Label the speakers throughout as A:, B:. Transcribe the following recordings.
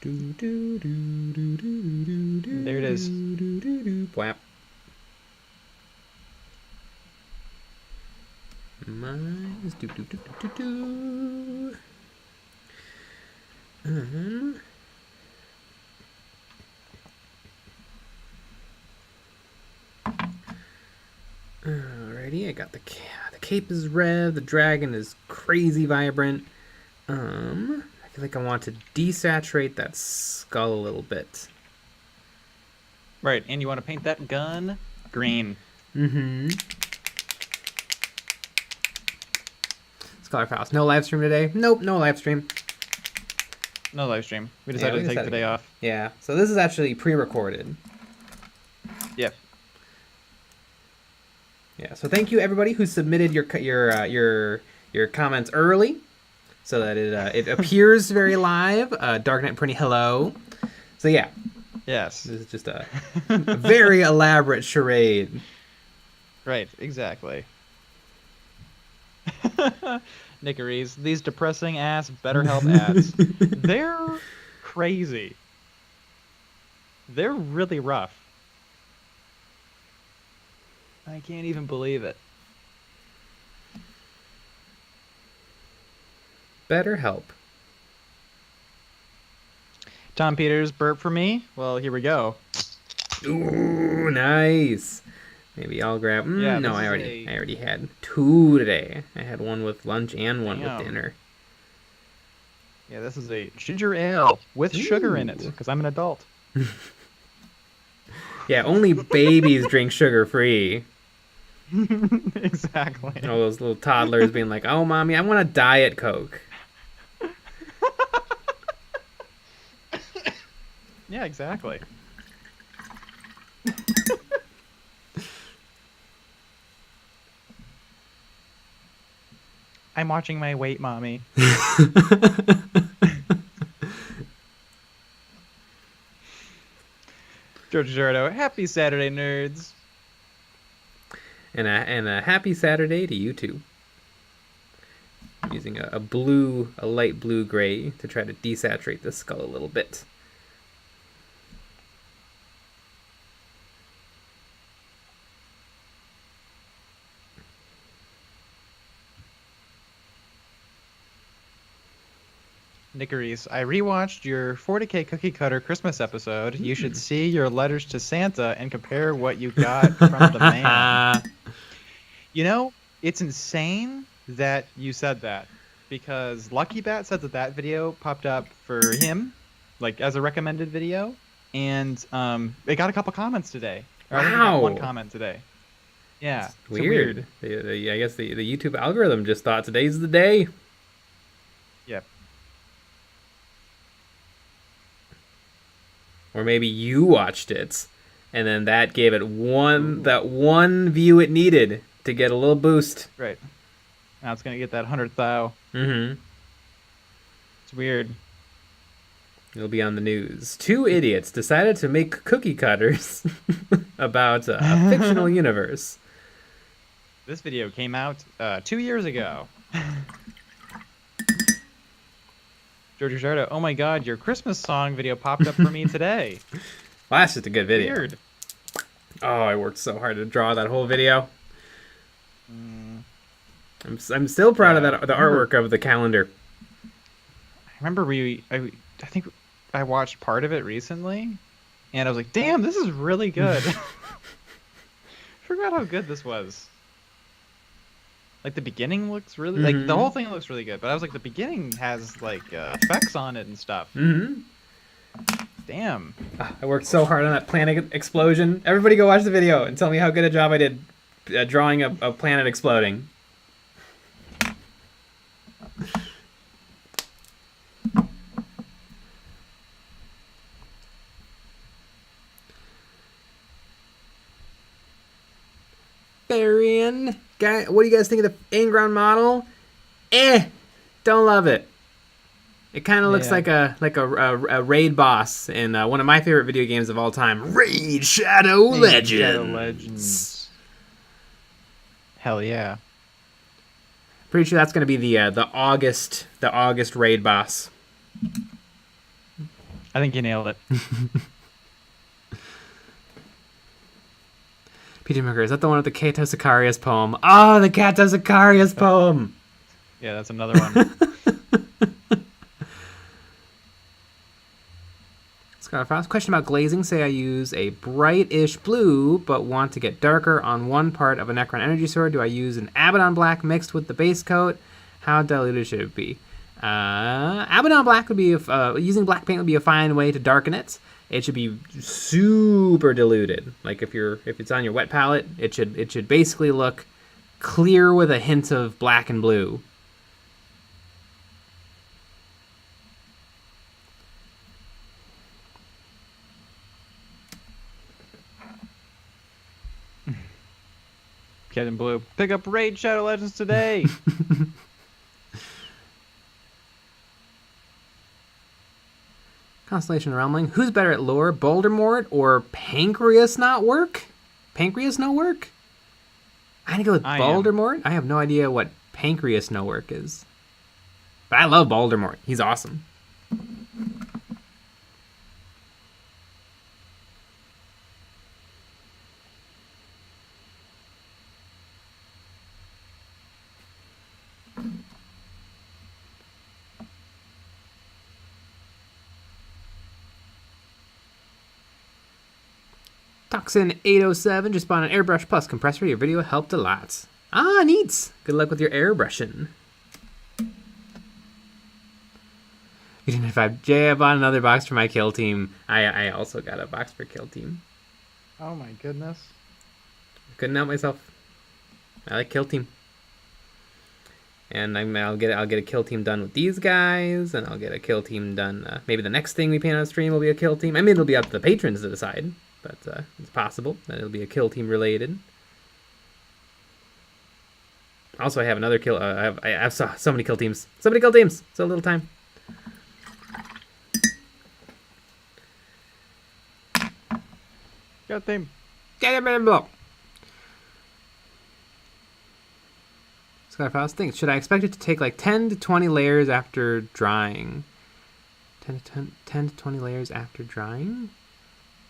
A: There it is.
B: Whap. Mine's Alrighty, I got the cape is red, the dragon is crazy vibrant. I feel like I want to desaturate that skull a little bit.
A: Right, and you want to paint that gun green.
B: Mm-hmm. Scholar Faust. No live stream today? Nope, no live stream.
A: No live stream. We decided to take the day off.
B: Yeah, so this is actually pre-recorded.
A: Yep.
B: Yeah, so thank you everybody who submitted your comments early, so that it appears very live. Darknet Pretty hello. So yeah.
A: Yes.
B: This is just a very elaborate charade.
A: Right, exactly. Nickeries, these depressing ass BetterHelp ads. They're crazy. They're really rough. I can't even believe it.
B: BetterHelp.
A: Tom Peters, burp for me? Well, here we go.
B: Ooh, nice. Maybe I'll grab.
A: Yeah,
B: no, I already had 2 today. I had one with lunch and one with dinner.
A: Yeah, this is a ginger ale with sugar in it because I'm an adult.
B: Yeah, only babies drink sugar free.
A: Exactly.
B: All those little toddlers being like, "Oh, mommy, I want a Diet Coke."
A: Yeah, exactly. I'm watching my weight, mommy. George Gerardo, happy Saturday, nerds.
B: And a happy Saturday to you too. I'm using a light blue gray to try to desaturate the skull a little bit.
A: Nickeries, I rewatched your 40k cookie cutter Christmas episode. You should see your letters to Santa and compare what you got from the man. You know, it's insane that you said that, because Lucky Bat said that video popped up for him, like as a recommended video, and it got a couple comments today. Or I think it got 1 comment today. Yeah,
B: it's weird. I guess the YouTube algorithm just thought today's the day.
A: Yep.
B: Or maybe you watched it, and then that gave it that one view it needed to get a little boost.
A: Right. Now it's gonna get that 100,000.
B: Mm-hmm.
A: It's weird.
B: It'll be on the news. 2 idiots decided to make cookie cutters about a fictional universe.
A: This video came out 2 years ago. George Gerardo, oh my god, your Christmas song video popped up for me today.
B: Well, that's just a good video.
A: Weird.
B: Oh, I worked so hard to draw that whole video. I'm still proud of the artwork of the calendar.
A: I remember I think I watched part of it recently, and I was like, damn, this is really good. Forgot how good this was. Like, the beginning looks really... Like, the whole thing looks really good, but I was like, the beginning has, like, effects on it and stuff.
B: Mm-hmm.
A: Damn.
B: I worked so hard on that planet explosion. Everybody go watch the video and tell me how good a job I did drawing a planet exploding. Barian. Guy, what do you guys think of the in-ground model? Don't love it. It kind of looks like a raid boss in one of my favorite video games of all time, Raid Shadow Legends.
A: Hell yeah.
B: Pretty sure that's going to be the August raid boss.
A: I think you nailed it.
B: Peter Merker, is that the one with the Kato Sicarius poem? Oh, the Kato Sicarius poem!
A: Yeah, that's another one.
B: Scott Frost, question about glazing. Say I use a brightish blue, but want to get darker on one part of a Necron energy sword. Do I use an Abaddon black mixed with the base coat? How diluted should it be? Abaddon black would be, using black paint would be a fine way to darken it. It should be super diluted. Like if it's on your wet palette, it should basically look clear with a hint of black and blue.
A: Captain Blue, pick up Raid Shadow Legends today.
B: Constellation Realmling. Who's better at lore, Voldemort or Pancreas not work? Pancreas no work? I'm gonna go with Voldemort. I have no idea what Pancreas no work is. But I love Voldemort. He's awesome. Toxin 807 just bought an airbrush plus compressor. Your video helped a lot. Ah, neat. Good luck with your airbrushing. You didn't have Jay. I bought another box for my kill team. I also got a box for kill team.
A: Oh my goodness.
B: Couldn't help myself. I like kill team. And I'll get a kill team done with these guys, and I'll get a kill team done. Maybe the next thing we paint on stream will be a kill team. I mean, it'll be up to the patrons to decide, but it's possible that it'll be a kill team related. Also, I have another kill. I have so many kill teams. So many kill teams. So little time.
A: Kill team.
B: Get him in the block. Skyfrost thinks, should I expect it to take like 10 to 20 layers after drying? 10 to 20 layers after drying?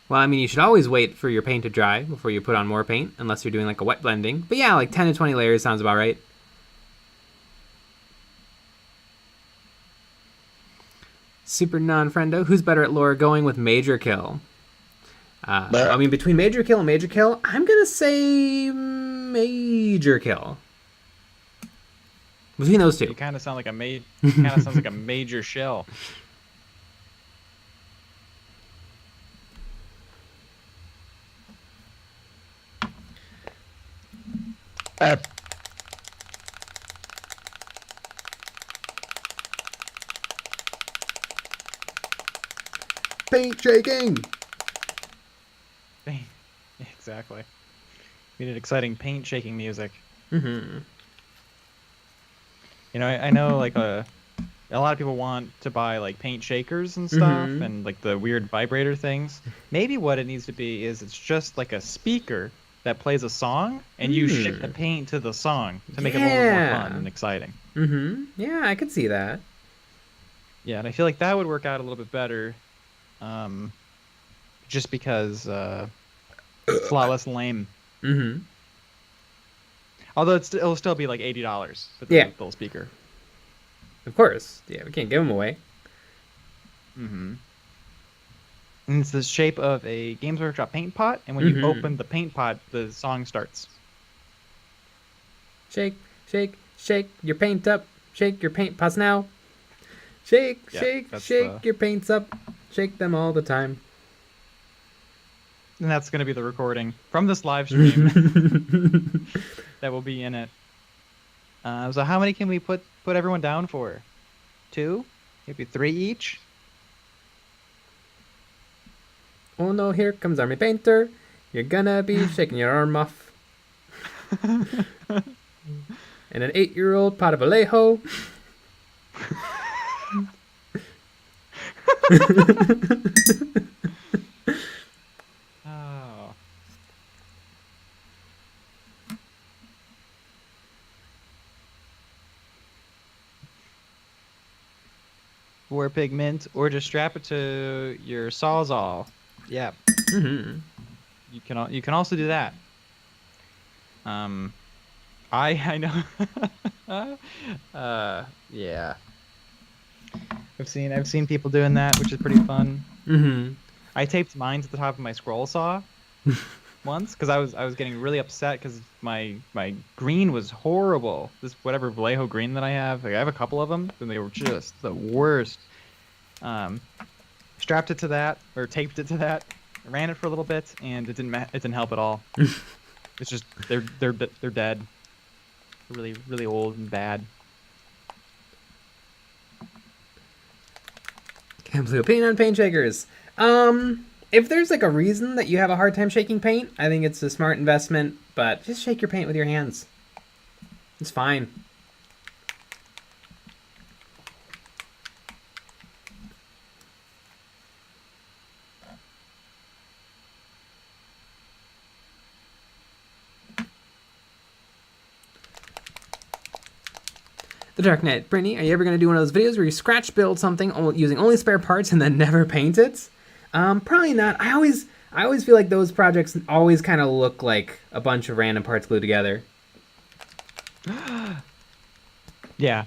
B: Well, I mean, you should always wait for your paint to dry before you put on more paint, unless you're doing like a wet blending. But yeah, like 10 to 20 layers sounds about right. Super non-friendo. Who's better at lore? Going with Major Kill. I mean, between Major Kill and Major Kill, I'm going to say Major Kill. Between those two.
A: You kind of sound like sounds like a major shell.
B: Paint shaking.
A: Exactly. We need exciting paint shaking music.
B: Mm-hmm.
A: You know, I know like a lot of people want to buy like paint shakers and stuff,
B: Mm-hmm.
A: and like the weird vibrator things. Maybe what it needs to be is it's just like a speaker that plays a song, and you ship the paint to the song to make it a little more fun and exciting.
B: Mm-hmm. Yeah, I could see that.
A: Yeah, and I feel like that would work out a little bit better, just because it's a lot less lame.
B: Mm-hmm.
A: Although it'll still be like $80 for the little speaker.
B: Of course. Yeah, we can't give them away.
A: Mm-hmm. And it's the shape of a Games Workshop paint pot, and when you open the paint pot, the song starts.
B: Shake, shake, shake your paint up. Shake your paint pots now. Shake, shake, shake your paints up. Shake them all the time.
A: And that's going to be the recording from this live stream that will be in it. So how many can we put everyone down for? 2? Maybe 3 each?
B: Oh no, here comes Army Painter. You're gonna be shaking your arm off. And an 8-year-old pot of Alejo.
A: Oh. for pigment, or just strap it to your Sawzall. Yeah.
B: Mm-hmm.
A: You can also do that. I know. Yeah. I've seen people doing that, which is pretty fun.
B: Mm-hmm.
A: I taped mine to the top of my scroll saw once because I was getting really upset because my green was horrible. This whatever Vallejo green that I have, like, I have a couple of them, and they were just the worst. Strapped it to that or taped it to that, ran it for a little bit, and it didn't help at all. It's just they're dead. Really, really old and bad.
B: Can't believe opinion on paint shakers. If there's like a reason that you have a hard time shaking paint, I think it's a smart investment, but just shake your paint with your hands. It's fine. The Dark Knight. Brittany, are you ever going to do one of those videos where you scratch build something using only spare parts and then never paint it? Probably not. I always feel like those projects always kind of look like a bunch of random parts glued together.
A: Yeah.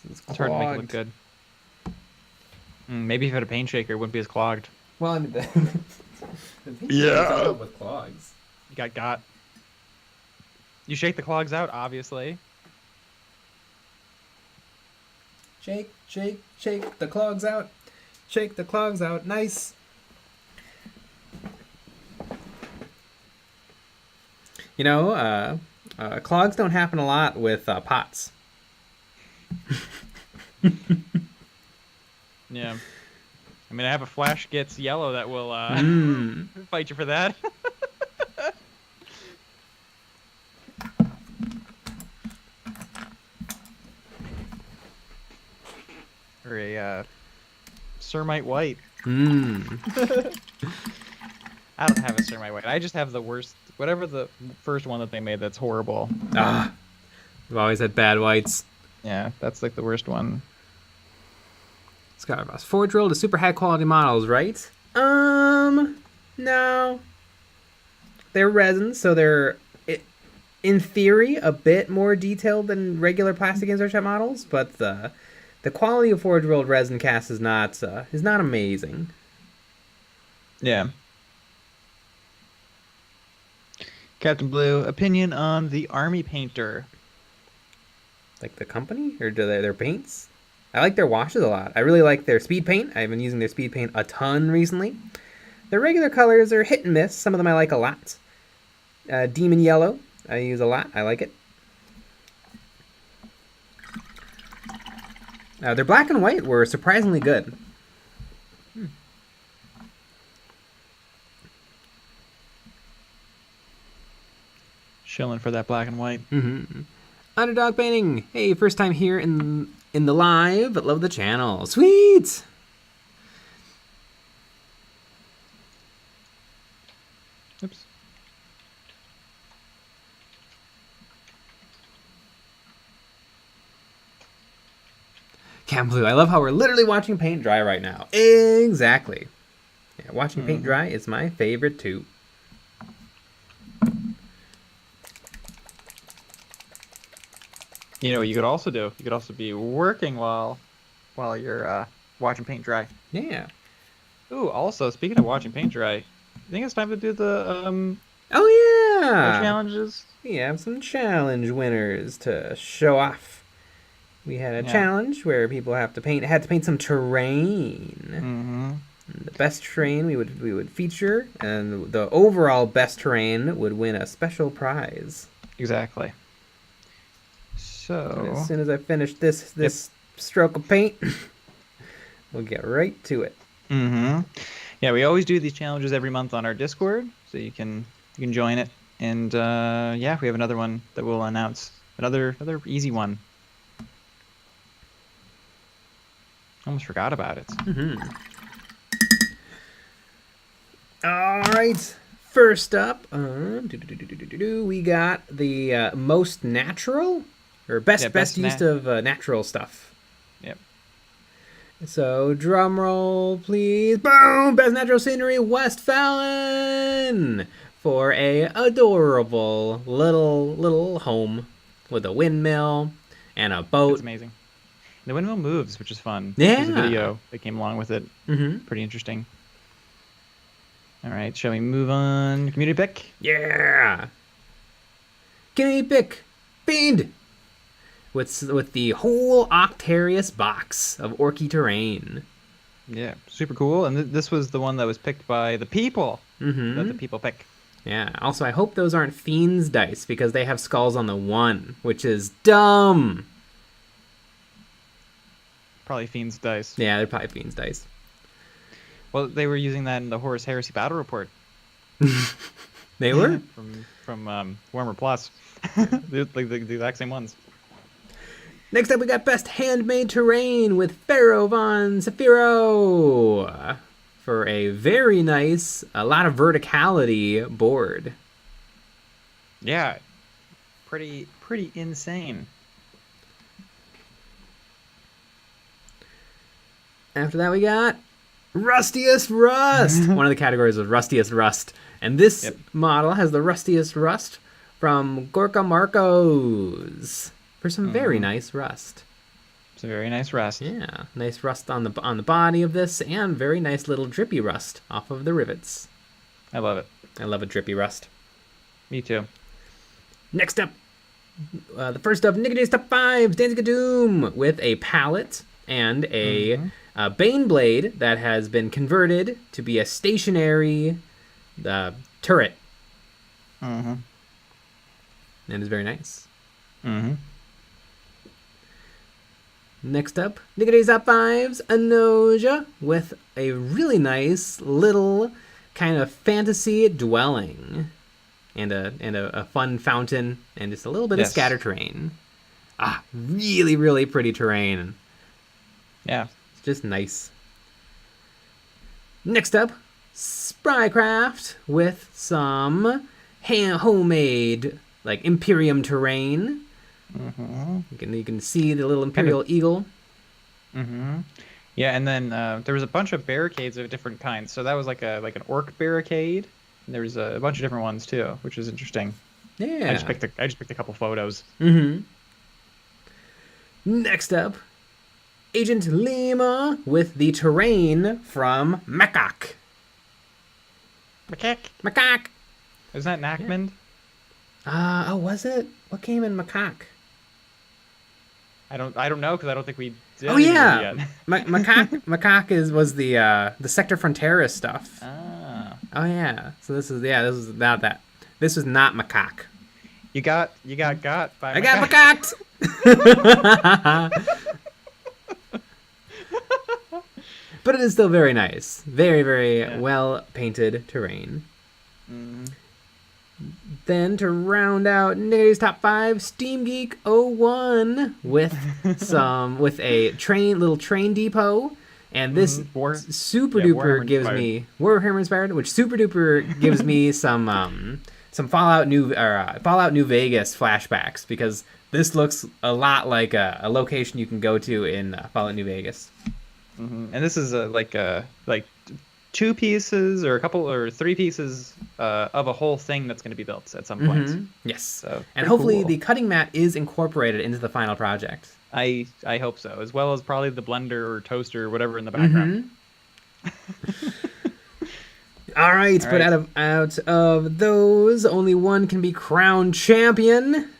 B: It's
A: hard to make it look good. Maybe if you had a paint shaker, it wouldn't be as clogged.
B: Well, I mean, the paint
A: Yeah.
B: filled up with clogs.
A: You got. You shake the clogs out, obviously.
B: Shake, shake, shake the clogs out. Shake the clogs out. Nice. You know, clogs don't happen a lot with pots.
A: Yeah. I mean, I have a Flash Gets Yellow that will fight you for that. Or a Cermite White. I don't have a Cermite White. I just have the worst, whatever the first one that they made that's horrible.
B: We've always had bad whites.
A: Yeah, that's like the worst one.
B: Scott Ross. Forge Drill to super high quality models, right? No. They're resin, so they're, in theory, a bit more detailed than regular plastic insert shot models, but the quality of Forge World resin cast is not amazing.
A: Yeah. Captain Blue, opinion on the Army Painter.
B: Like the company? Or do their paints? I like their washes a lot. I really like their speed paint. I've been using their speed paint a ton recently. Their regular colors are hit and miss. Some of them I like a lot. Demon Yellow, I use a lot. I like it. Their black and white were surprisingly good.
A: Chilling for that black and white.
B: Underdog Painting. Hey, first time here in the live, but love the channel. Sweet!
A: Oops.
B: Cam Blue, I love how we're literally watching paint dry right now. Exactly. Yeah, watching paint dry is my favorite too.
A: You know what you could also do? You could also be working while you're watching paint dry.
B: Yeah.
A: Ooh, also, speaking of watching paint dry, I think it's time to do the
B: Oh yeah.
A: challenges.
B: We have some challenge winners to show off. We had a challenge where people had to paint some terrain. The best terrain we would feature, and the overall best terrain would win a special prize.
A: Exactly. So
B: as soon as I finish this stroke of paint, we'll get right to it.
A: Yeah, we always do these challenges every month on our Discord, so you can join it. And yeah, we have another one that we'll announce. Another easy one. Almost forgot about it.
B: All right. First up, we got the most natural, or best
A: Yeah,
B: best use of natural stuff.
A: Yep.
B: So drum roll, please. Boom! Best natural scenery, Westfalen, for a adorable little home with a windmill and a boat.
A: It's amazing. The windmill moves, which is fun.
B: Yeah.
A: There's a video that came along with it.
B: Mm-hmm.
A: Pretty interesting. All right, shall we move on? Community pick?
B: Yeah. Community pick, Fiend, with the whole Octarius box of Orky terrain.
A: Yeah, super cool. And this was the one that was picked by the people.
B: Mm-hmm.
A: That the people pick.
B: Yeah. Also, I hope those aren't Fiend's dice because they have skulls on the 1, which is dumb.
A: Probably Fiend's dice.
B: Yeah, they're probably Fiend's dice.
A: Well, they were using that in the Horus Heresy Battle Report.
B: They were?
A: from Warhammer Plus. They're like the exact same ones.
B: Next up, we got Best Handmade Terrain with Pharaoh Von Saphiro for a very nice, a lot of verticality board.
A: Yeah, pretty insane.
B: After that, we got Rustiest Rust. One of the categories was Rustiest Rust. And this model has the Rustiest Rust from Gorka Marcos for some very nice rust.
A: It's a very nice rust.
B: Yeah, nice rust on the body of this, and very nice little drippy rust off of the rivets.
A: I love it.
B: I love a drippy rust.
A: Me too.
B: Next up, the first of Nick Day's Top 5, Danziger Doom, with a pallet and a Baneblade that has been converted to be a stationary turret.
A: Mm-hmm.
B: And is very nice.
A: Mm-hmm.
B: Next up, Nick Day's Top 5's Anoja, with a really nice little kind of fantasy dwelling. And a fun fountain, and just a little bit of scatter terrain. Really, really pretty terrain.
A: Yeah.
B: It's just nice. Next up, Sprycraft with some homemade, like, Imperium terrain.
A: Mm-hmm.
B: You can see the little Imperial eagle.
A: Mm-hmm. Yeah, and then there was a bunch of barricades of different kinds. So that was like an orc barricade. And there was a bunch of different ones too, which was interesting.
B: Yeah.
A: I just picked a couple photos.
B: Mm-hmm. Next up, Agent Lima with the terrain from Macaque. Macaque.
A: Isn't that Nachmund?
B: Oh, was it? What came in Macaque?
A: I don't know because I don't think we did.
B: Oh yeah, Macaque was the Sector Fronteras stuff.
A: Ah.
B: Oh yeah. So this is not that. This was not Macaque.
A: You got by.
B: I got macaqued. But it is still very nice. Very, very well painted terrain.
A: Mm-hmm.
B: Then to round out Nick's Top 5, Steam Geek 01 with a little train depot. And this super duper gives me Warhammer inspired, which super duper gives me some Fallout New Vegas flashbacks, because this looks a lot like a location you can go to in Fallout New Vegas.
A: Mm-hmm. And this is like 2 pieces or a couple or 3 pieces of a whole thing that's going to be built at some point.
B: Mm-hmm. Yes. So, and
A: cool.
B: hopefully the cutting mat is incorporated into the final project.
A: I hope so, as well as probably the blender or toaster or whatever in the background.
B: Mm-hmm. All right, but out of those, only one can be crowned champion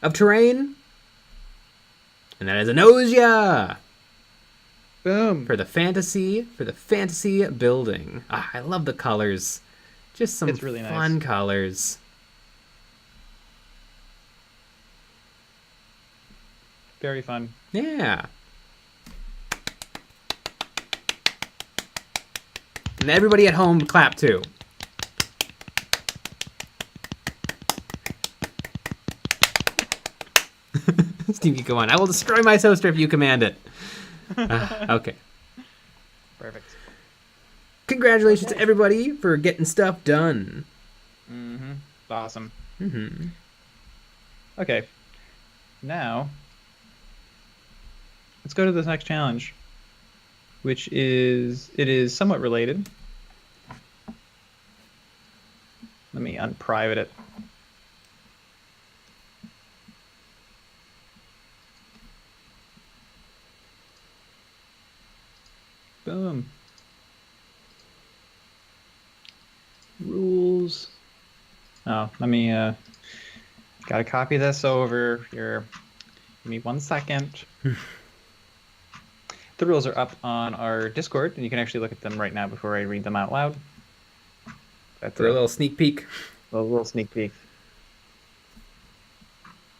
B: of terrain, and that is Anoja.
A: Boom.
B: For the fantasy building. I love the colors. Just some
A: really
B: fun
A: nice
B: colors.
A: Very fun.
B: Yeah. And everybody at home clap too. Steve, you go on. I will destroy my toaster if you command it. Okay.
A: Perfect.
B: Congratulations to everybody for getting stuff done.
A: Mm-hmm. Awesome.
B: Mm-hmm.
A: Okay. now, let's go to this next challenge, which is, it is somewhat related. Let me unprivate it. Boom. Rules. Oh, let me, gotta copy this over here. Give me 1 second. The rules are up on our Discord, and you can actually look at them right now before I read them out loud. That's
B: For a little sneak peek.
A: A little sneak peek.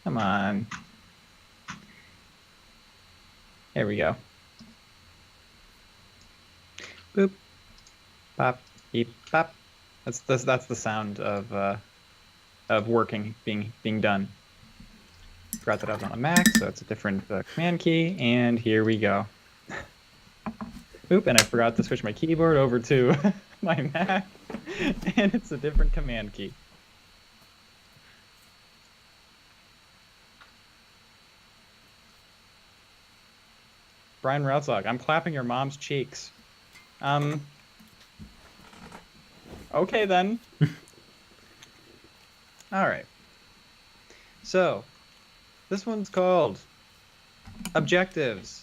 A: Come on. There we go. Boop. Pop. Beep. Pop. That's the sound of working being done. Forgot that I was on a Mac, so it's a different command key, and here we go. Oop, and I forgot to switch my keyboard over to my Mac, and it's a different command key. Brian Routzog, I'm clapping your mom's cheeks. Okay then. All right. So, this one's called Objectives.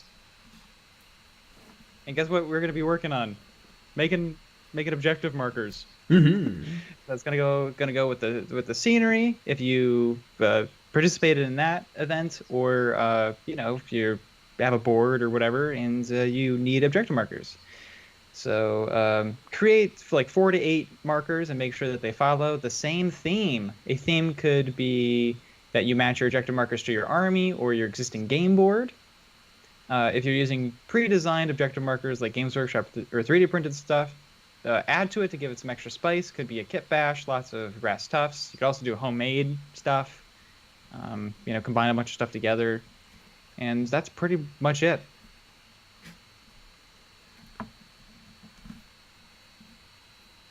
A: And guess what we're going to be working on? Making objective markers.
B: Mm-hmm.
A: That's gonna go with the scenery. If you participated in that event, or you know, if you have a board or whatever, and you need objective markers. So create like 4 to 8 markers and make sure that they follow the same theme. A theme could be that you match your objective markers to your army or your existing game board. If you're using pre-designed objective markers like Games Workshop or 3D printed stuff, add to it to give it some extra spice. Could be a kit bash, lots of brass tufts. You could also do homemade stuff. You know, combine a bunch of stuff together, and that's pretty much it.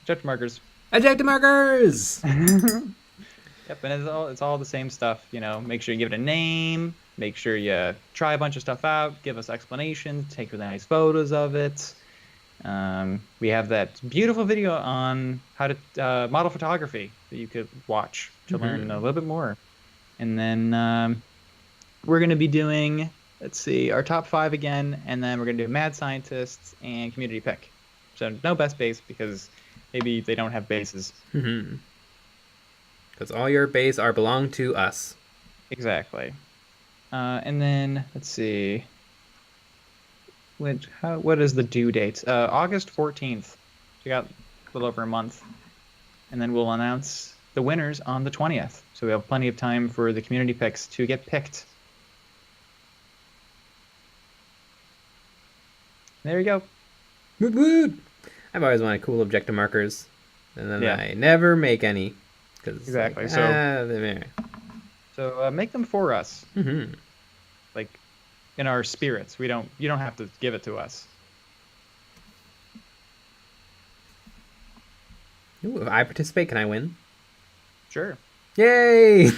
A: Objective markers.
B: Objective markers!
A: Yep, and it's all the same stuff. You know, make sure you give it a name. Make sure you try a bunch of stuff out. Give us explanations. Take really nice photos of it. We have that beautiful video on how to model photography that you could watch to learn a little bit more. And then we're going to be doing, let's see, our top 5 again, and then we're going to do Mad Scientists and Community Pick. So no best base because maybe they don't have bases.
B: Because all your base belong to us.
A: Exactly. And then, let's see. What is the due date? August 14th. We got a little over a month. And then we'll announce the winners on the 20th. So we have plenty of time for the community picks to get picked. There you go.
B: Woot woot! I've always wanted cool objective markers. And then I never make any.
A: Exactly.
B: Like,
A: so make them for us.
B: Mm-hmm.
A: Like, in our spirits. You don't have to give it to us.
B: Ooh, if I participate, can I win?
A: Sure.
B: Yay!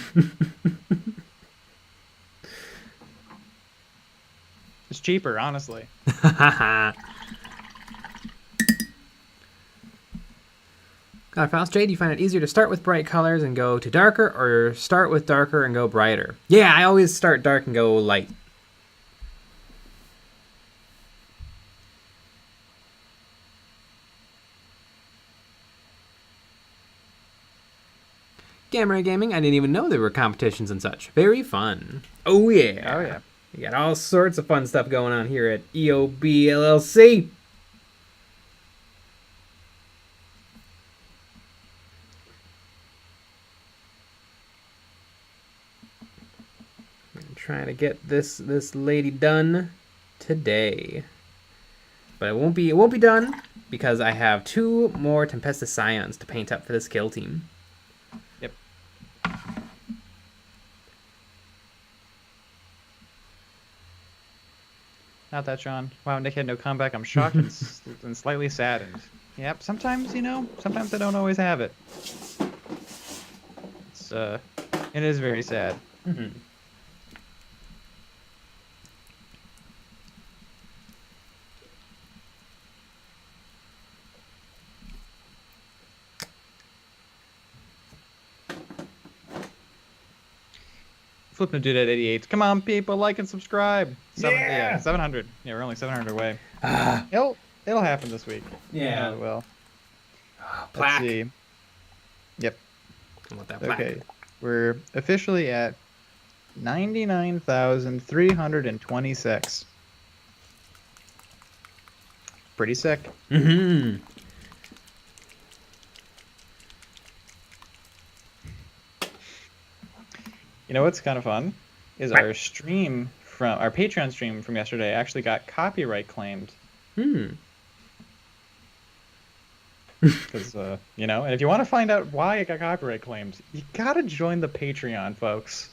A: It's cheaper, honestly.
B: God, Faust J, do you find it easier to start with bright colors and go to darker, or start with darker and go brighter? Yeah, I always start dark and go light. Gamma Gaming, I didn't even know there were competitions and such. Very fun. Oh yeah.
A: Oh yeah.
B: We got all sorts of fun stuff going on here at EOB LLC. I'm trying to get this lady done today. But it won't be done because I have 2 more Tempestus Scions to paint up for this kill team.
A: Yep. Not that, Sean. Wow, Nick had no comeback. I'm shocked and slightly saddened. Yep, sometimes, you know, sometimes I don't always have it. It is very sad. Flipping Dude at 88. Come on, people, like and subscribe.
B: Yeah.
A: 700. Yeah, we're only 700 away.
B: Ah.
A: It'll happen this week.
B: Yeah.
A: It will.
B: Plaque.
A: Let's see. Yep.
B: I want that plaque.
A: Okay. We're officially at 99,326. Pretty sick.
B: Mm-hmm.
A: You know what's kind of fun is
B: What?
A: our stream from our Patreon stream from yesterday actually got copyright claimed. Because you know, and if you want to find out why it got copyright claimed, you gotta join the Patreon, folks.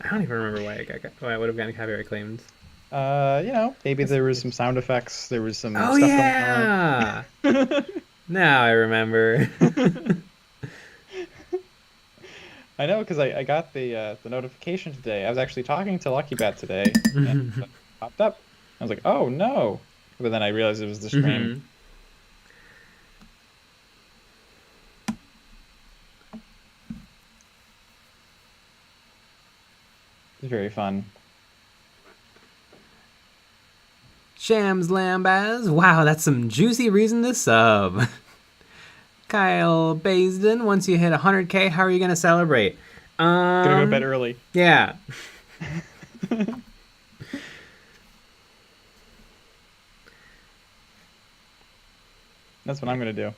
B: I don't even remember why I would have gotten copyright claimed.
A: You know, maybe there was some sound effects. There was some
B: Oh
A: stuff
B: yeah.
A: going on.
B: Now I remember.
A: I know, because I got the notification today. I was actually talking to Lucky Bat today, and it popped up. I was like, oh no! But then I realized it was the stream. It's very fun.
B: Shams Lambaz. Wow, that's some juicy reason to sub. Kyle Baisden, once you hit 100K, how are you going to celebrate?
A: Gonna go to bed early.
B: Yeah.
A: That's what I'm gonna do.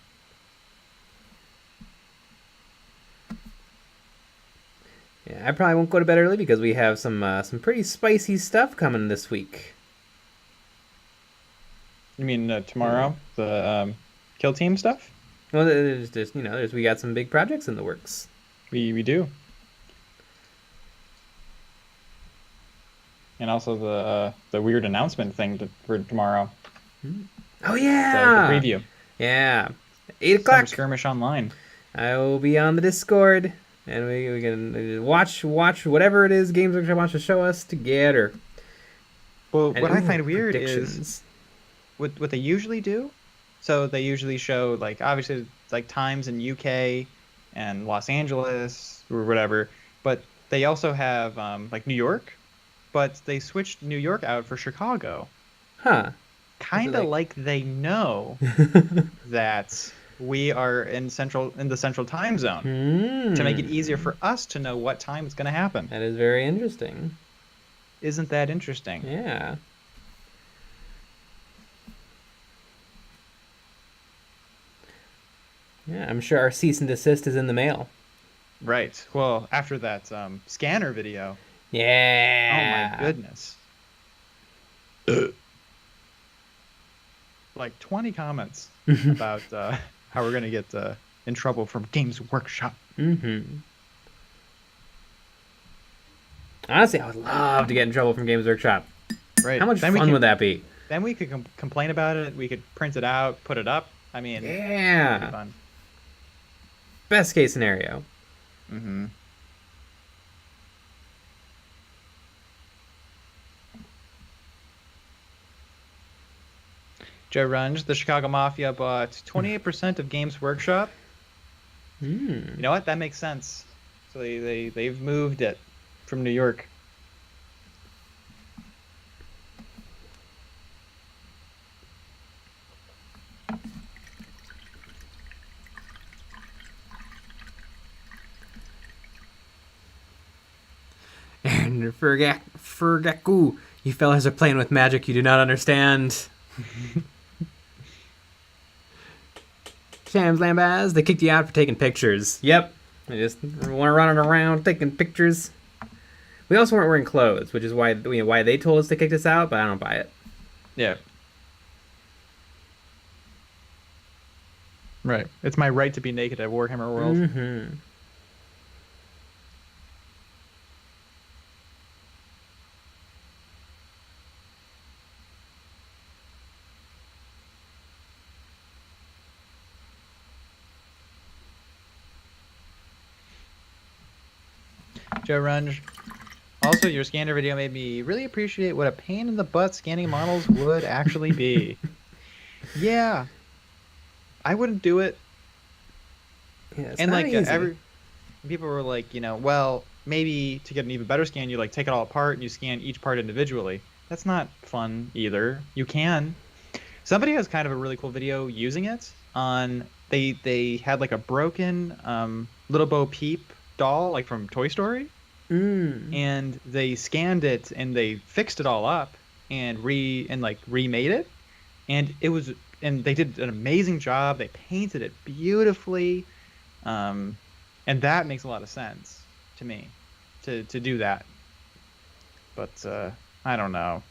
B: Yeah, I probably won't go to bed early because we have some pretty spicy stuff coming this week.
A: You mean tomorrow? The kill team stuff?
B: Well, there's just, we got some big projects in the works.
A: We do. And also the weird announcement thing for tomorrow.
B: Oh yeah.
A: The preview.
B: Yeah. 8 o'clock.
A: Summer Skirmish Online.
B: I will be on the Discord, and we can watch whatever it is Games Workshop wants to show us together.
A: Well,
B: And
A: what I find weird is
B: predictions.
A: what they usually do. So they usually show, like, obviously, like, times in UK and Los Angeles or whatever, but they also have like New York, but they switched New York out for Chicago.
B: Huh.
A: Kind of like they know that we are in the central time zone to make it easier for us to know what time it's going to happen.
B: That is very interesting.
A: Isn't that interesting?
B: Yeah. Yeah, I'm sure our cease and desist is in the mail.
A: Right. Well, after that scanner video.
B: Yeah.
A: Oh my goodness. Like 20 comments about how we're gonna get in trouble from Games Workshop.
B: Honestly, I would love to get in trouble from Games Workshop.
A: Right.
B: How much fun would that be?
A: Then we could complain about it. We could print it out, put it up. I mean,
B: yeah.
A: it'd be fun.
B: Best case scenario.
A: Joe Runge, the Chicago Mafia bought 28% of Games Workshop. You know what? That makes sense. So they've moved it from New York.
B: And Fergaku, you fellas are playing with magic you do not understand. Shams Lambaz, they kicked you out for taking pictures. Yep. I just want running around taking pictures. We also weren't wearing clothes, which is why they told us to kick us out, but I don't buy it.
A: Yeah. Right. It's my right to be naked at Warhammer World. Joe Runge. Also, your scanner video made me really appreciate what a pain in the butt scanning models would actually be. Yeah. I wouldn't do it.
B: Yeah,
A: And like people were like, well, maybe to get an even better scan, you like take it all apart and you scan each part individually. That's not fun either. You can. Somebody has kind of a really cool video using it on. They had like a broken Little Bo Peep doll, like from Toy Story, and they scanned it and they fixed it all up and remade it, and they did an amazing job. They painted it beautifully, and that makes a lot of sense to me to do that. But I don't know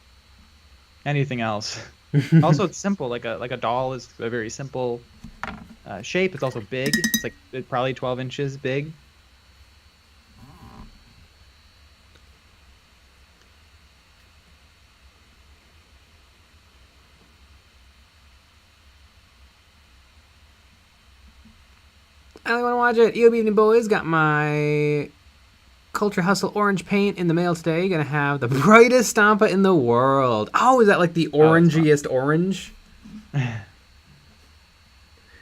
A: anything else. Also, it's simple. Like a doll is a very simple shape. It's also big. It's like probably 12 inches big.
B: I only want to watch it. EOB Evening Boys got my Culture Hustle orange paint in the mail today. Gonna have the brightest Stampa in the world. Oh, is that like the orangiest orange?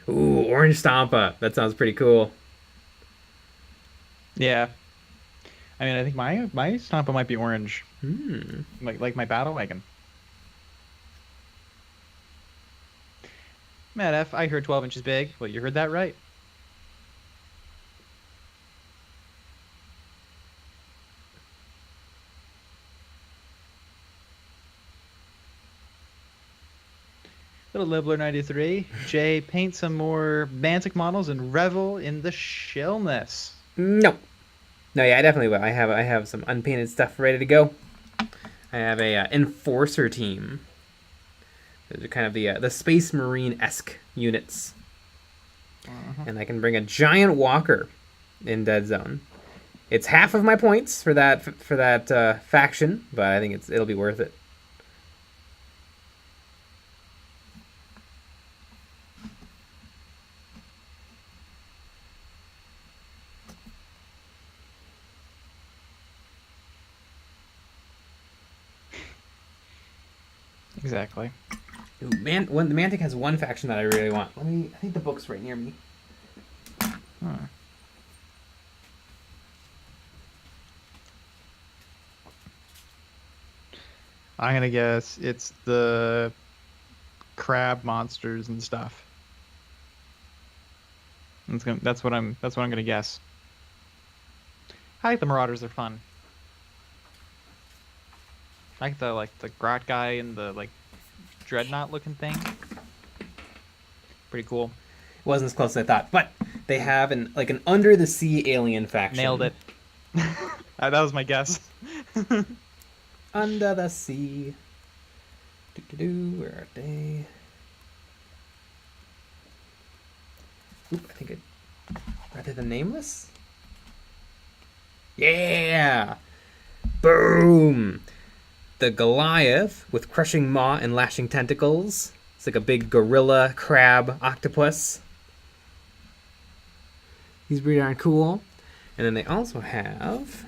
B: Ooh, orange Stampa. That sounds pretty cool.
A: Yeah. I mean, I think my Stampa might be orange. Like my battle wagon. Matt F, I heard 12 inches big. Well, you heard that right. Little Libbler 93. Jay, paint some more Mantic models and revel in the shellness.
B: No, yeah, I definitely will. I have some unpainted stuff ready to go. I have a Enforcer team. Those are kind of the Space Marine-esque units. And I can bring a giant walker in Dead Zone. It's half of my points for that faction, but I think it'll be worth it.
A: Exactly.
B: Ooh, the Mantic has one faction that I really want. I think the book's right near me.
A: I'm gonna guess it's the crab monsters and stuff. That's what I'm gonna guess. I think the Marauders. They're fun. I like the Grot guy and the like dreadnought looking thing. Pretty cool.
B: It wasn't as close as I thought, but they have an under the sea alien faction.
A: Nailed it. That was my guess.
B: Under the sea. Where are they? Oop, I think are they the Nameless? Yeah! Boom! The Goliath with crushing maw and lashing tentacles. It's like a big gorilla crab octopus. He's pretty darn cool. And then they also have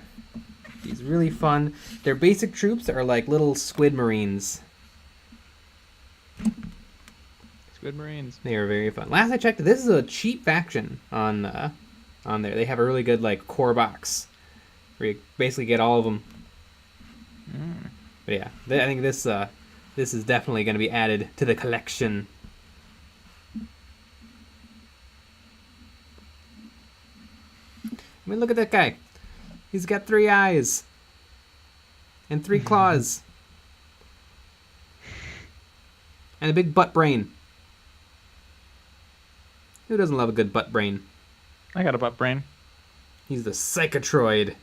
B: these really fun. Their basic troops are like little squid marines.
A: Squid Marines.
B: They are very fun. Last I checked, this is a cheap faction on there. They have a really good like core box where you basically get all of them. But yeah, I think this is definitely going to be added to the collection. I mean, look at that guy. He's got 3 eyes and 3 claws and a big butt brain. Who doesn't love a good butt brain?
A: I got a butt brain.
B: He's the Psychotroid.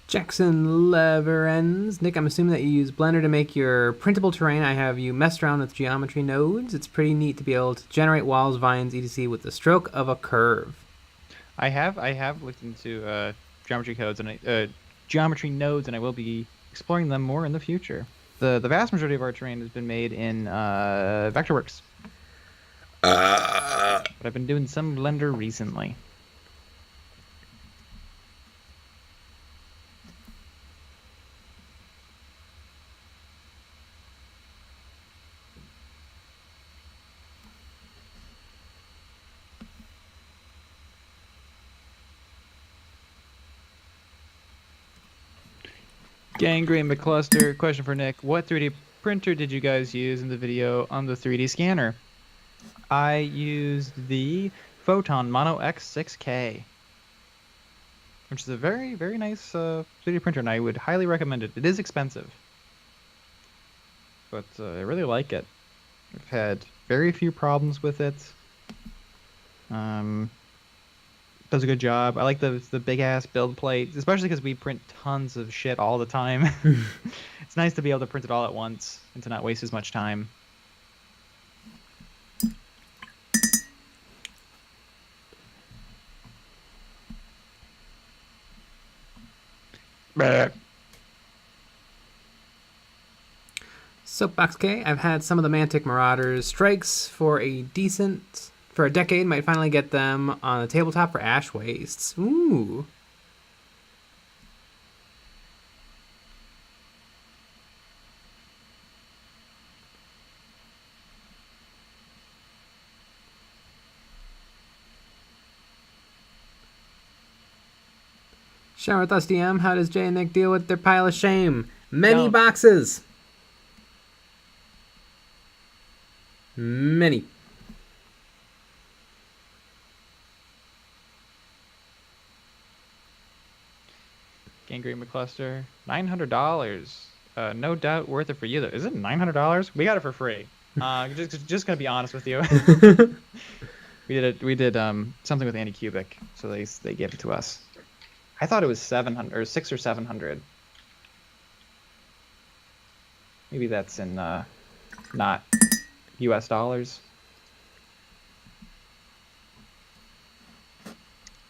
B: Jackson Leverens. Nick, I'm assuming that you use Blender to make your printable terrain. I have you messed around with geometry nodes. It's pretty neat to be able to generate walls, vines, etc. with the stroke of a curve.
A: I have looked into geometry codes and geometry nodes, and I will be exploring them more in the future. The vast majority of our terrain has been made in Vectorworks. But I've been doing some Blender recently. Gangrene McCluster, question for Nick. What 3D printer did you guys use in the video on the 3D scanner? I used the Photon Mono X6K, which is a very, very nice 3D printer, and I would highly recommend it. It is expensive, but I really like it. I've had very few problems with it. Does a good job. I like the big ass build plate, especially because we print tons of shit all the time. It's nice to be able to print it all at once and to not waste as much time.
B: Soapbox K, I've had some of the Mantic Marauders strikes for a decade. Might finally get them on the tabletop for Ash Wastes. Ooh. Shower with us, DM. How does Jay and Nick deal with their pile of shame? Many boxes. Many.
A: Gangrene McCluster, $900. No doubt worth it for you though. Is it $900? We got it for free. Just gonna be honest with you. we did something with Anycubic, so they gave it to us. I thought it was 700 or 600 or 700. Maybe that's in not US dollars.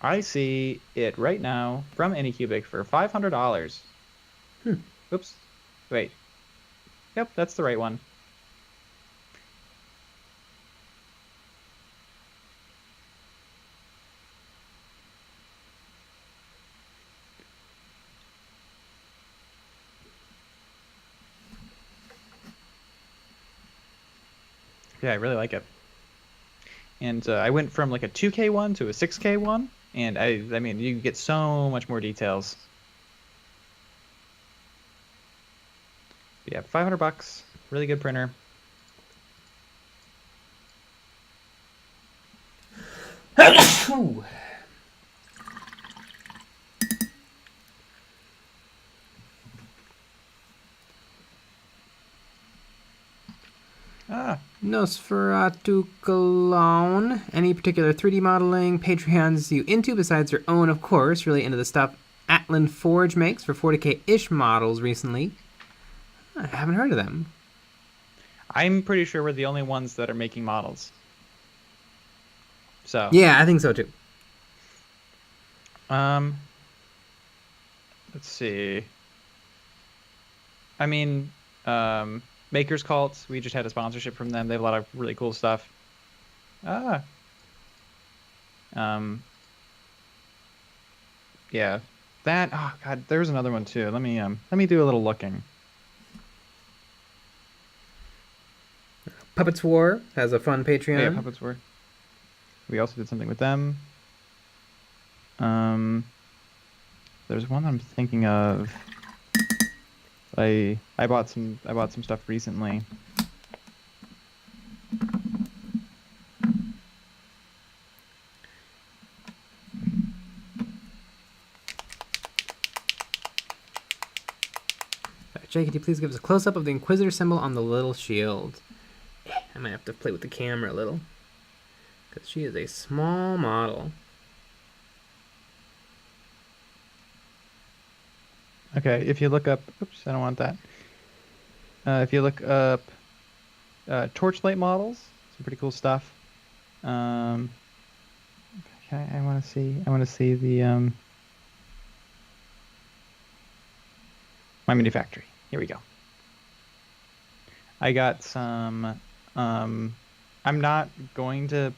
A: I see it right now from Anycubic for $500. Oops. Wait. Yep, that's the right one. Yeah, I really like it. And I went from like a 2K one to a 6K one, and I mean, you get so much more details. Yeah, $500, really good printer.
B: Nosferatu Cologne. Any particular 3D modeling Patreons you into besides your own, of course? Really into the stuff Atlan Forge makes for 40k-ish models recently. I haven't heard of them.
A: I'm pretty sure we're the only ones that are making models. So
B: yeah, I think so too.
A: Let's see. I mean, Maker's Cult, we just had a sponsorship from them. They have a lot of really cool stuff. Yeah, that. Oh God, there's another one too. Let me do a little looking.
B: Puppets War has a fun Patreon.
A: Yeah, Puppets War. We also did something with them. There's one I'm thinking of. I bought some stuff recently.
B: Jay, could you please give us a close-up of the Inquisitor symbol on the little shield? I might have to play with the camera a little, because she is a small model.
A: Okay, if you look up, oops, I don't want that. If you look up Torchlight models, some pretty cool stuff. Okay, I want to see the My Mini Factory. Here we go. I got some. I'm not going to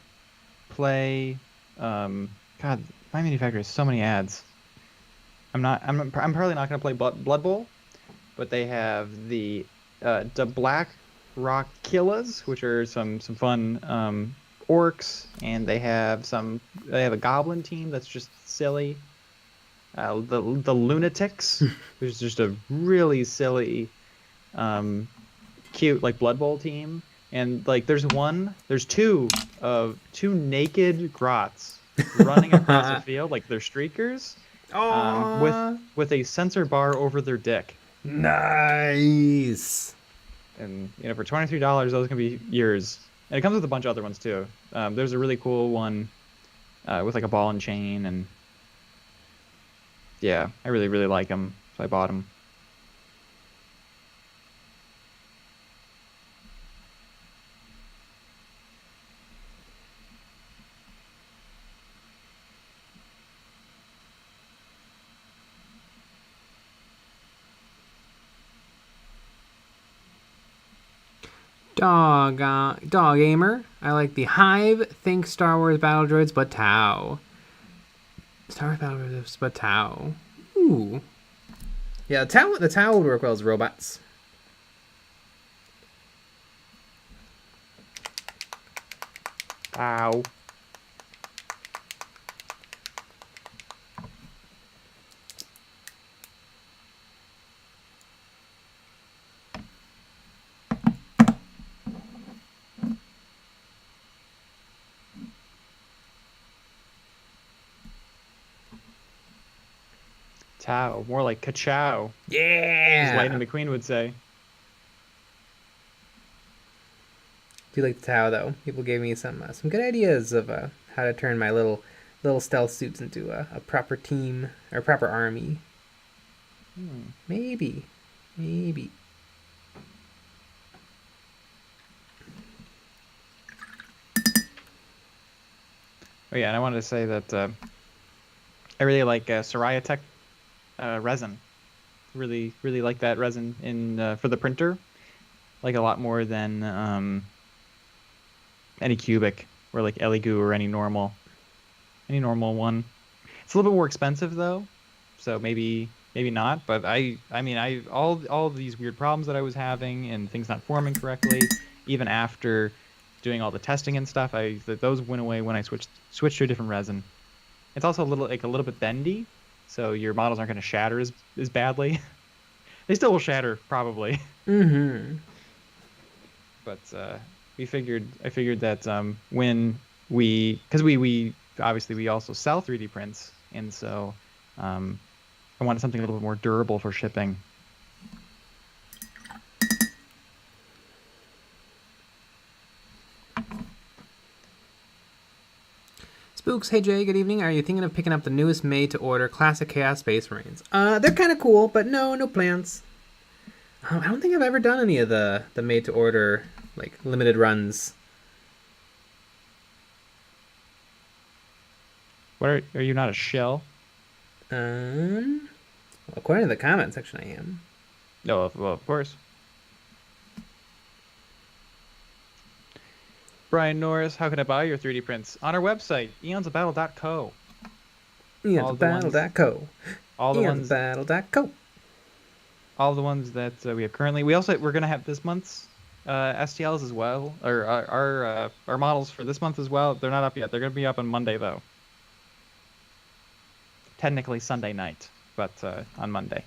A: play. God, My Mini Factory has so many ads. I'm probably not going to play Blood Bowl, but they have the Black Rock Killas, which are some fun orcs, and they have a goblin team that's just silly. The Lunatics, which is just a really silly, cute like Blood Bowl team, and like there's two naked grots running across a field like they're streakers, with a sensor bar over their dick.
B: Nice.
A: And for $23, those can be yours. And it comes with a bunch of other ones too. There's a really cool one with like a ball and chain, and yeah, I really really like them, so I bought them.
B: Dog Gamer. I like the Hive. Think Star Wars battle droids, but Tau. Star Wars battle droids, but Tau. Ooh. Yeah, the Tau would work well as robots.
A: Ow. Tau, more like ka-chow.
B: Yeah.
A: As Lightning McQueen would say.
B: Do like the Tau though. People gave me some good ideas of how to turn my little stealth suits into a proper team or proper army. Maybe.
A: Oh yeah, and I wanted to say that I really like Soraya Tech resin. Really like that resin in for the printer. Like a lot more than any cubic or like Elegoo or any normal one. It's a little bit more expensive though, so maybe not. But I mean all of these weird problems that I was having and things not forming correctly, even after doing all the testing and stuff, those went away when I switched to a different resin. It's also a little bit bendy, so your models aren't going to shatter as badly. They still will shatter probably.
B: Mm-hmm.
A: But I figured that when because we obviously we also sell 3D prints, and so I wanted something a little bit more durable for shipping.
B: Spooks, hey Jay, good evening. Are you thinking of picking up the newest made-to-order Classic Chaos Space Marines? They're kind of cool, but no plans. I don't think I've ever done any of the made-to-order, like, limited runs.
A: What are you not a shell?
B: Well, according to the comment section, I am.
A: No, well, of course. Brian Norris, how can I buy your 3D prints? On our website, EonsOfBattle.co.
B: EonsOfBattle.co.
A: All the ones.
B: EonsOfBattle.co.
A: All the ones that we have currently. We're gonna have this month's STLs as well, or our models for this month as well. They're not up yet. They're gonna be up on Monday though. Technically Sunday night, but on Monday.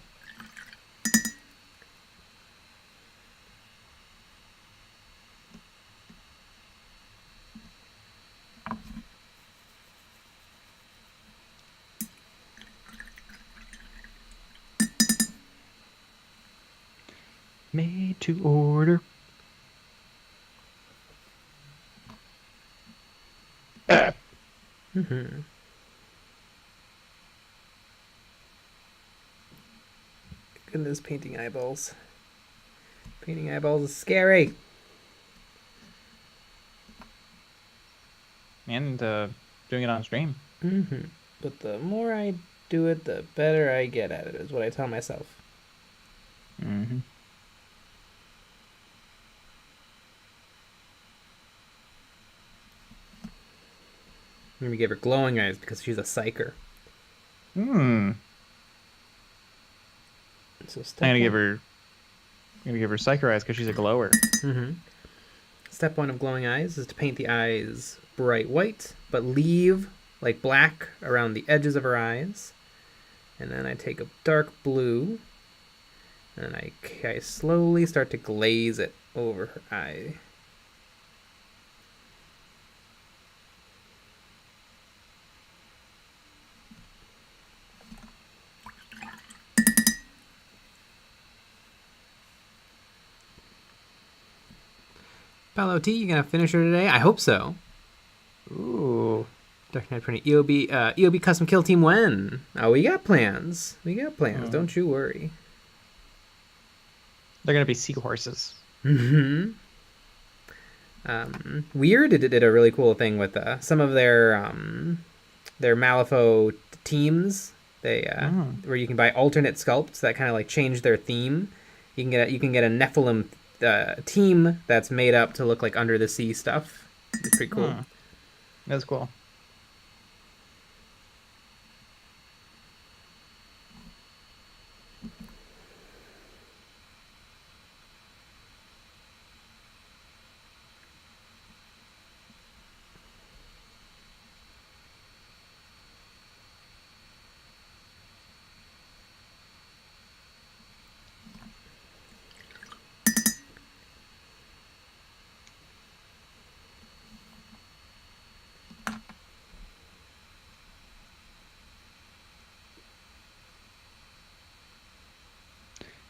A: Made to order.
B: Mm-hmm. Goodness, painting eyeballs. Painting eyeballs is scary.
A: And doing it on stream.
B: Mm-hmm. But the more I do it, the better I get at it, is what I tell myself.
A: Mm-hmm.
B: Maybe give her glowing eyes because she's a psyker.
A: Hmm.
B: So
A: I'm gonna give her Psycho Eyes because she's a glower.
B: Step 1 of glowing eyes is to paint the eyes bright white, but leave like black around the edges of her eyes. And then I take a dark blue, and I slowly start to glaze it over her eye. Paolo T, you gonna finish her today? I hope so.
A: Ooh.
B: Dark Knight printing EOB custom kill team when? Oh, we got plans. We got plans. Don't you worry.
A: They're gonna be seahorses.
B: Mm-hmm. Weird did a really cool thing with some of their Malifaux teams. They where you can buy alternate sculpts that kind of like change their theme. You can get a Nephilim team that's made up to look like under the sea stuff. It's pretty cool.
A: That's cool.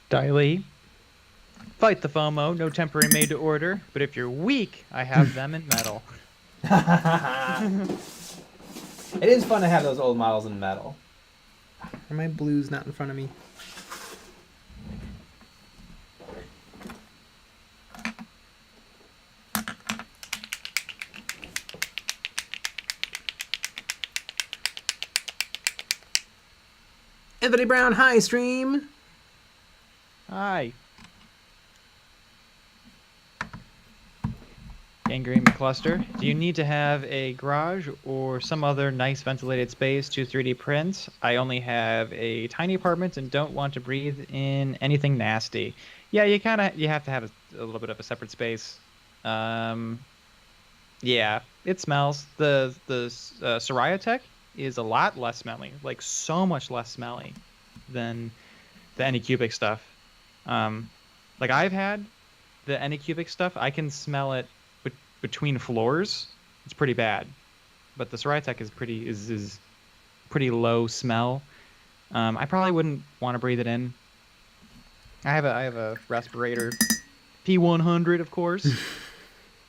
A: Diley. Fight the FOMO, no temporary made to order, but if you're weak, I have them in metal.
B: It is fun to have those old models in metal. Are my blues not in front of me? Anthony Brown, hi, stream.
A: Hi. Gangrene McCluster. Do you need to have a garage or some other nice ventilated space to 3D print? I only have a tiny apartment and don't want to breathe in anything nasty. Yeah, you have to have a little bit of a separate space. Yeah, it smells. The Soraya Tech is a lot less smelly, like so much less smelly than the Anycubic stuff. Like I've had the Anycubic stuff, I can smell it between floors. It's pretty bad, but the Soraya is pretty low smell. I probably wouldn't want to breathe it in. I have a respirator, P100 of course,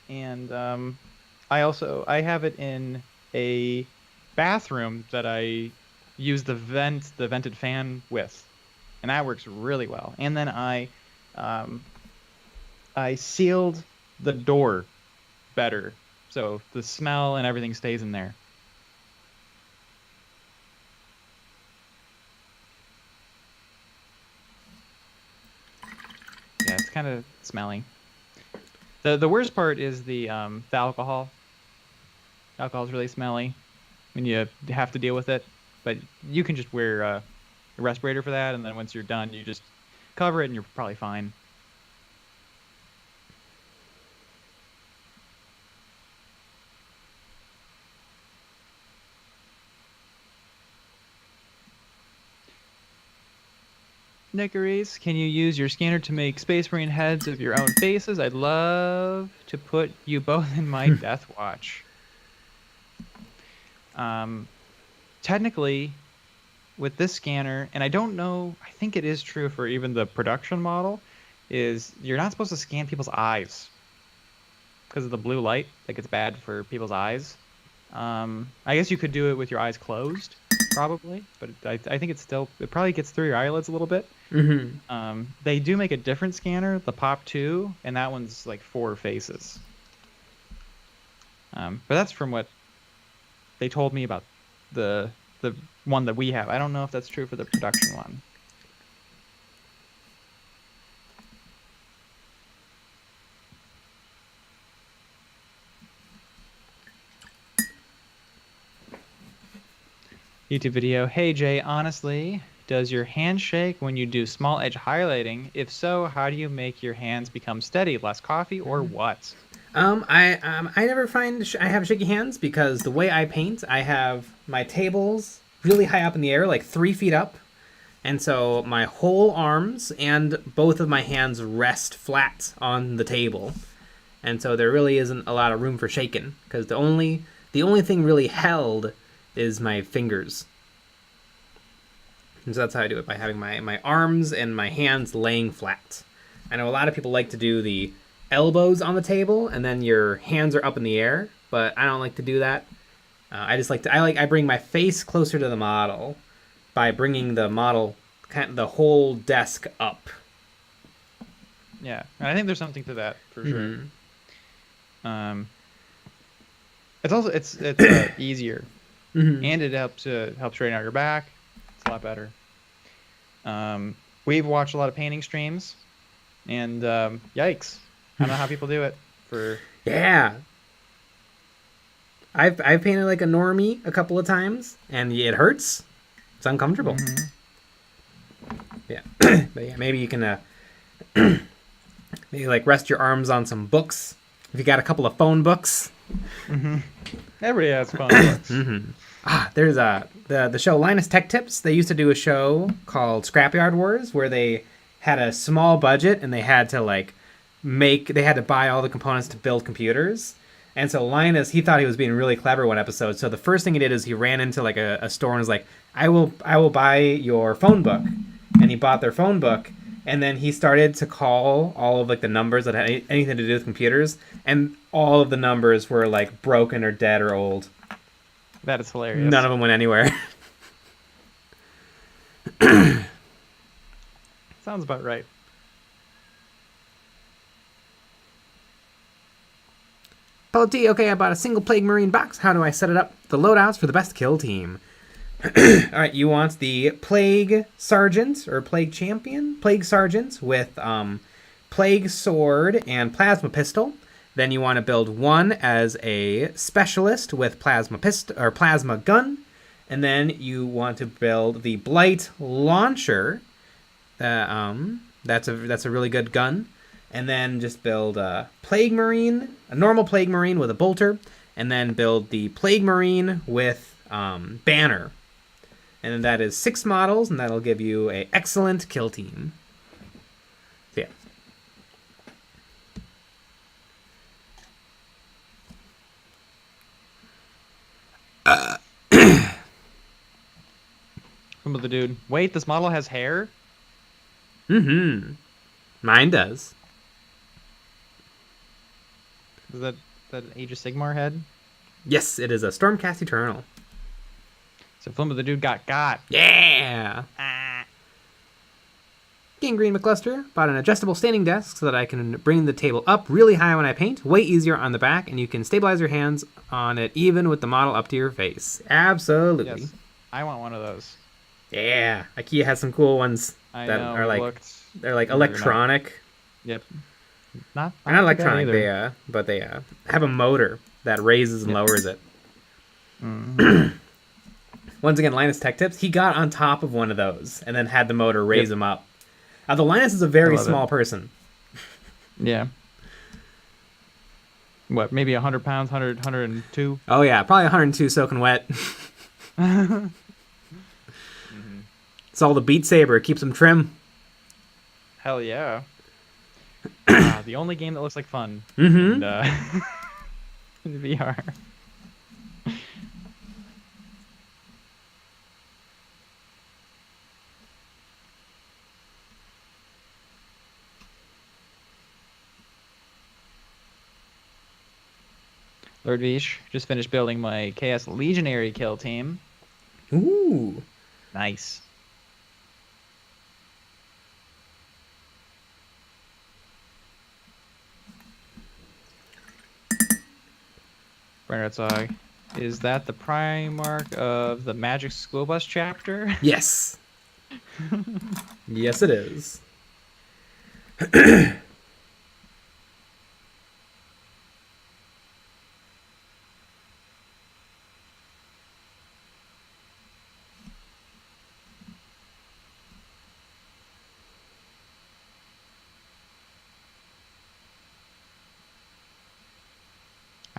A: and I have it in a bathroom that I use the vented fan with, and that works really well. And then I sealed the door better, so the smell and everything stays in there. Yeah, it's kind of smelly. The worst part is the alcohol. Alcohol is really smelly when you have to deal with it, but you can just wear a respirator for that, and then once you're done, you just cover it and you're probably fine. Nickeries, can you use your scanner to make Space Marine heads of your own faces? I'd love to put you both in my Death Watch. Technically, with this scanner, and I don't know, I think it is true for even the production model, is you're not supposed to scan people's eyes because of the blue light. Like, it's bad for people's eyes. I guess you could do it with your eyes closed, probably, but I think it probably gets through your eyelids a little bit.
B: Mm-hmm.
A: They do make a different scanner, the Pop 2, and that one's like 4 faces. But that's from what they told me about the one that we have. I don't know if that's true for the production one. YouTube video. Hey Jay, honestly, does your hand shake when you do small edge highlighting? If so, how do you make your hands become steady? Less coffee or what?
B: I never find I have shaky hands because the way I paint, I have my tables really high up in the air, like 3 feet up. And so my whole arms and both of my hands rest flat on the table. And so there really isn't a lot of room for shaking because the only thing really held is my fingers. And so that's how I do it, by having my arms and my hands laying flat. I know a lot of people like to do the elbows on the table and then your hands are up in the air, but I don't like to do that. I bring my face closer to the model by bringing the model, the whole desk up.
A: Yeah, and I think there's something to that for sure. It's also it's easier, and it helps straighten out your back. It's a lot better. We've watched a lot of painting streams, and yikes, I don't know how people do it.
B: Yeah, I've painted like a normie a couple of times, and it hurts. It's uncomfortable. Yeah, but yeah, maybe you can maybe like rest your arms on some books. If you got a couple of phone books.
A: Everybody has phone books.
B: There's the show Linus Tech Tips. They used to do a show called Scrapyard Wars where they had a small budget and they had to buy all the components to build computers. And so Linus, he thought he was being really clever one episode. So the first thing he did is he ran into like a store and was like, I will buy your phone book. And he bought their phone book. And then he started to call all of like the numbers that had anything to do with computers. And all of the numbers were like broken or dead or old.
A: That is hilarious.
B: None of them went anywhere.
A: Sounds about right.
B: Paulo T, okay, I bought a single Plague Marine box. How do I set it up? The loadouts for the best kill team. Alright, you want the Plague Sergeant or Plague Champion? Plague Sergeant with Plague Sword and Plasma Pistol. Then you want to build one as a Specialist with Plasma Pistol or Plasma Gun. And then you want to build the Blight Launcher. That's a really good gun. And then just build a Plague Marine, a normal Plague Marine with a Bolter. And then build the Plague Marine with Banner. And then that is 6 models, and that'll give you an excellent kill team. So,
A: yeah. Some of the dude. Wait, this model has hair?
B: Mine does.
A: Is that an Age of Sigmar head?
B: Yes, it is a Stormcast Eternal.
A: So Flimbo the dude got.
B: Yeah! Gangrene McCluster bought an adjustable standing desk so that I can bring the table up really high when I paint. Way easier on the back, and you can stabilize your hands on it even with the model up to your face. Absolutely.
A: Yes, I want one of those.
B: Yeah, IKEA has some cool ones are like they're like electronic.
A: Yep.
B: Not electronic. They have a motor that raises and lowers it. Once again, Linus Tech Tips. He got on top of one of those and then had the motor raise him up. The Linus is a very small person.
A: Yeah. What, maybe 100 pounds, 102?
B: Oh, yeah, probably 102 soaking wet. It's all the Beat Saber. It keeps him trim.
A: Hell yeah. The only game that looks like fun in VR. Lord Vish, just finished building my Chaos Legionary kill team.
B: Ooh.
A: Nice. Bernardsog, is that the Primarch of the Magic School Bus chapter?
B: Yes. Yes, it is.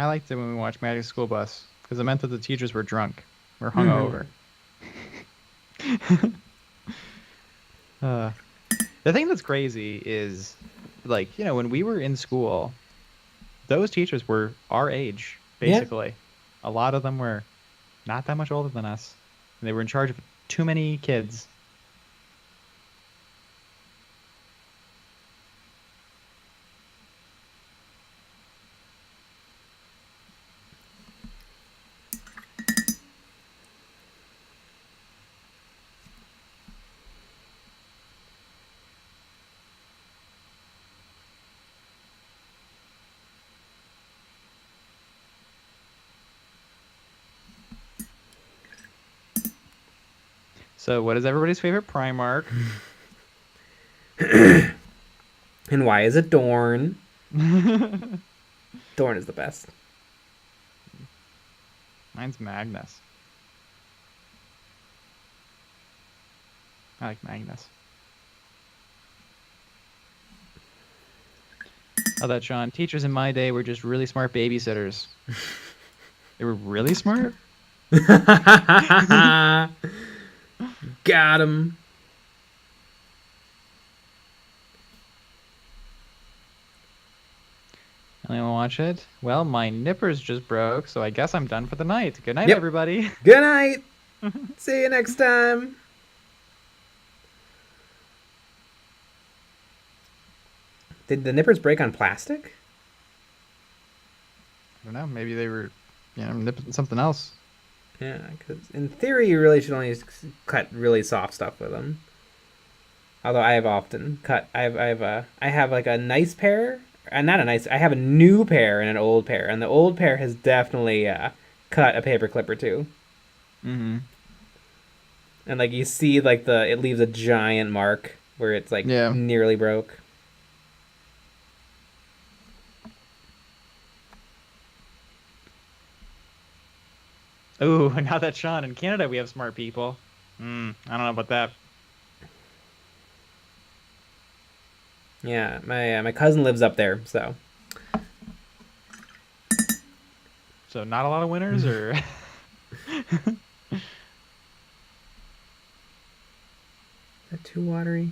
A: I liked it when we watched Magic School Bus because it meant that the teachers were drunk or hungover. The thing that's crazy is, like, when we were in school, those teachers were our age, basically. Yeah. A lot of them were not that much older than us. And they were in charge of too many kids. So what is everybody's favorite Primarch?
B: And why is it Dorn? Dorn is the best.
A: Mine's Magnus. I like Magnus. Oh, that Sean. Teachers in my day were just really smart babysitters. They were really smart?
B: Got him.
A: Anyone watch it? Well, my nippers just broke, so I guess I'm done for the night. Good night, everybody.
B: Good night. See you next time. Did the nippers break on plastic?
A: I don't know. Maybe they were, nipping something else.
B: Yeah, because in theory, you really should only cut really soft stuff with them. Although I have often cut. I have like a nice pair, and not a nice. I have a new pair and an old pair, and the old pair has definitely cut a paper clip or two.
A: Mm-hmm.
B: And like you see, like it leaves a giant mark where it's like nearly broke.
A: Ooh, now that Sean, in Canada we have smart people. I don't know about that.
B: Yeah, my cousin lives up there, so.
A: So not a lot of winners, or?
B: Is that too watery?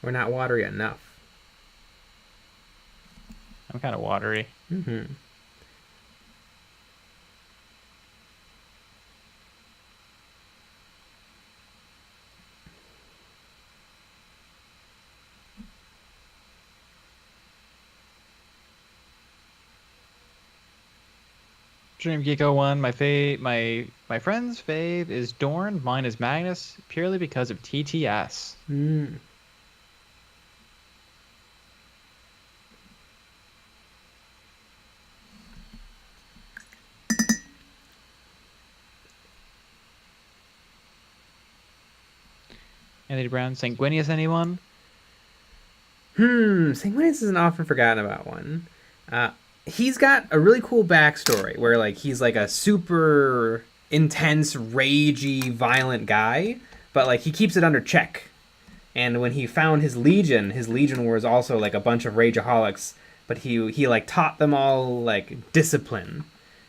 B: Or not watery enough?
A: I'm kind of watery.
B: Mm-hmm.
A: Dream Geeko 1, my friend's fave is Dorn, mine is Magnus, purely because of TTS. Anthony Brown, Sanguinius, anyone?
B: Sanguinius is an often forgotten about one. He's got a really cool backstory where like he's like a super intense, ragey, violent guy, but like he keeps it under check. And when he found his legion was also like a bunch of rageaholics, but he like taught them all like discipline.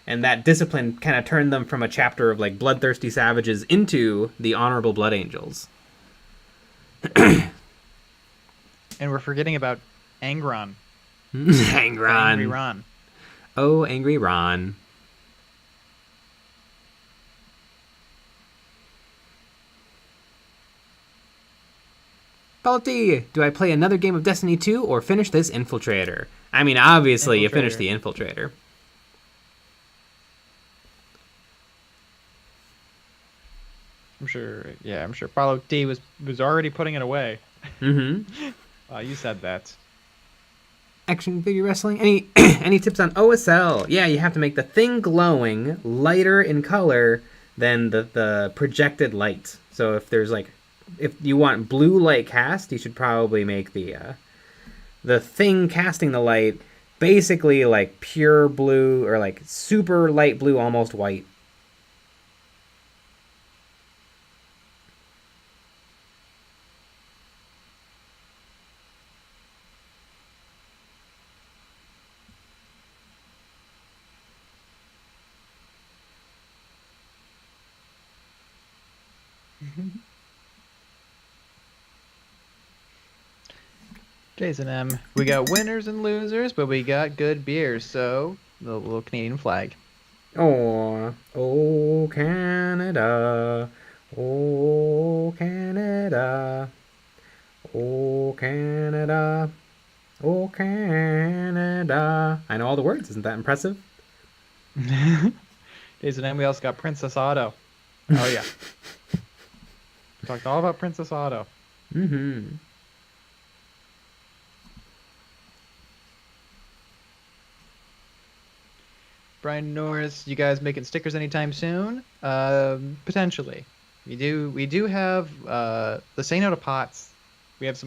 B: And that discipline kind of turned them from a chapter of like bloodthirsty savages into the honorable blood angels.
A: And we're forgetting about Angron. Angry Ron.
B: Oh, Angry Ron. Balti, do I play another game of Destiny 2 or finish this Infiltrator? I mean, obviously, you finish the Infiltrator.
A: I'm sure Paulo D was already putting it away.
B: Mm-hmm.
A: You said that.
B: Action figure wrestling. Any tips on OSL? Yeah, you have to make the thing glowing lighter in color than the projected light. So if you want blue light cast, you should probably make the thing casting the light basically like pure blue or like super light blue, almost white.
A: Jason M. We got winners and losers, but we got good beer. So the little Canadian flag.
B: Oh, oh Canada, oh Canada, oh Canada, oh Canada. I know all the words. Isn't that impressive?
A: Jason M. We also got Princess Auto. Oh yeah. We talked all about Princess Auto.
B: Mm-hmm.
A: Brian Norris, you guys making stickers anytime soon? Potentially. We do have the Say No to Pots. We have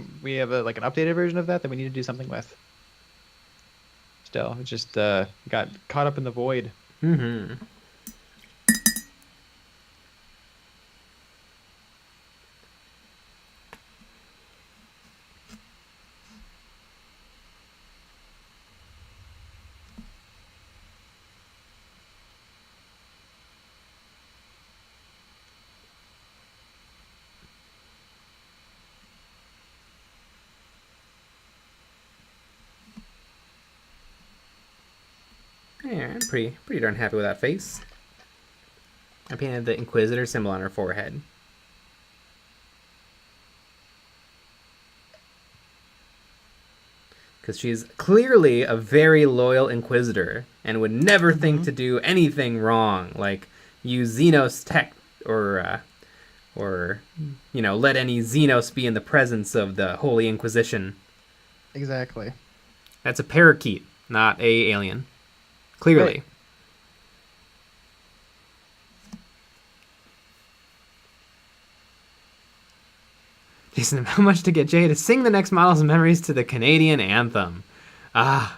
A: like an updated version of that we need to do something with. Still, it just got caught up in the void.
B: Mm-hmm. Yeah, I'm pretty darn happy with that face. I painted the Inquisitor symbol on her forehead. Because she's clearly a very loyal Inquisitor and would never think to do anything wrong, like use Xenos tech or you know, let any Xenos be in the presence of the Holy Inquisition.
A: Exactly.
B: That's a parakeet, not a alien. Clearly. Right. Jason, how much to get Jay to sing the next Models and Memories to the Canadian anthem? Ah.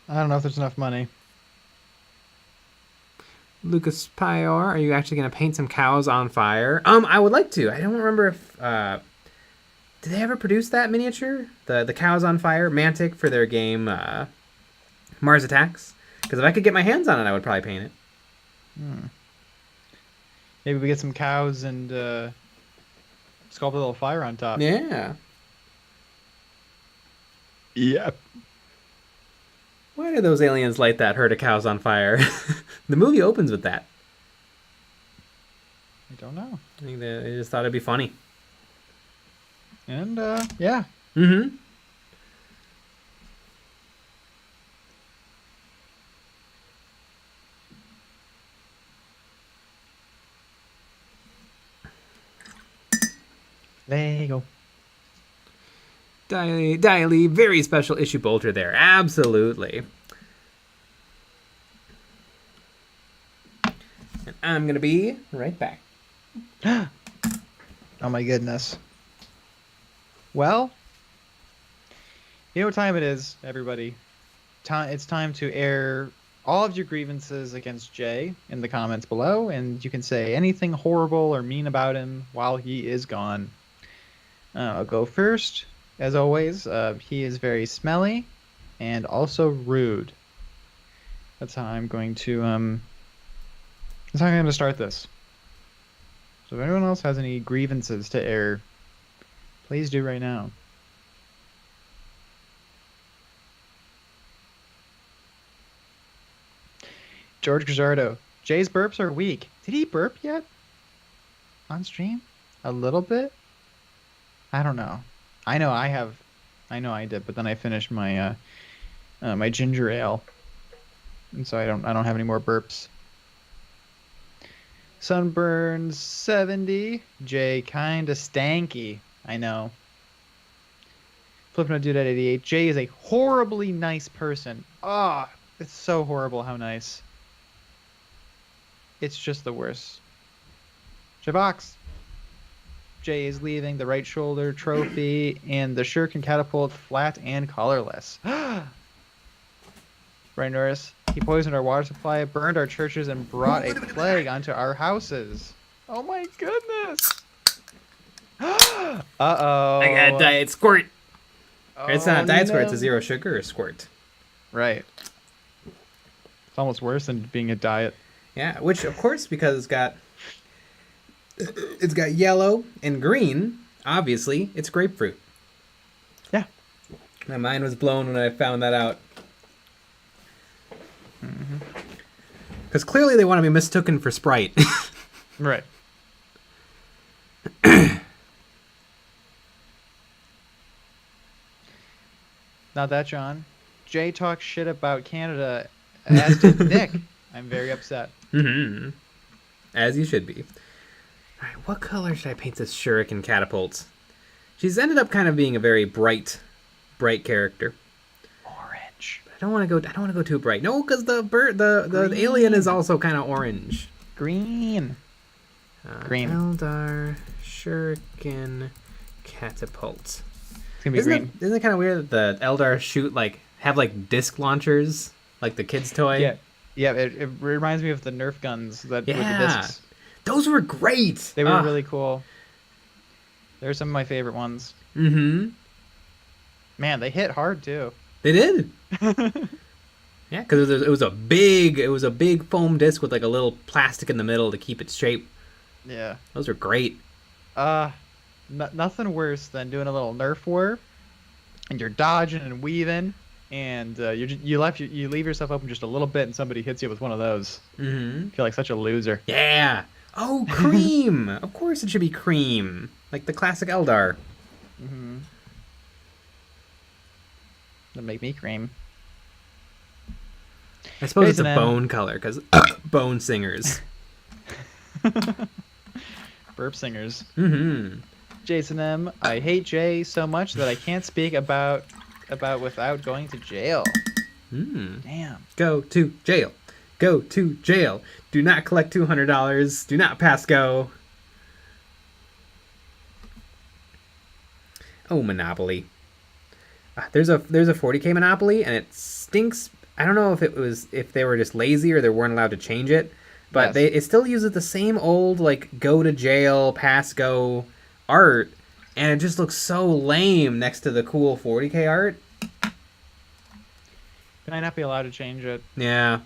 A: I don't know if there's enough money.
B: Lucas Pior, are you actually going to paint some cows on fire? I would like to. I don't remember if... did they ever produce that miniature? The cows on fire? Mantic for their game Mars Attacks? Because if I could get my hands on it, I would probably paint it.
A: Maybe we get some cows and sculpt a little fire on top.
B: Yeah.
A: Yep.
B: Why do those aliens light that herd of cows on fire? The movie opens with that.
A: I don't know.
B: I think they just thought it'd be funny.
A: And, yeah.
B: Mm-hmm.
A: Lego.
B: Diley, very special issue bolter there. Absolutely. And I'm going to be right back.
A: Oh my goodness. Well, you know what time it is, everybody. It's time to air all of your grievances against Jay in the comments below, and you can say anything horrible or mean about him while he is gone. I'll go first. As always, he is very smelly and also rude. That's how I'm going to start this. So if anyone else has any grievances to air, please do right now. George Gazzardo. Jay's burps are weak. Did he burp yet? On stream? A little bit? I don't know. I know I did, but then I finished my my ginger ale. And so I don't have any more burps. Sunburns 70. Jay kinda stanky. I know. Flipno Dude at 88. Jay is a horribly nice person. Ah, oh, it's so horrible how nice. It's just the worst. Javox. Jay is leaving the right shoulder trophy, and the shirt can catapult flat and collarless. Brian Norris. He poisoned our water supply, burned our churches, and brought a plague onto our houses. Oh my goodness. Uh-oh.
B: I got Diet Squirt.
A: Oh,
B: it's not Diet Squirt, it's a zero sugar squirt.
A: Right. It's almost worse than being a diet.
B: Yeah, which, of course, because it's got It's got yellow and green. Obviously, it's grapefruit.
A: Yeah.
B: My mind was blown when I found that out. Because clearly they want to be mistaken for Sprite.
A: Right. Not that, John. Jay talks shit about Canada, as did Nick. I'm very upset.
B: Mm-hmm. As you should be. All right, what color should I paint this shuriken catapult? She's ended up kind of being a very bright character.
A: Orange.
B: But I don't want to go too bright. No, because the alien is also kind of orange.
A: Green. Green.
B: Eldar shuriken catapult.
A: It's gonna be green.
B: Isn't it kind of weird that the Eldar have disc launchers, like the kid's toy?
A: Yeah. Yeah, it reminds me of the Nerf guns with the discs.
B: Those were great.
A: They were really cool. They're some of my favorite ones.
B: Mm-hmm.
A: Man, they hit hard too.
B: They did. Yeah, because it was a big foam disc with like a little plastic in the middle to keep it straight.
A: Yeah.
B: Those are great.
A: Nothing worse than doing a little Nerf war, and you're dodging and weaving, and you leave yourself open just a little bit, and somebody hits you with one of those.
B: Mm-hmm.
A: You feel like such a loser.
B: Yeah. Oh, cream. Of course it should be cream, like the classic Eldar.
A: Mm-hmm. That'd make me cream.
B: I suppose it's a
A: Jason
B: bone color because bone singers.
A: Burp singers.
B: Mm-hmm.
A: Jason M. I hate Jay so much that I can't speak about without going to jail. Damn.
B: Go to jail. Go to jail. Do not collect $200. Do not pass go. Oh, Monopoly. There's a 40k Monopoly, and it stinks. I don't know if they were just lazy or they weren't allowed to change it, but
A: Yes.
B: it still uses the same old go to jail, pass go art, and it just looks so lame next to the cool 40k art.
A: Can I not be allowed to change it?
B: Yeah.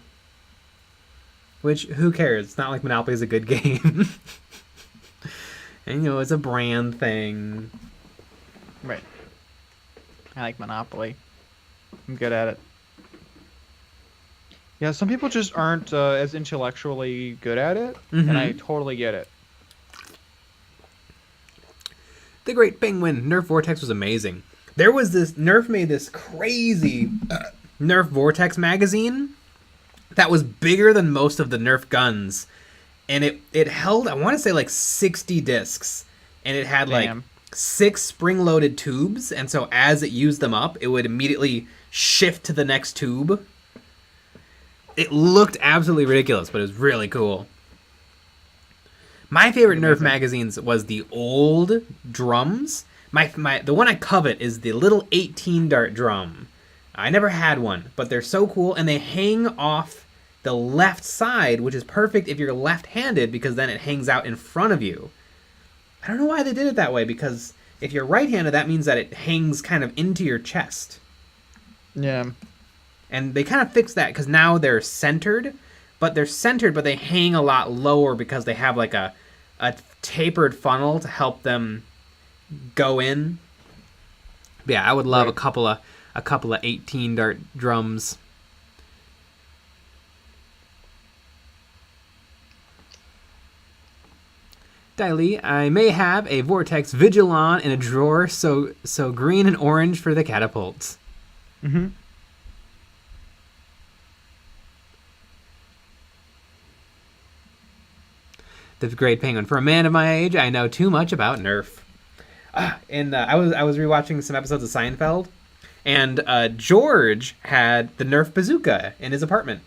B: Which, who cares? It's not like Monopoly is a good game. And, it's a brand thing.
A: Right. I like Monopoly. I'm good at it. Yeah, some people just aren't as intellectually good at it, and I totally get it.
B: The Great Penguin Nerf Vortex was amazing. There was Nerf made this crazy Nerf Vortex magazine that was bigger than most of the Nerf guns, and it held, I want to say 60 discs, and it had
A: Damn.
B: 6 spring-loaded tubes, and so as it used them up, it would immediately shift to the next tube. It looked absolutely ridiculous, but it was really cool. My favorite Nerf magazines was the old drums. The one I covet is the little 18 dart drum. I never had one, but they're so cool, and they hang off the left side, which is perfect if you're left-handed because then it hangs out in front of you. I don't know why they did it that way, because if you're right-handed, that means that it hangs kind of into your chest.
A: Yeah.
B: And they kind of fixed that because now they're centered, but they hang a lot lower because they have a tapered funnel to help them go in. But yeah, I would love a couple of 18 dart drums. Daily, I may have a Vortex Vigilon in a drawer, so green and orange for the catapults.
A: Mm-hmm.
B: The Great Penguin. For a man of my age, I know too much about Nerf. And I was rewatching some episodes of Seinfeld, and George had the Nerf bazooka in his apartment.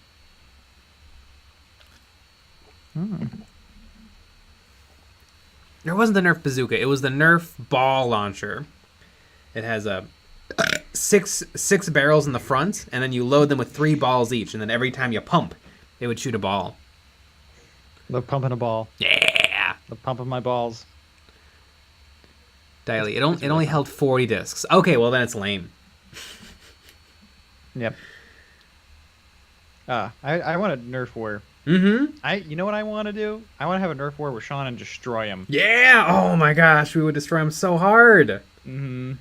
B: There wasn't the Nerf bazooka. It was the Nerf ball launcher. It has six barrels in the front, and then you load them with 3 balls each, and then every time you pump, it would shoot a ball.
A: The pumping a ball.
B: Yeah.
A: The pump of my balls.
B: Daily. It only held 40 discs. Okay, well then it's lame.
A: Yep. I want a Nerf war. You know what I want to do? I want to have a Nerf war with Sean and destroy him.
B: Yeah. Oh my gosh, we would destroy him so hard.
A: Mm-hmm.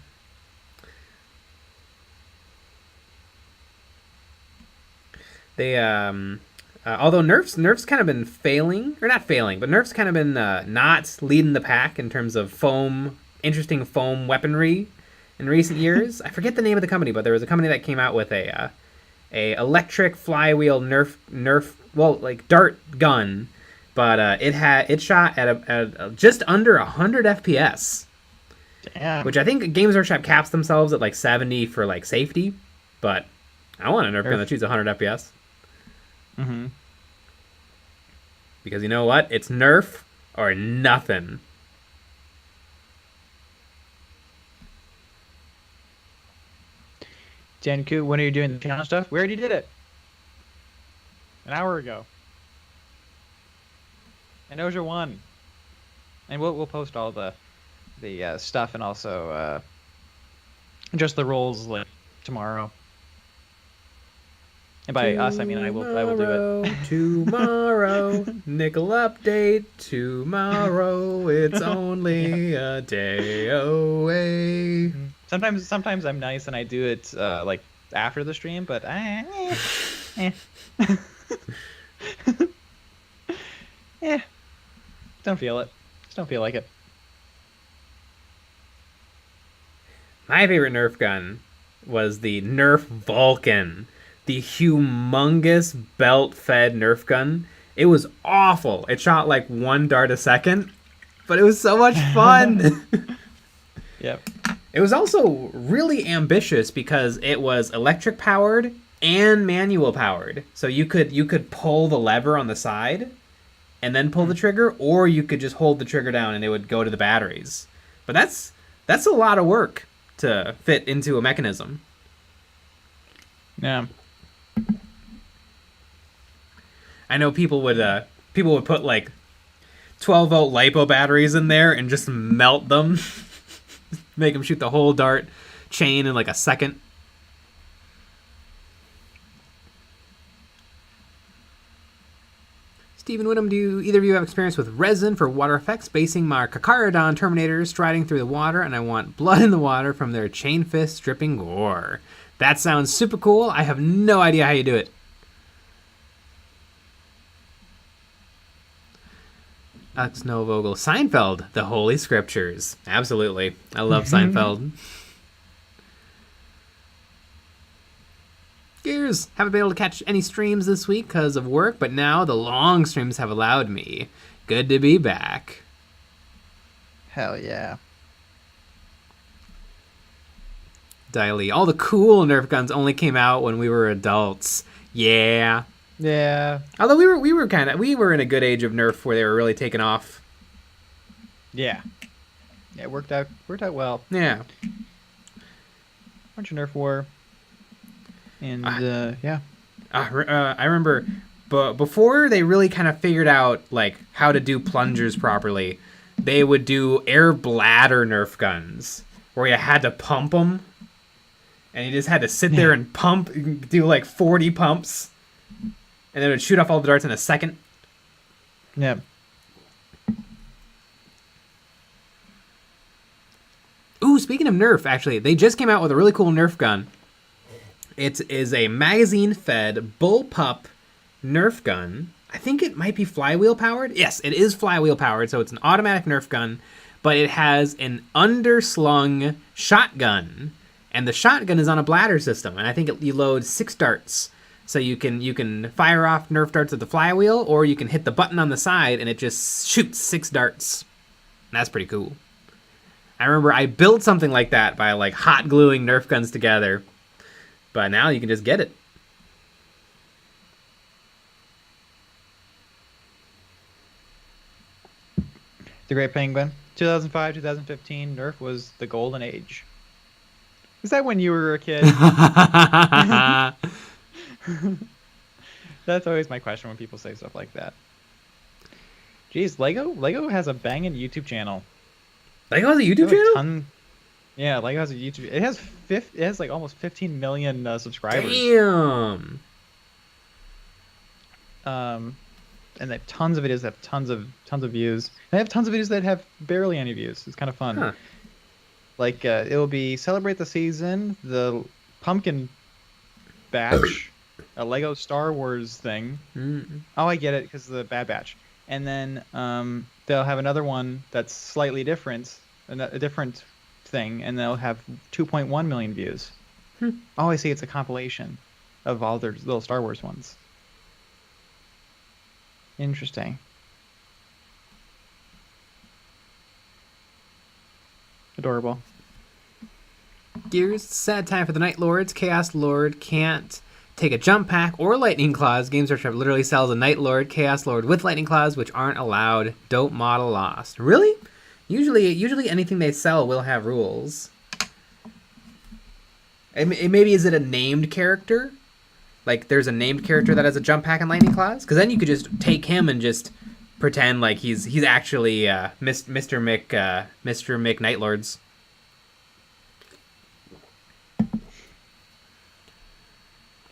B: They although Nerf's kind of been failing, or not failing, but Nerf's kind of been not leading the pack in terms of interesting foam weaponry in recent years. I forget the name of the company, but there was a company that came out with a electric flywheel Nerf dart gun, but it shot at a just under 100 FPS.
A: Damn.
B: Which I think Games Workshop caps themselves at like 70 for like safety, but I want a Nerf gun that shoots 100 FPS.
A: Mm-hmm.
B: Because you know what? It's Nerf or nothing.
A: Janku, when are you doing the channel stuff? We already did it. An hour ago. And Oja won. And we'll post all the stuff and also just the rolls like tomorrow. And by us, I mean I will do it.
B: Tomorrow, nickel update. Tomorrow, it's only a day away.
A: Sometimes I'm nice and I do it like after the stream, but don't feel it. Just don't feel like it.
B: My favorite Nerf gun was the Nerf Vulcan. The humongous belt-fed Nerf gun. It was awful. It shot like 1 dart a second, but it was so much fun.
A: Yep.
B: It was also really ambitious because it was electric powered and manual powered. So you could pull the lever on the side and then pull the trigger, or you could just hold the trigger down and it would go to the batteries. But that's a lot of work to fit into a mechanism.
A: Yeah.
B: I know people would put like 12-volt LiPo batteries in there and just melt them, make them shoot the whole dart chain in like a second. Stephen Whittam, do either of you have experience with resin for water effects? Basing my Kakaradon Terminators striding through the water, and I want blood in the water from their chain fists dripping gore. That sounds super cool. I have no idea how you do it. Snow Vogel. Seinfeld, the Holy Scriptures. Absolutely. I love Seinfeld. Gears. Haven't been able to catch any streams this week because of work, but now the long streams have allowed me. Good to be back.
A: Hell yeah.
B: Diley. All the cool Nerf guns only came out when we were adults. Yeah.
A: Yeah.
B: Although we were in a good age of Nerf where they were really taking off.
A: Yeah. Yeah, it worked out well.
B: Yeah.
A: Bunch of Nerf war. And yeah.
B: I remember before they really kind of figured out like how to do plungers properly, they would do air bladder Nerf guns where you had to pump them. And you just had to sit there and pump, do like 40 pumps. And then it would shoot off all the darts in a second.
A: Yeah.
B: Ooh, speaking of Nerf, actually, they just came out with a really cool Nerf gun. It is a magazine-fed bullpup Nerf gun. I think it might be flywheel powered. Yes, it is flywheel powered, so it's an automatic Nerf gun. But it has an underslung shotgun. And the shotgun is on a bladder system. And I think you load 6 darts. So you can fire off Nerf darts at the flywheel, or you can hit the button on the side and it just shoots 6 darts. And that's pretty cool. I remember I built something like that by like hot gluing Nerf guns together. But now you can just get it.
A: The Great Penguin. 2005, 2015, Nerf was the golden age. Is that when you were a kid? That's always my question when people say stuff like that. Jeez, Lego has a banging YouTube channel.
B: Lego has a YouTube channel?
A: Yeah, Lego has a YouTube. It has like almost 15 million subscribers.
B: Damn.
A: and they have tons of videos that have tons of views. They have tons of videos that have barely any views. It's kind of fun.
B: Huh.
A: Like it will be celebrate the season, the pumpkin batch, a Lego Star Wars thing. Oh, I get it because the Bad Batch. And then they'll have another one that's slightly different, a different thing, and they'll have 2.1 million views. Oh, I see. It's a compilation of all their little Star Wars ones. Interesting. Adorable.
B: Gears, sad time for the Night Lords. Chaos Lord can't take a jump pack or lightning claws. Games Workshop literally sells a Night Lord, Chaos Lord with lightning claws, which aren't allowed. Don't model lost. Really? Usually anything they sell will have rules. Maybe is it a named character? Like there's a named character that has a jump pack and lightning claws? Because then you could just take him and just pretend like he's actually Mr. Mick Night Lords.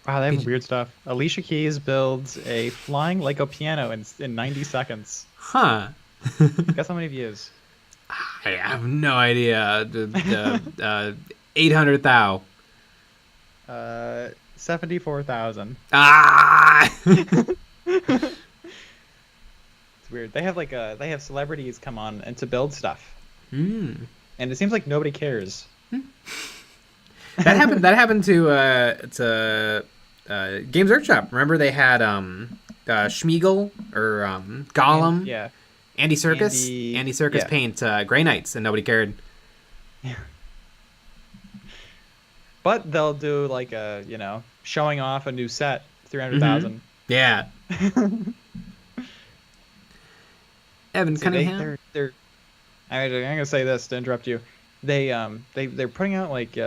A: Wow, they have weird stuff. Alicia Keys builds a flying Lego piano in 90 seconds.
B: Huh.
A: Guess how many views?
B: I have no idea. 800,000.
A: 74,000.
B: Ah!
A: It's weird. They have celebrities come on and to build stuff. And it seems like nobody cares.
B: That happened to Games Workshop. Remember they had Schmiegel or Gollum.
A: Yeah.
B: Andy Serkis paint Grey Knights, and nobody cared.
A: Yeah. But they'll do like a showing off a new set, 300,000.
B: Yeah. Evan Cunningham.
A: I'm gonna say this to interrupt you. They're putting out like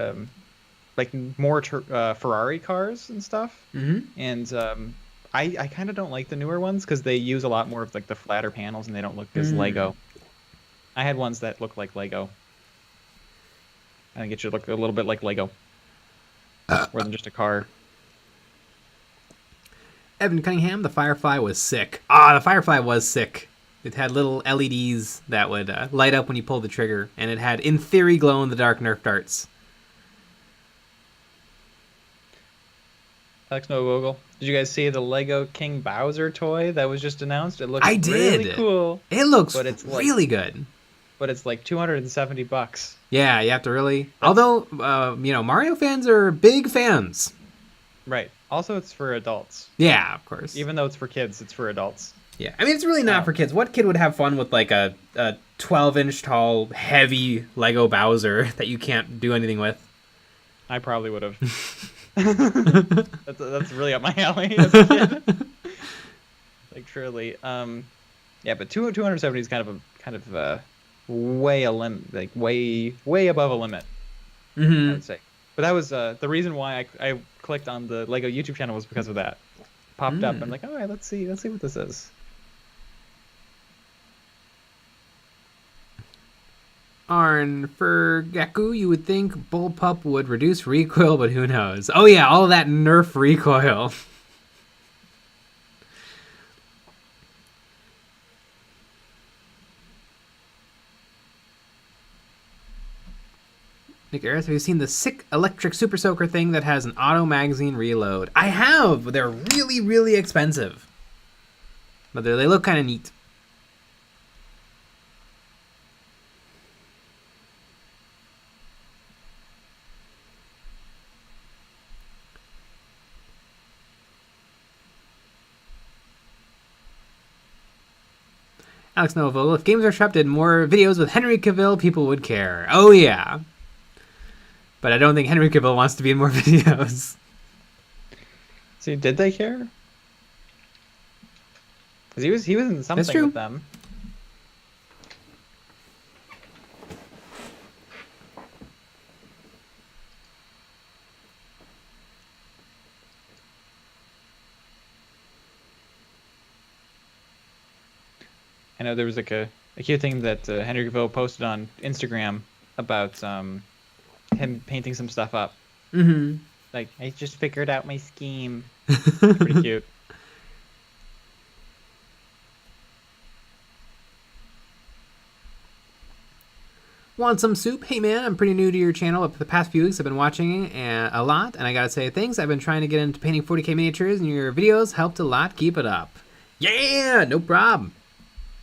A: more Ferrari cars and stuff. And I kind of don't like the newer ones because they use a lot more of like the flatter panels and they don't look as Lego. I had ones that look like Lego. I think it should look a little bit like Lego, more than just a car.
B: Evan Cunningham, the Firefly was sick. The Firefly was sick. It had little LEDs that would light up when you pulled the trigger, and it had, in theory, glow-in-the-dark Nerf darts.
A: Alex No Google. Did you guys see the Lego King Bowser toy that was just announced? It looks really cool.
B: It looks really good.
A: But it's like $270.
B: Yeah, you have to really... Although, Mario fans are big fans.
A: Right. Also, it's for adults.
B: Yeah, of course.
A: Even though it's for kids, it's for adults.
B: Yeah, I mean, it's really not for kids. What kid would have fun with like a 12-inch tall, heavy Lego Bowser that you can't do anything with? I
A: probably would have. That's really up my alley as a kid. Like truly, yeah. But 270 is kind of way a limit, like way above a limit. I would say. But that was the reason why I clicked on the Lego YouTube channel was because of that. Popped up. I'm like, all right, let's see what this is.
B: Arn, for Gaku, you would think Bullpup would reduce recoil, but who knows? Oh yeah, all of that Nerf recoil. Nick Harris, have you seen the sick electric super soaker thing that has an auto magazine reload? I have! They're really, really expensive. But they look kind of neat. Alex Novogel, if Games Workshop did more videos with Henry Cavill, people would care. Oh yeah. But I don't think Henry Cavill wants to be in more videos.
A: See, did they care? Because he was in something with them. I know there was like a cute thing that Henry Cavill posted on Instagram about him painting some stuff up. Like, I just figured out my scheme. Pretty cute.
B: Want some soup? Hey man, I'm pretty new to your channel. For the past few weeks I've been watching a lot, and I gotta say thanks. I've been trying to get into painting 40k miniatures, and your videos helped a lot. Keep it up. Yeah, no problem.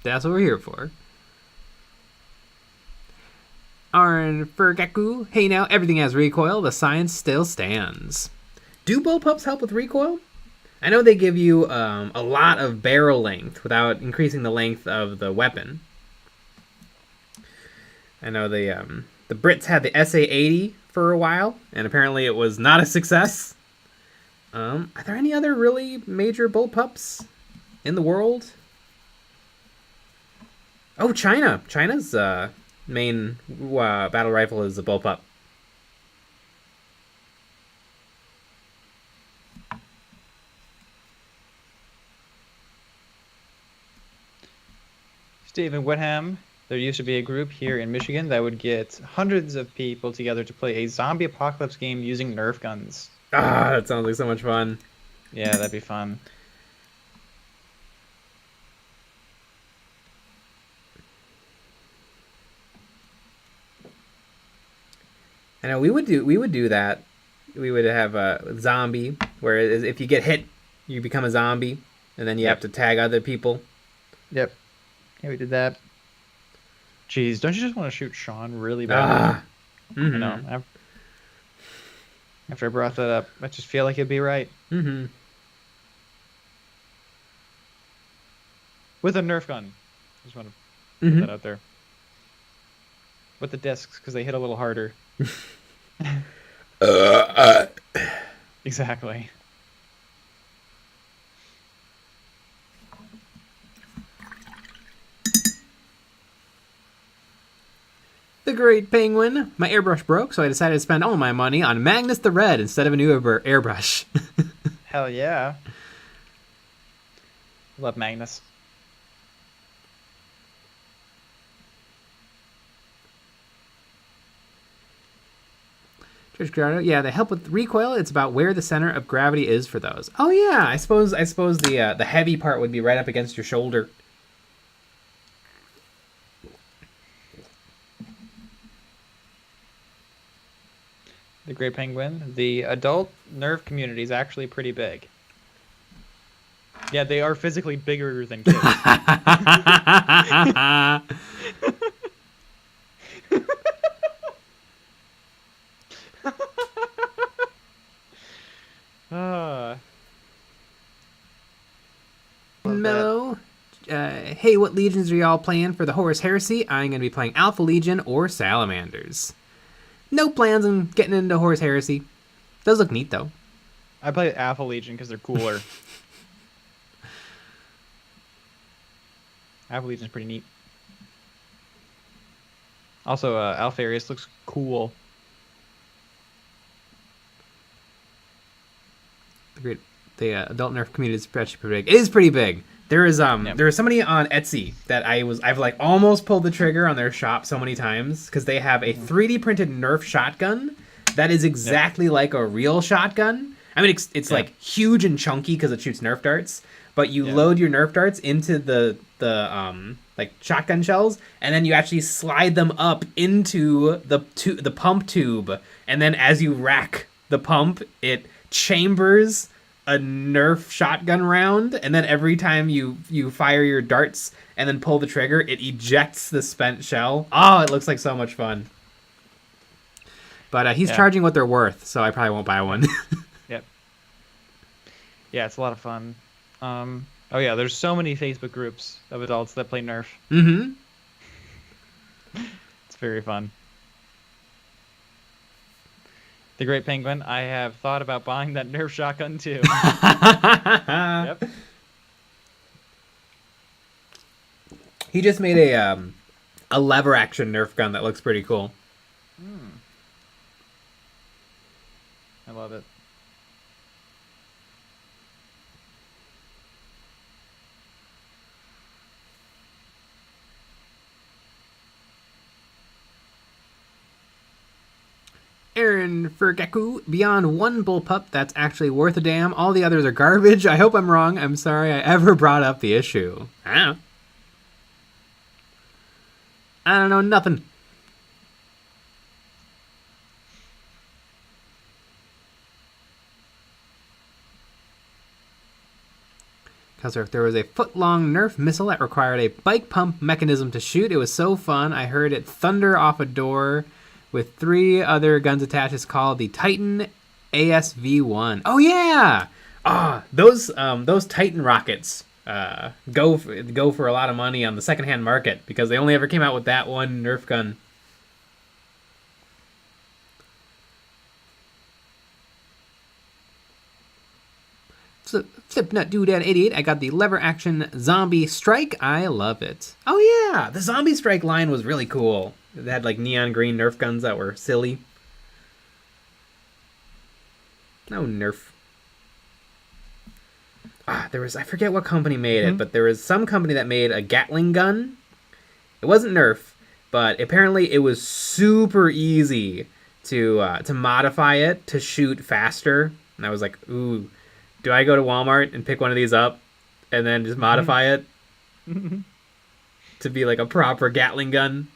B: That's what we're here for. Arn Furgaku. Hey now, everything has recoil. The science still stands. Do bullpups help with recoil? I know they give you a lot of barrel length without increasing the length of the weapon. I know the Brits had the SA-80 for a while, and apparently it was not a success. Are there any other really major bullpups in the world? Oh, China. China's main battle rifle is a bullpup.
A: Stephen Whitham. There used to be a group here in Michigan that would get hundreds of people together to play a zombie apocalypse game using Nerf guns.
B: Ah, that sounds like so much fun.
A: Yeah, that'd be fun.
B: I know we would do that. We would have a zombie where if you get hit, you become a zombie, and then you have to tag other people.
A: Yep. Yeah, we did that. Jeez, don't you just want to shoot Sean really bad?
B: Mm-hmm.
A: You know, after I brought that up, I just feel like it'd be right.
B: Mm-hmm.
A: With a Nerf gun. Just want to put that out there. With the discs, because they hit a little harder. Exactly.
B: The Great Penguin. My airbrush broke, so I decided to spend all my money on Magnus the Red instead of a new airbrush.
A: Hell yeah. Love Magnus.
B: Yeah, they help with recoil. It's about where the center of gravity is for those. Oh yeah, I suppose the heavy part would be right up against your shoulder.
A: The Great Penguin. The adult Nerf community is actually pretty big. Yeah, they are physically bigger than kids.
B: Mellow. Hey, what legions are y'all playing for the Horus Heresy? I'm going to be playing Alpha Legion or Salamanders. No plans on getting into Horus Heresy. Does look neat, though.
A: I play Alpha Legion because they're cooler. Alpha Legion's pretty neat. Also, Alpharius looks cool.
B: The adult Nerf community is pretty big. It is pretty big. There is there is somebody on Etsy that I've like almost pulled the trigger on their shop so many times because they have a 3D printed Nerf shotgun that is exactly like a real shotgun. I mean, it's like huge and chunky because it shoots Nerf darts, but you load your Nerf darts into the like shotgun shells, and then you actually slide them up into the pump tube, and then as you rack the pump, it chambers a Nerf shotgun round, and then every time you fire your darts and then pull the trigger, it ejects the spent shell. Oh, it looks like so much fun. But he's charging what they're worth, so I probably won't buy one.
A: Yep. Yeah, it's a lot of fun. Oh yeah, there's so many Facebook groups of adults that play Nerf.
B: Mm-hmm.
A: It's very fun. The Great Penguin, I have thought about buying that Nerf shotgun too. Yep.
B: He just made a lever action Nerf gun that looks pretty cool.
A: I love it.
B: Aaron Furgaku, beyond one bullpup that's actually worth a damn, all the others are garbage. I hope I'm wrong. I'm sorry I ever brought up the issue. I don't know nothing. There was a foot-long Nerf missile that required a bike pump mechanism to shoot. It was so fun. I heard it thunder off a door with 3 other guns attached. It's called the Titan ASV-1. Oh yeah! Those Titan rockets go for a lot of money on the secondhand market because they only ever came out with that one Nerf gun. Flipnut Doodad 88. I got the lever action zombie strike. I love it. Oh yeah, the zombie strike line was really cool. It had like neon green Nerf guns that were silly. No Nerf. I forget what company made it, but there was some company that made a Gatling gun. It wasn't Nerf, but apparently it was super easy to modify it to shoot faster. And I was like, ooh. Do I go to Walmart and pick one of these up and then just modify it to be like a proper Gatling gun?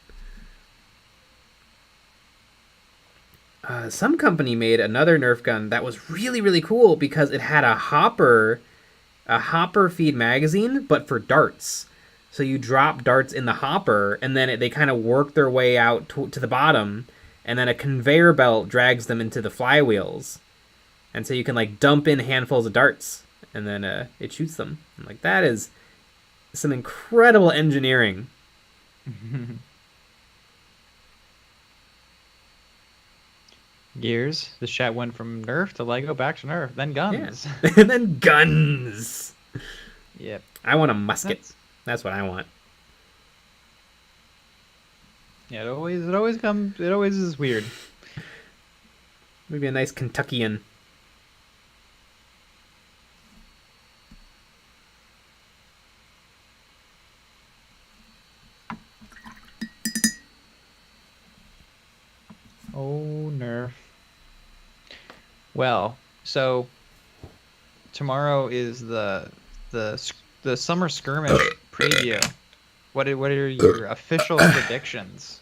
B: Some company made another Nerf gun that was really, really cool because it had a hopper feed magazine, but for darts. So you drop darts in the hopper, and then they kind of work their way out to the bottom, and then a conveyor belt drags them into the flywheels. And so you can like dump in handfuls of darts, and then it shoots them. I'm like, that is some incredible engineering.
A: Gears. The chat went from Nerf to Lego, back to Nerf, then guns.
B: Yeah. And then guns.
A: Yep.
B: I want a musket. That's what I want.
A: Yeah, it always is weird.
B: Maybe a nice Kentuckian.
A: Oh, Nerf. Well, so tomorrow is the summer skirmish preview. What are your official predictions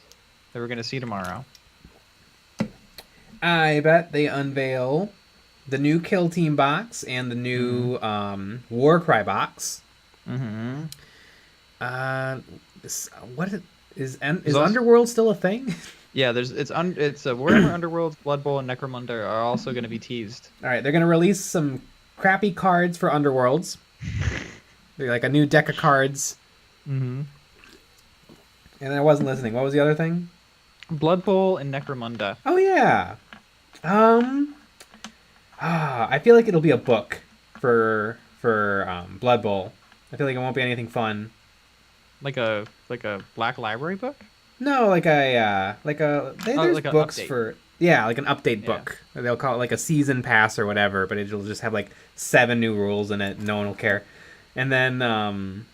A: that we're gonna see tomorrow?
B: I bet they unveil the new Kill Team box and the new Warcry box.
A: Mm-hmm.
B: What is Underworld still a thing?
A: Yeah, it's Warhammer Underworld, Blood Bowl, and Necromunda are also going to be teased.
B: All right, they're going to release some crappy cards for Underworlds. They're like a new deck of cards.
A: Mm-hmm.
B: And I wasn't listening. What was the other thing?
A: Blood Bowl and Necromunda.
B: Oh yeah. I feel like it'll be a book for Blood Bowl. I feel like it won't be anything fun.
A: Like a Black Library book?
B: No, there's
A: like
B: books
A: update.
B: for like an update book. They'll call it like a season pass or whatever, but it'll just have like 7 new rules in it. No one will care. And then are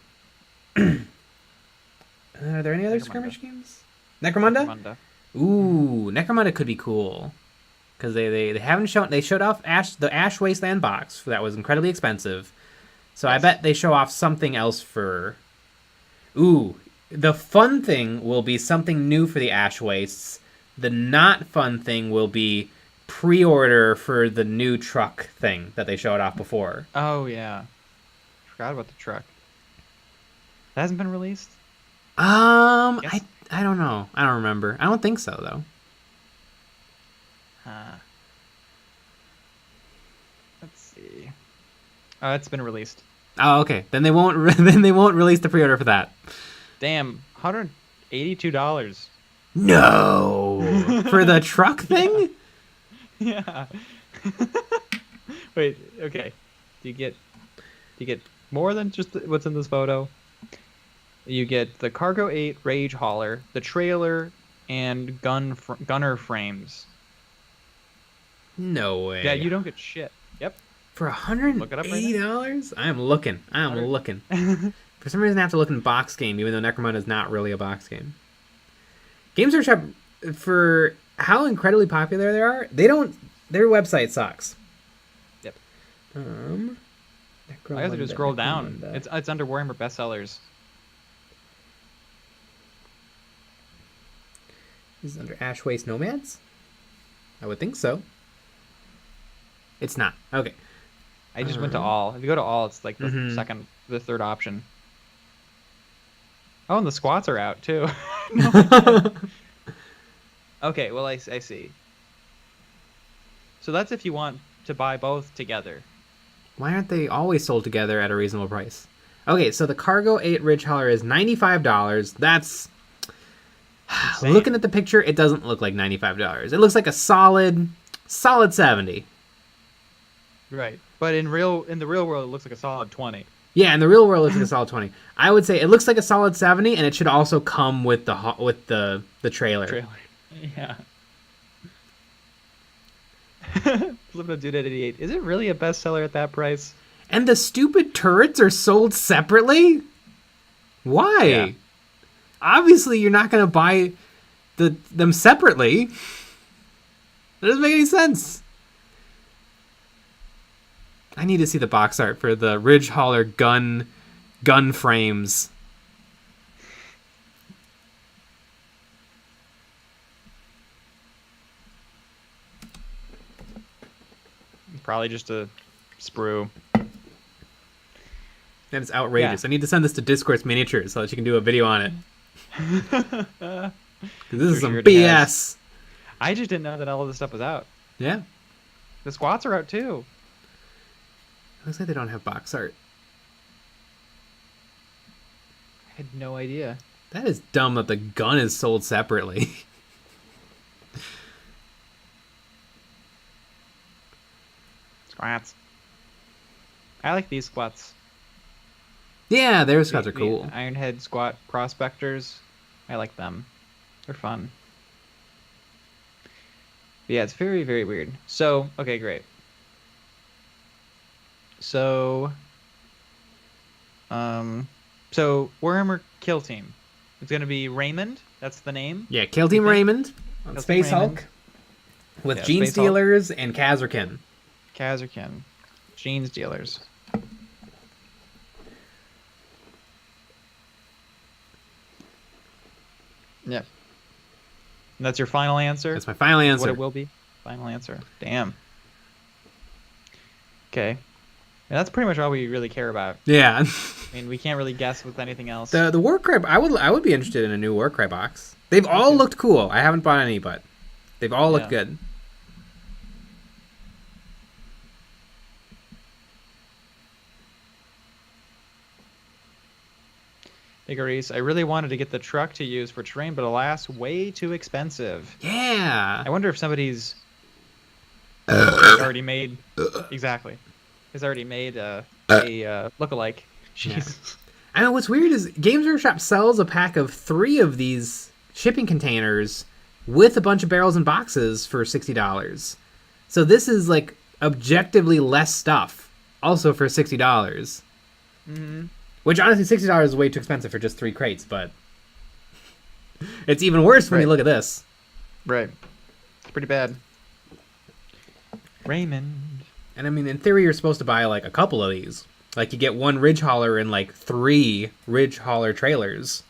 B: there any other skirmish games? Necromunda? Ooh, Necromunda could be cool because they haven't shown. They showed off the Ash Wasteland box that was incredibly expensive. So yes. I bet they show off something else for. Ooh. The fun thing will be something new for the Ash Wastes. The not fun thing will be pre-order for the new truck thing that they showed off before.
A: Oh, yeah. Forgot about the truck. That hasn't been released?
B: I don't know. I don't remember. I don't think so, though.
A: Let's see. It's been released.
B: Oh, okay. Then they won't release the pre-order for that.
A: Damn, $182.
B: No, for the truck thing?
A: Yeah. Wait. Okay. Do you get more than just what's in this photo? You get the Cargo 8 Rage Hauler, the trailer, and gunner frames.
B: No way.
A: Yeah, you don't get shit. Yep.
B: For $180? Right, I'm looking. For some reason, I have to look in box game, even though Necromunda is not really a box game. Games Workshop, for how incredibly popular they are, their website sucks.
A: Yep.
B: I
A: guess I just scroll down. It's under Warhammer bestsellers.
B: Is it under Ash Waste Nomads? I would think so. It's not. Okay.
A: I just went to all. If you go to all, it's like the second the third option. Oh, and the squats are out too. No idea. Okay, well I see. So that's if you want to buy both together.
B: Why aren't they always sold together at a reasonable price? Okay, so the Cargo 8 Ridge Hauler is $95. That's...
A: Insane.
B: Looking at the picture, it doesn't look like $95. It looks like a solid 70.
A: Right. But in the real world, it looks like a solid 20.
B: Yeah, in the real world, it looks like a solid 20. I would say it looks like a solid 70, and it should also come with the trailer.
A: Yeah. Flipping a dude at 88. Is it really a bestseller at that price?
B: And the stupid turrets are sold separately? Why?
A: Yeah.
B: Obviously, you're not going to buy them separately. That doesn't make any sense. I need to see the box art for the Ridge Hauler gun frames.
A: Probably just a sprue.
B: And it's outrageous.
A: Yeah.
B: I need to send this to Discourse Miniatures so that you can do a video on it. 'Cause this is some BS.
A: I just didn't know that all of this stuff was out.
B: Yeah.
A: The squats are out too.
B: Looks like they don't have box art.
A: I had no idea.
B: That is dumb that the gun is sold separately.
A: Squats. I like these squats.
B: Yeah, their squats are
A: The
B: cool.
A: Ironhead squat prospectors. I like them. They're fun. But yeah, it's very, very weird. So, okay, great. So Warhammer Kill Team. It's gonna be Raymond. That's the name.
B: Yeah, Kill Team Raymond on
A: Kill
B: Space
A: Team Raymond.
B: Hulk with
A: Yeah,
B: Gene
A: Space Hulk.
B: Stealers and Kazarkin.
A: Kazarkin. Gene's dealers. Yep. And that's your final answer?
B: That's my final answer.
A: What it will be? Final answer. Damn. Okay. And that's pretty much all we really care about.
B: Yeah.
A: I mean, we can't really guess with anything else.
B: The Warcry, I would be interested in a new Warcry box. They've all looked cool. I haven't bought any, but they've all looked good.
A: Icarus, I really wanted to get the truck to use for terrain, but alas, way too expensive.
B: Yeah.
A: I wonder if somebody's already made exactly. Has already made a lookalike. Jeez.
B: I know what's weird is Games Workshop sells a pack of 3 of these shipping containers with a bunch of barrels and boxes for $60. So this is like objectively less stuff, also for $60.
A: Mm-hmm.
B: Which honestly, $60 is way too expensive for just 3 crates, but it's even worse when you look at this.
A: Right. It's pretty bad. Raymond.
B: And I mean, in theory, you're supposed to buy like a couple of these. Like you get 1 Ridge Hauler and like 3 Ridge Hauler trailers.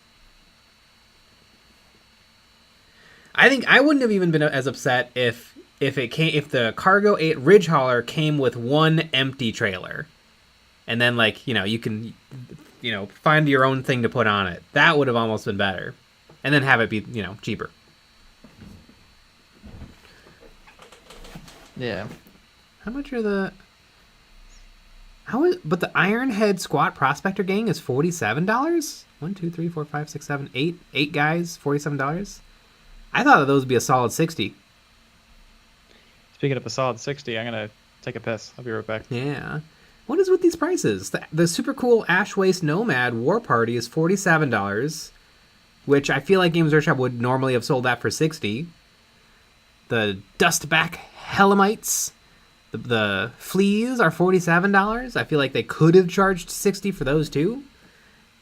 B: I think I wouldn't have even been as upset if the Cargo 8 Ridge Hauler came with 1 empty trailer. And then like, you can find your own thing to put on it. That would have almost been better. And then have it be, cheaper.
A: Yeah.
B: How much are the... But the Ironhead Squat Prospector Gang is $47? 1, 2, 3, 4, 5, 6, 7, 8. 8 guys, $47? I thought that those would be a solid 60.
A: Speaking of a solid 60, I'm going to take a piss. I'll be right back.
B: Yeah. What is with these prices? The super cool Ash Waste Nomad War Party is $47, which I feel like Games Workshop would normally have sold that for $60. The Dustback Helamites, the Fleas are $47. I feel like they could have charged $60 for those too.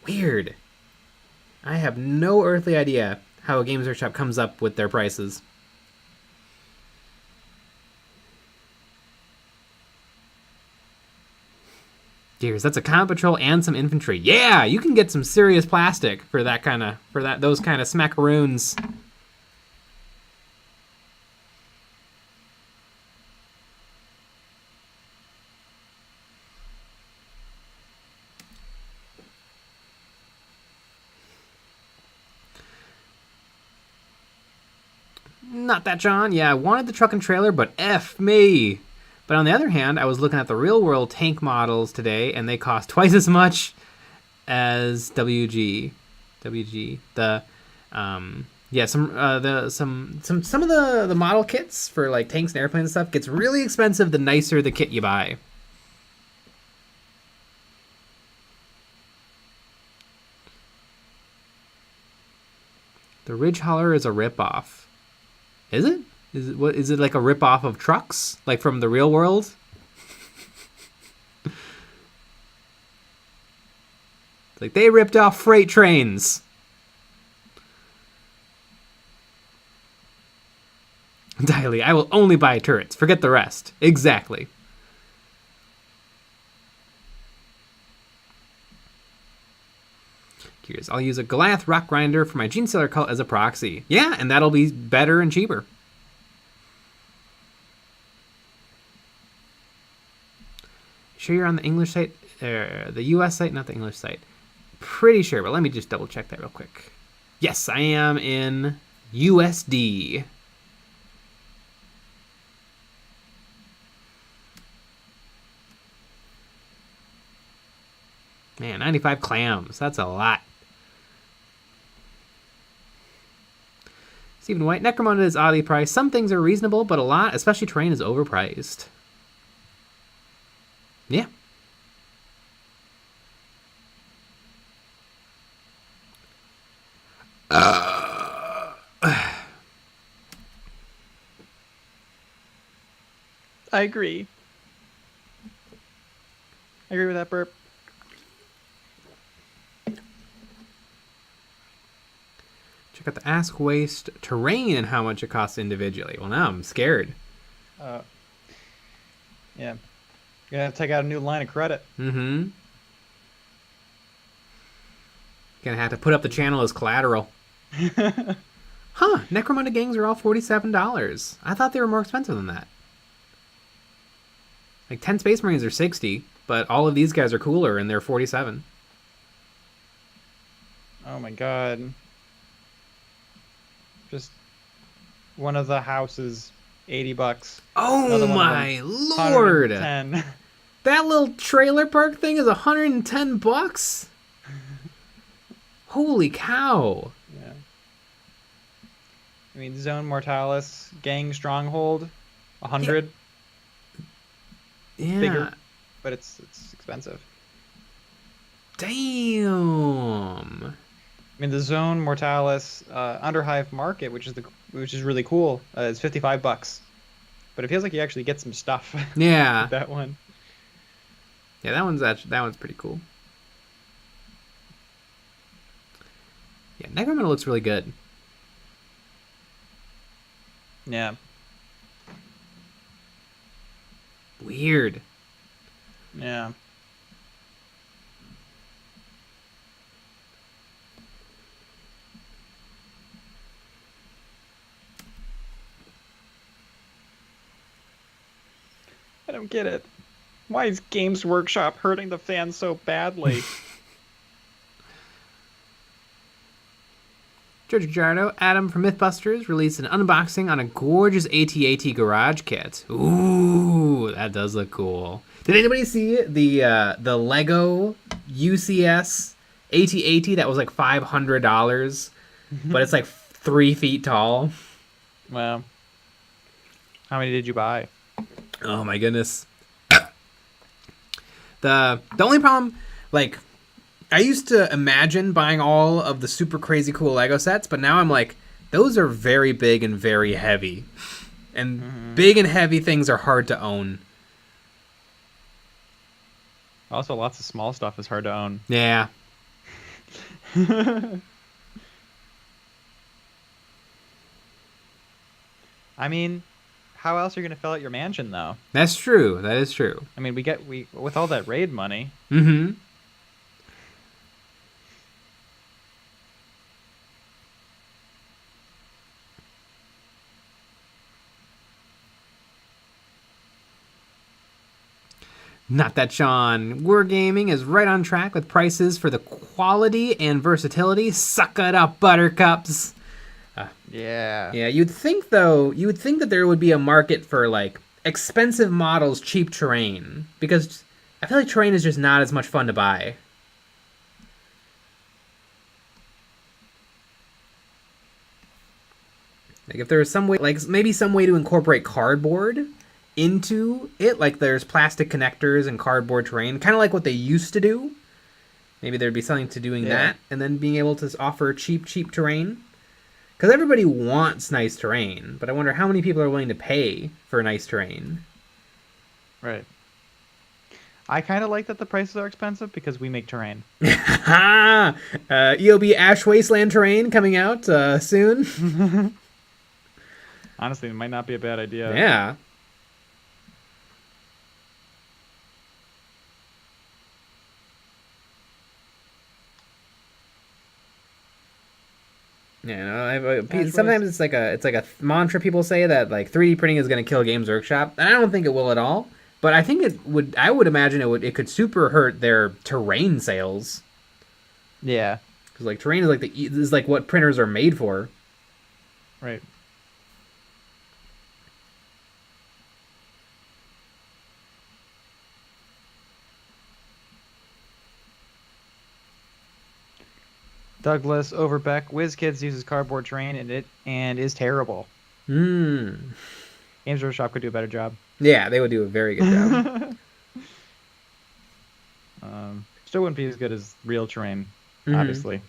B: Weird. I have no earthly idea how Games Workshop comes up with their prices. Gears, that's a combat patrol and some infantry. Yeah, you can get some serious plastic for those kind of smackaroons. Not that, John. Yeah, I wanted the truck and trailer, but F me. But on the other hand, I was looking at the real-world tank models today, and they cost twice as much as WG. The yeah, some of the model kits for like tanks and airplanes and stuff gets really expensive the nicer the kit you buy. The Ridge Hauler is a ripoff. Is it? Is it like a ripoff of trucks, like from the real world? Like they ripped off freight trains. Diley, I will only buy turrets. Forget the rest. Exactly. Curious. I'll use a Goliath rock grinder for my Gene Stealer cult as a proxy. Yeah, and that'll be better and cheaper. Sure you're on the English site? The US site, not the English site. Pretty sure, but let me just double check that real quick. Yes, I am in USD. Man, 95 clams. That's a lot. Stephen White, Necromunda is oddly priced. Some things are reasonable, but a lot, especially terrain, is overpriced. Yeah.
A: I agree. I agree with that burp.
B: Check out the Ask Waste terrain and how much it costs individually. Well, now I'm scared.
A: Yeah. You're gonna have to take out a new line of credit.
B: Mm-hmm. Gonna have to put up the channel as collateral. Huh, Necromunda gangs are all $47. I thought they were more expensive than that. Like 10 Space Marines are 60, but all of these guys are cooler and they're 47.
A: Oh my god. Just one of the houses, $80.
B: Oh my lord!
A: 110.
B: That little trailer park thing is $110? Holy cow!
A: Yeah. I mean, Zone Mortalis, Gang Stronghold, 100.
B: Yeah.
A: Bigger, but it's expensive.
B: Damn.
A: I mean, the Zone Mortalis Underhive Market, which is really cool, is $55. But it feels like you actually get some stuff.
B: Yeah.
A: With that one.
B: Yeah, that one's pretty cool. Yeah, Necromunda looks really good.
A: Yeah.
B: Weird.
A: Yeah. I don't get it. Why is Games Workshop hurting the fans so badly?
B: George Jardo, Adam from Mythbusters released an unboxing on a gorgeous AT-AT garage kit. Ooh, that does look cool. Did anybody see the Lego UCS AT-AT that was like $500, but it's like 3 feet tall?
A: Well, how many did you buy?
B: Oh my goodness. The only problem, like, I used to imagine buying all of the super crazy cool Lego sets, but now I'm like, those are very big and very heavy. And big and heavy things are hard to own.
A: Also, lots of small stuff is hard to own.
B: Yeah.
A: I mean, how else are you going to fill out your mansion, though?
B: That's true. That is true.
A: I mean, we with all that raid money.
B: Mm-hmm. Not that Sean. Wargaming is right on track with prices for the quality and versatility. Suck it up, buttercups.
A: Yeah.
B: Yeah, you'd think that there would be a market for like expensive models, cheap terrain, because I feel like terrain is just not as much fun to buy. Like if there was some way, like maybe some way to incorporate cardboard into it, like there's plastic connectors and cardboard terrain, kind of like what they used to do. Maybe there'd be something to doing that, and then being able to offer cheap terrain. Because everybody wants nice terrain, but I wonder how many people are willing to pay for nice terrain.
A: Right. I kind of like that the prices are expensive because we make terrain.
B: EOB Ash Wasteland terrain coming out soon.
A: Honestly, it might not be a bad idea.
B: Yeah. Yeah, sometimes it's like a mantra people say that like 3D printing is going to kill Games Workshop, and I don't think it will at all. But I think it would. I would imagine it could super hurt their terrain sales.
A: Yeah.
B: Because like terrain is like what printers are made for.
A: Right. Douglas Overbeck, WizKids uses cardboard terrain and is terrible. Games Workshop could do a better job.
B: Yeah, they would do a very good job.
A: Still wouldn't be as good as real terrain, obviously.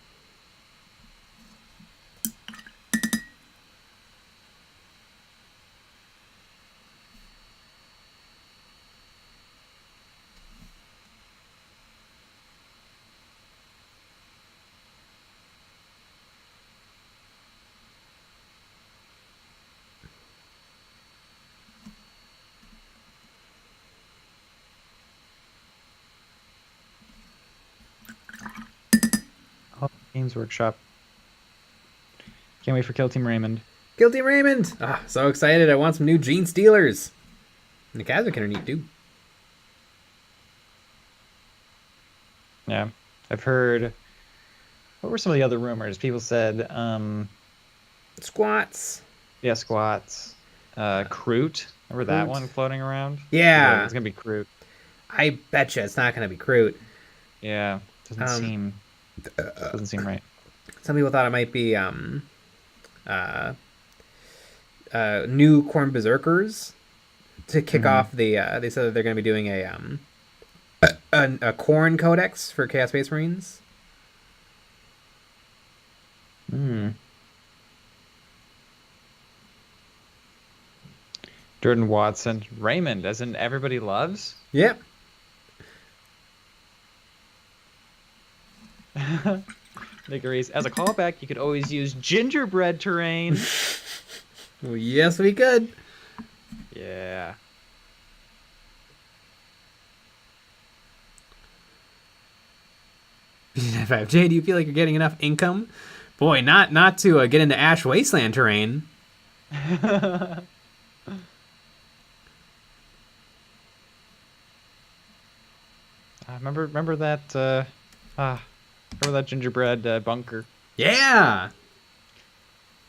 A: Oh, Games Workshop. Can't wait for Kill Team Raymond.
B: Kill Team Raymond! Ah, so excited. I want some new Gene Stealers. And the Kazakh are neat too.
A: Yeah. I've heard... What were some of the other rumors? People said...
B: Squats.
A: Yeah, Squats. Kroot. Remember that one floating around?
B: Yeah.
A: It's going to be Kroot.
B: I betcha it's not going to be Kroot.
A: Yeah. Doesn't seem right.
B: Some people thought it might be new Khorne Berserkers to kick off the. They said that they're going to be doing a Khorne Codex for Chaos Space Marines.
A: Jordan Watson, Raymond, as in everybody loves.
B: Yep.
A: Nick, as a callback, you could always use gingerbread terrain.
B: Well, yes, we could.
A: Yeah.
B: Jay, do you feel like you're getting enough income? Boy, not to get into Ash Wasteland terrain.
A: Remember that gingerbread bunker?
B: Yeah.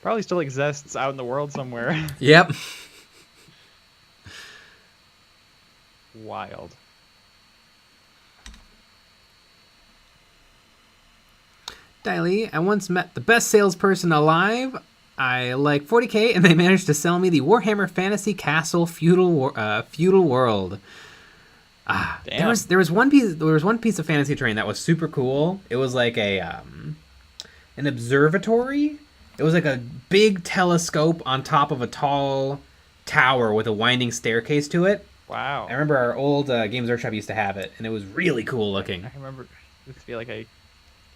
A: Probably still exists out in the world somewhere.
B: Yep.
A: Wild.
B: Diley, I once met the best salesperson alive. I like 40k, and they managed to sell me the Warhammer Fantasy Castle Feudal World.
A: Damn.
B: There was one piece of fantasy terrain that was super cool. It was like an observatory. It was like a big telescope on top of a tall tower with a winding staircase to it.
A: Wow.
B: I remember our old Games Workshop used to have it, and it was really cool looking.
A: I feel like I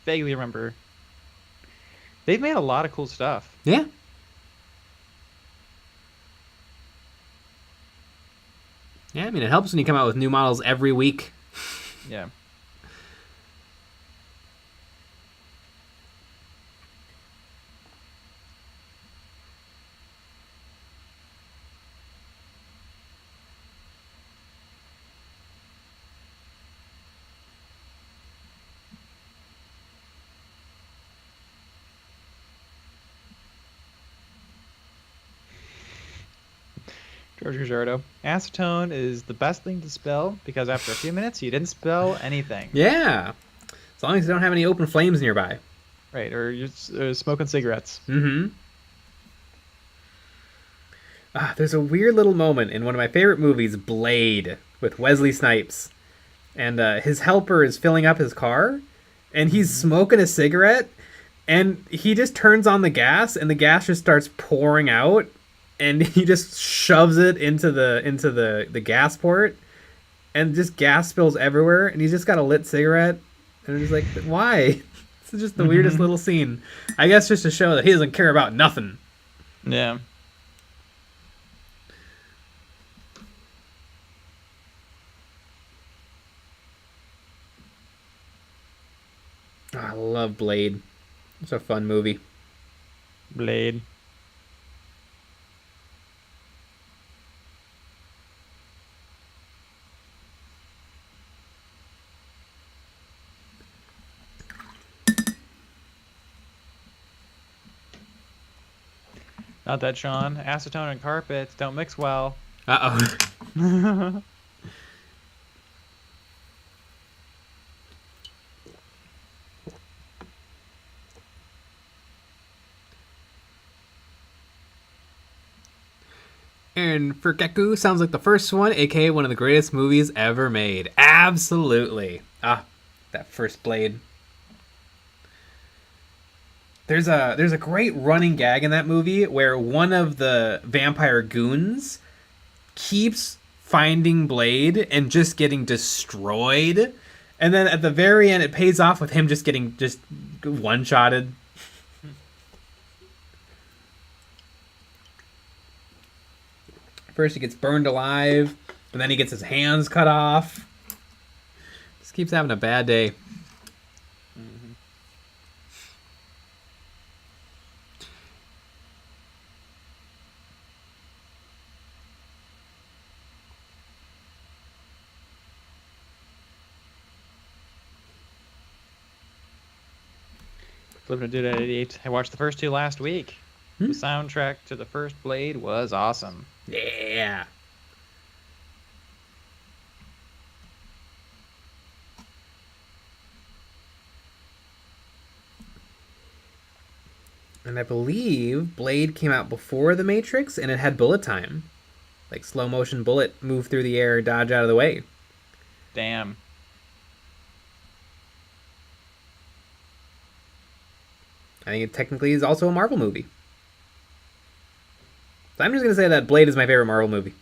A: vaguely remember. They've made a lot of cool stuff.
B: Yeah. Yeah, I mean, it helps when you come out with new models every week.
A: Yeah. George Gajardo. Acetone is the best thing to spell because after a few minutes, you didn't spell anything.
B: Yeah. As long as you don't have any open flames nearby.
A: Right, or you're smoking cigarettes.
B: Mm-hmm. There's a weird little moment in one of my favorite movies, Blade, with Wesley Snipes. And his helper is filling up his car, and he's smoking a cigarette, and he just turns on the gas, and the gas just starts pouring out, and he just shoves it into the gas port, and just gas spills everywhere, and he's just got a lit cigarette, and I'm just like, why? It's just the weirdest little scene. I guess just to show that he doesn't care about nothing.
A: Yeah.
B: Oh, I love Blade. It's a fun movie.
A: Blade. Not that, Sean. Acetone and carpet don't mix well.
B: Uh-oh. And for Geku, sounds like the first one, aka one of the greatest movies ever made. Absolutely. That first Blade. There's a great running gag in that movie where one of the vampire goons keeps finding Blade and just getting destroyed. And then at the very end, it pays off with him just getting one-shotted. First he gets burned alive, and then he gets his hands cut off. Just keeps having a bad day.
A: Flipping a dude at 88. I watched the first two last week. The soundtrack to the first Blade was awesome.
B: Yeah. And I believe Blade came out before The Matrix, and it had bullet time. Like slow motion bullet, move through the air, dodge out of the way.
A: Damn.
B: I think it technically is also a Marvel movie. So I'm just going to say that Blade is my favorite Marvel movie.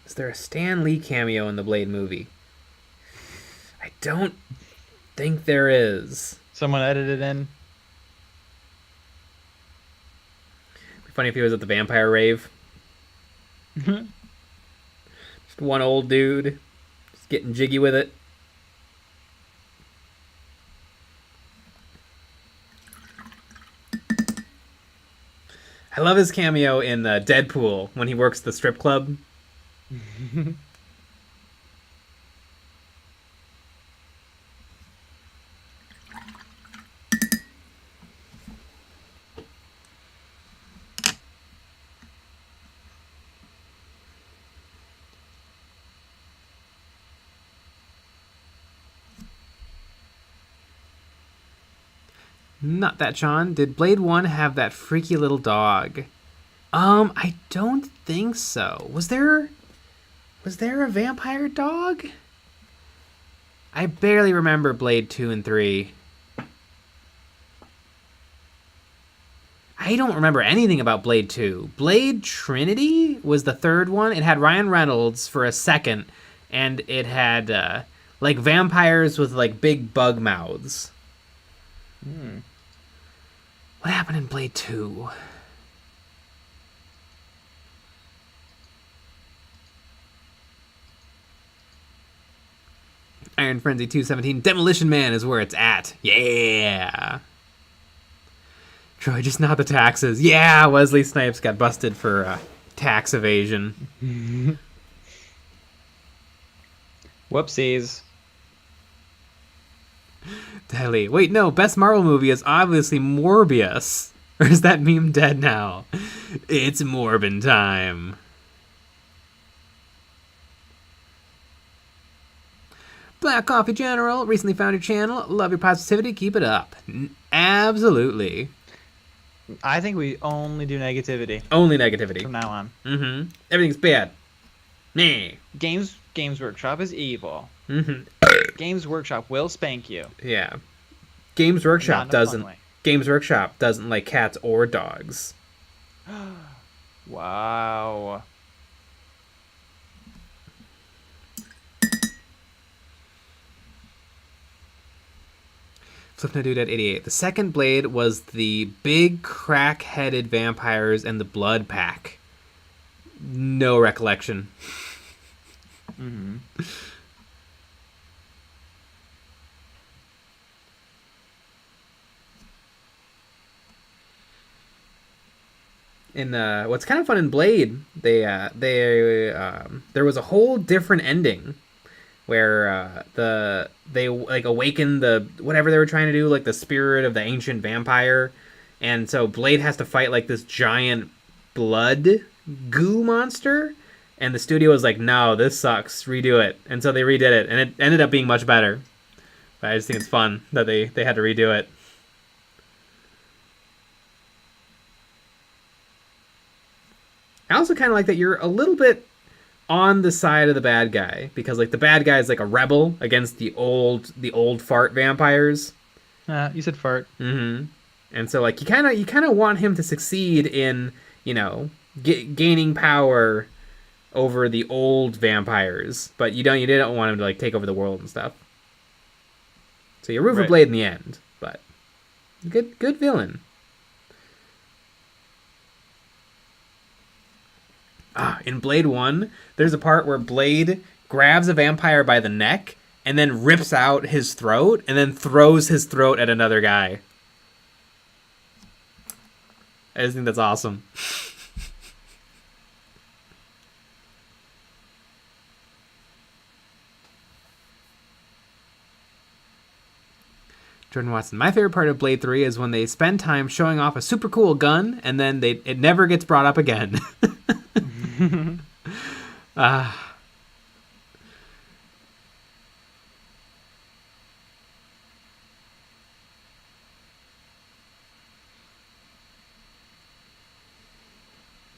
B: Is there a Stan Lee cameo in the Blade movie? I don't think there is.
A: Someone edited in.
B: It'd be funny if he was at the vampire rave. Just one old dude, just getting jiggy with it. I love his cameo in Deadpool when he works the strip club. Not that, Sean. Did Blade 1 have that freaky little dog? I don't think so. Was there a vampire dog? I barely remember Blade 2 and 3. I don't remember anything about Blade 2. Blade Trinity was the third one. It had Ryan Reynolds for a second, and it had like vampires with like big bug mouths. What happened in Blade 2? I Iron Frenzy 217. Demolition Man is where it's at. Yeah. Troy, just not the taxes. Yeah, Wesley Snipes got busted for tax evasion.
A: Whoopsies.
B: Deadly. Wait, no. Best Marvel movie is obviously Morbius. Or is that meme dead now? It's Morbin time. Black Coffee General, recently found your channel. Love your positivity. Keep it up. Absolutely.
A: I think we only do negativity
B: Only negativity.
A: from now on.
B: Mm-hmm. Everything's bad. Meh.
A: Games Workshop is evil.
B: Mm-hmm.
A: Games Workshop will spank you.
B: Yeah. Games Workshop
A: Not in a fun
B: doesn't.
A: way.
B: Games Workshop doesn't like cats or dogs.
A: Wow.
B: Flip No Dude at 88. The second Blade was the big crack-headed vampires and the Blood Pack. No recollection.
A: Mm-hmm.
B: In what's kind of fun in Blade, there was a whole different ending where they like awaken the whatever they were trying to do, like the spirit of the ancient vampire, and so Blade has to fight like this giant blood goo monster, and the studio was like, no, this sucks, redo it, and so they redid it, and it ended up being much better. But I just think it's fun that they had to redo it. I also kind of like that you're a little bit on the side of the bad guy, because like the bad guy is like a rebel against the old fart vampires.
A: You said fart.
B: Mm-hmm. And so like you kind of want him to succeed in, you know, gaining power over the old vampires, but you didn't want him to like take over the world and stuff. So you root for Blade in the end, but good villain. In Blade 1, there's a part where Blade grabs a vampire by the neck and then rips out his throat and then throws his throat at another guy. I just think that's awesome. Jordan Watson. My favorite part of Blade 3 is when they spend time showing off a super cool gun and then it never gets brought up again.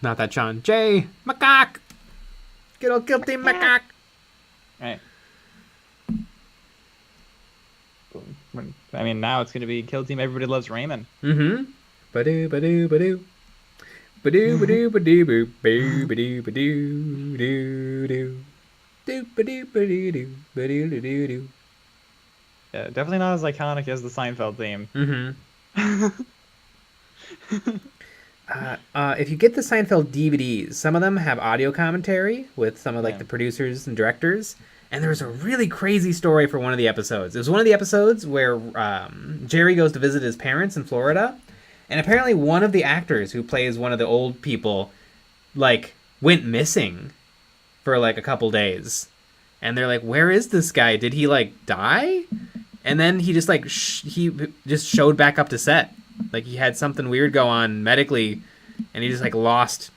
B: Not that Sean. Jay, macaque! Good old guilty macaque!
A: Right. I mean, now it's going to be Kill Team Everybody Loves Raymond.
B: Mm-hmm. Ba-doo, ba-doo, ba-doo. Ba-doo, ba-doo, ba-doo, boo, boo, ba-doo, ba-doo, doo, doo. Doo, ba-doo, ba-doo, doo, ba-doo, doo, doo, doo.
A: Yeah, definitely not as iconic as the Seinfeld theme.
B: Mm-hmm. If you get the Seinfeld DVDs, some of them have audio commentary with some of like the producers and directors. And there was a really crazy story for one of the episodes. It was one of the episodes where Jerry goes to visit his parents in Florida. And apparently one of the actors who plays one of the old people, like, went missing for, like, a couple days. And they're like, where is this guy? Did he, like, die? And then he just, like, he just showed back up to set. Like, he had something weird go on medically, and he just, like, lost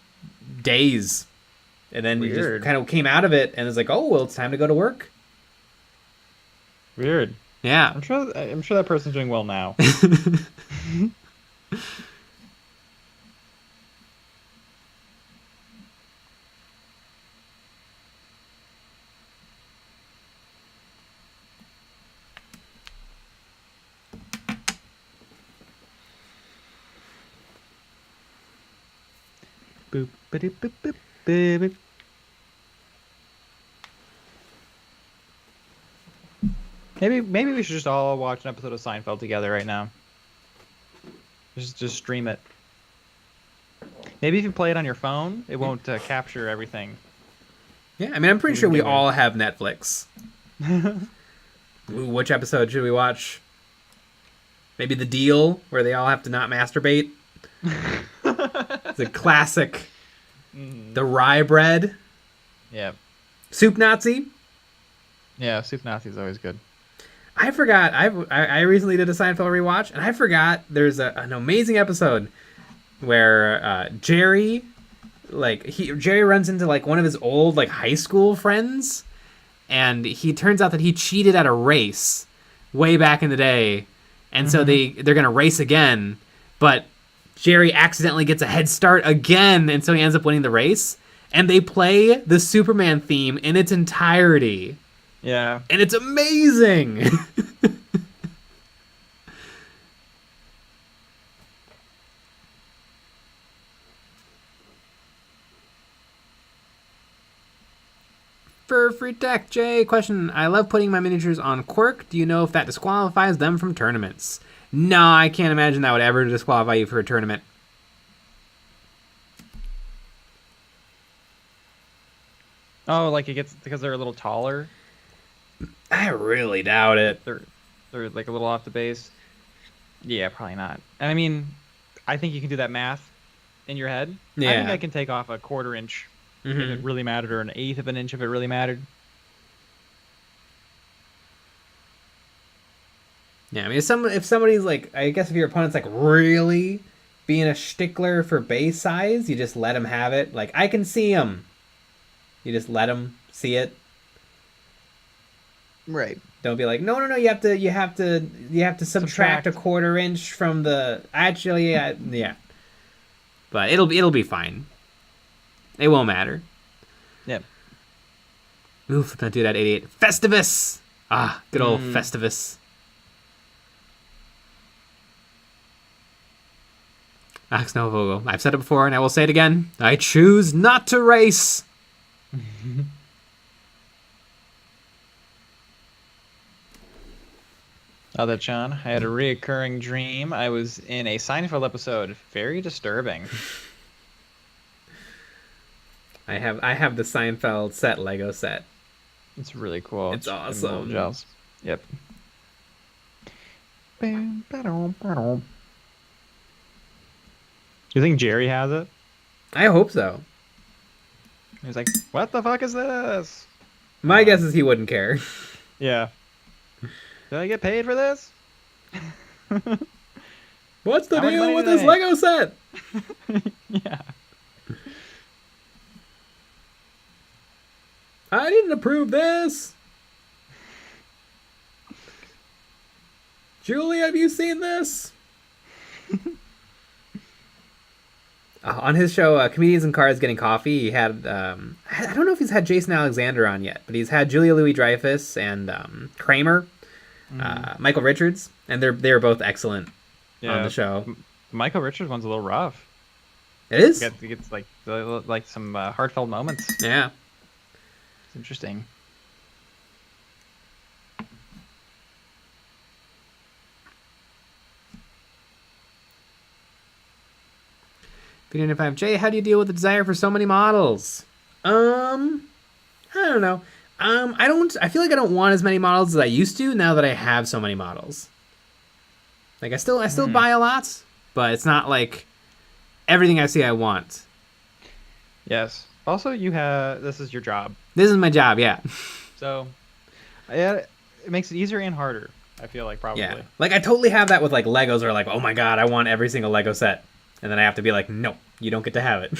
B: days. And then he just kind of came out of it and was like, oh, well, it's time to go to work.
A: Weird.
B: Yeah.
A: I'm sure that person's doing well now. Boop, ba-doop, boop, boop, boop, boop. Maybe we should just all watch an episode of Seinfeld together right now. Just stream it. Maybe if you play it on your phone, it won't capture everything.
B: Yeah, I mean, I'm pretty sure we all have Netflix. Ooh, which episode should we watch? Maybe The Deal, where they all have to not masturbate. It's a classic. The Rye Bread.
A: Yeah.
B: Soup Nazi.
A: Yeah, Soup Nazi is always good.
B: I forgot. I recently did a Seinfeld rewatch, and I forgot there's an amazing episode where Jerry, Jerry runs into like one of his old like high school friends, and he turns out that he cheated at a race way back in the day, and so they're gonna race again, but Jerry accidentally gets a head start again, and so he ends up winning the race. And they play the Superman theme in its entirety.
A: Yeah.
B: And it's amazing. For free tech, Jay, question. I love putting my miniatures on Quirk. Do you know if that disqualifies them from tournaments? No, I can't imagine that would ever disqualify you for a tournament.
A: Oh, like it gets because they're a little taller.
B: I really doubt it.
A: They're like a little off the base. Yeah, probably not. And I mean, I think you can do that math in your head.
B: Yeah.
A: I think I can take off a 1/4 inch if it really mattered, or an 1/8 of an inch if it really mattered.
B: Yeah, I mean, if somebody's like, I guess if your opponent's like really being a stickler for base size, you just let him have it. Like, I can see him. You just let him see it.
A: Right.
B: Don't be like, no, you have to subtract a 1/4 inch from the. Actually, yeah. But it'll be fine. It won't matter.
A: Yep.
B: Oof, don't do that. 88 Festivus. Ah, good old Festivus. Max Novogel. I've said it before, and I will say it again. I choose not to race.
A: Oh, that Sean. I had a reoccurring dream. I was in a Seinfeld episode. Very disturbing.
B: I have the Seinfeld set Lego set.
A: It's really cool.
B: It's awesome.
A: Gels. Yep. You think Jerry has it?
B: I hope so.
A: He's like, what the fuck is this?
B: My guess is he wouldn't care.
A: Yeah. Did I get paid for this?
B: What's the
A: How much
B: deal
A: money
B: with
A: do they
B: this
A: make?
B: Lego set?
A: Yeah.
B: I didn't approve this. Julie, have you seen this? On his show, Comedians in Cars Getting Coffee, he had, I don't know if he's had Jason Alexander on yet, but he's had Julia Louis-Dreyfus and Kramer, Michael Richards, and they were both excellent on the show.
A: Michael Richards one's a little rough.
B: It is?
A: It gets like some heartfelt moments.
B: Yeah.
A: It's interesting.
B: Jay, how do you deal with the desire for so many models? I don't know. I feel like I don't want as many models as I used to now that I have so many models. Like I still buy a lot, but it's not like everything I see I want.
A: Yes. Also, this is your job.
B: This is my job, yeah.
A: So, yeah, it makes it easier and harder, I feel like, probably.
B: Yeah. Like I totally have that with like Legos or like, oh my god, I want every single Lego set. And then I have to be like, no, you don't get to have it.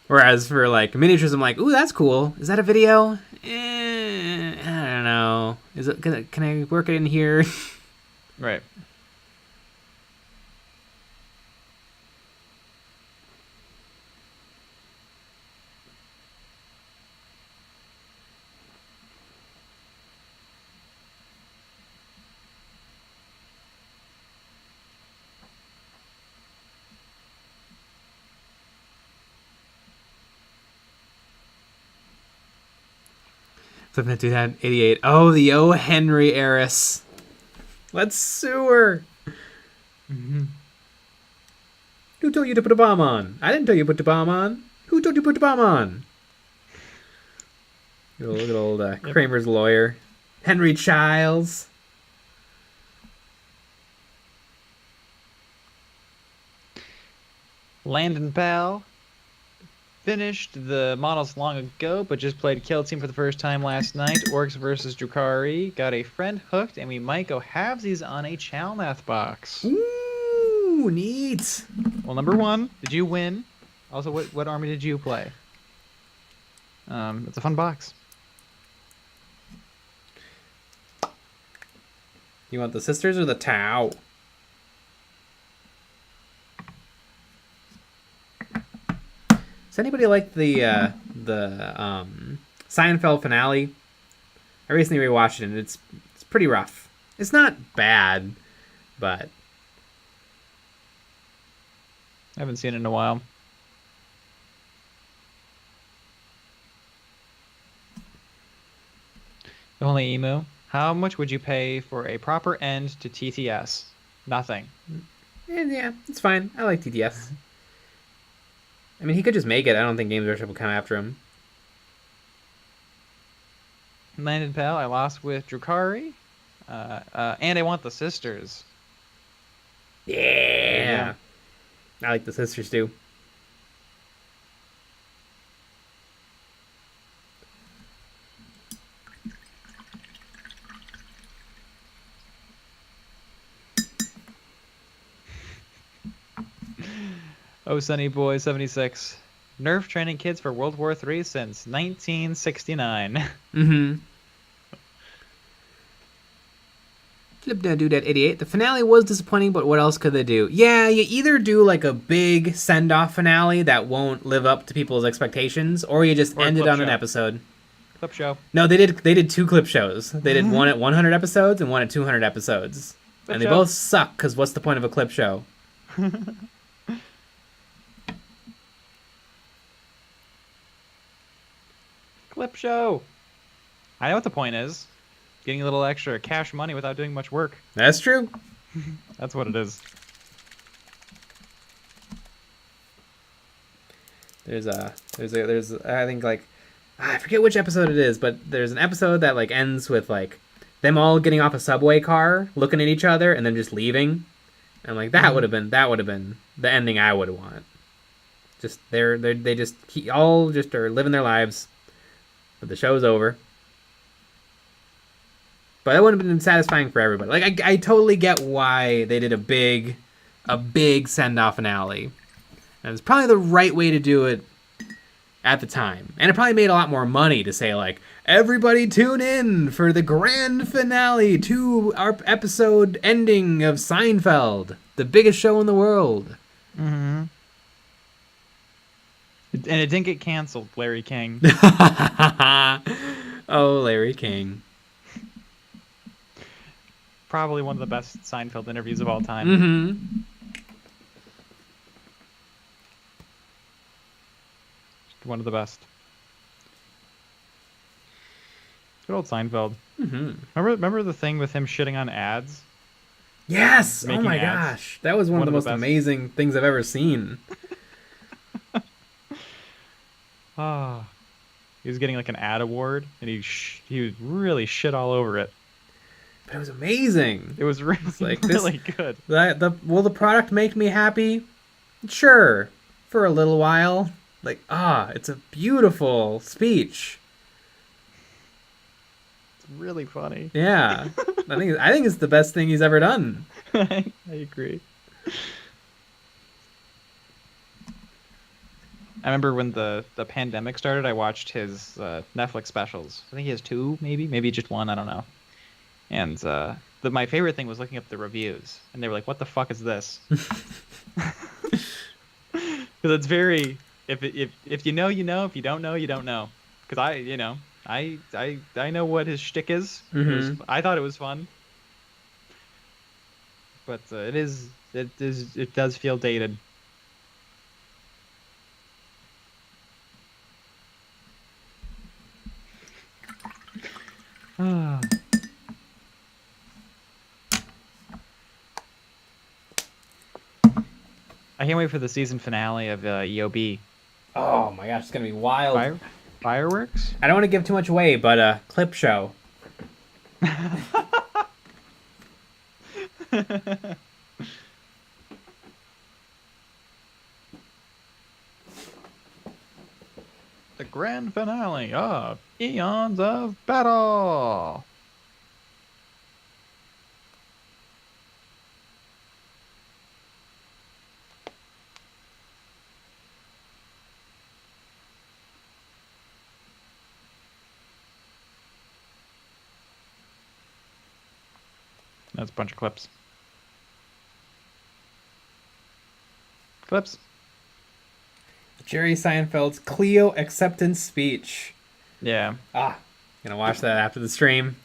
B: Whereas for like miniatures, I'm like, ooh, that's cool. Is that a video? I don't know. Can I work it in here?
A: Right.
B: Flipping through that 88. Oh, the O. Henry heiress. Let's sue her. Who told you to put a bomb on? I didn't tell you to put the bomb on. Who told you to put the bomb on? Good old Kramer's lawyer. Henry Childs.
A: Landon Pal finished the models long ago, but just played Kill Team for the first time last night. Orcs versus Drukhari. Got a friend hooked, and we might go halvesies on a Chalmath box.
B: Ooh, neat.
A: Well, number one, did you win? Also, what army did you play? It's a fun box.
B: You want the sisters or the Tau? Does anybody like the Seinfeld finale? I recently rewatched it, and it's pretty rough. It's not bad, but
A: I haven't seen it in a while. The only emu. How much would you pay for a proper end to TTS? Nothing.
B: yeah, it's fine. I like TTS. I mean, he could just make it. I don't think Games Workshop will come after him.
A: Landon Pal, I lost with Drukhari. And I want the sisters.
B: Yeah. I like the sisters too.
A: Oh, Sunny Boy 76. Nerf training kids for World War III since 1969.
B: Mm-hmm. Flip down dude at 88. The finale was disappointing, but what else could they do? Yeah, you either do like a big send-off finale that won't live up to people's expectations, or you just end it on an episode.
A: Clip show.
B: No, they did 2 clip shows. They did one at 100 episodes and one at 200 episodes. And they both suck, because what's the point of a clip show?
A: Clip show. I know what the point is. Getting a little extra cash money without doing much work.
B: That's true.
A: That's what it is.
B: There's I think like I forget which episode it is, but there's an episode that like ends with like them all getting off a subway car, looking at each other, and then just leaving. And like that would have been the ending I would want. Just they just all just are living their lives, but the show's over. But that wouldn't have been satisfying for everybody. Like I totally get why they did a big send-off finale. And it's probably the right way to do it at the time. And it probably made a lot more money to say like, everybody tune in for the grand finale to our episode ending of Seinfeld, the biggest show in the world.
A: Mm-hmm. And it didn't get canceled, Larry King.
B: Oh, Larry King.
A: Probably one of the best Seinfeld interviews of all time.
B: Mm-hmm.
A: One of the best. Good old Seinfeld.
B: Mm-hmm.
A: Remember the thing with him shitting on ads?
B: Yes!
A: Making
B: oh my
A: ads?
B: gosh. That was one of the most amazing things I've ever seen.
A: Ah, he was getting like an ad award, and he really shit all over it.
B: But it was amazing.
A: It was really, really good.
B: Will the product make me happy? Sure. For a little while. Like, it's a beautiful speech.
A: It's really funny.
B: Yeah. I think it's the best thing he's ever done.
A: I agree. I remember when the pandemic started, I watched his Netflix specials. I think he has 2, maybe just 1, I don't know. And my favorite thing was looking up the reviews, and they were like, "What the fuck is this?" Because it's very if you know, you know. If you don't know, you don't know. Because I know what his shtick is.
B: Mm-hmm.
A: I thought it was fun, but it does feel dated. Ah. I can't wait for the season finale of EOB.
B: Oh my gosh, it's gonna be wild.
A: Fireworks?
B: I don't want to give too much away, but clip show.
A: The grand finale of Eons of Battle. That's a bunch of clips. Clips.
B: Jerry Seinfeld's Cleo acceptance speech.
A: Yeah.
B: Gonna watch that after the stream.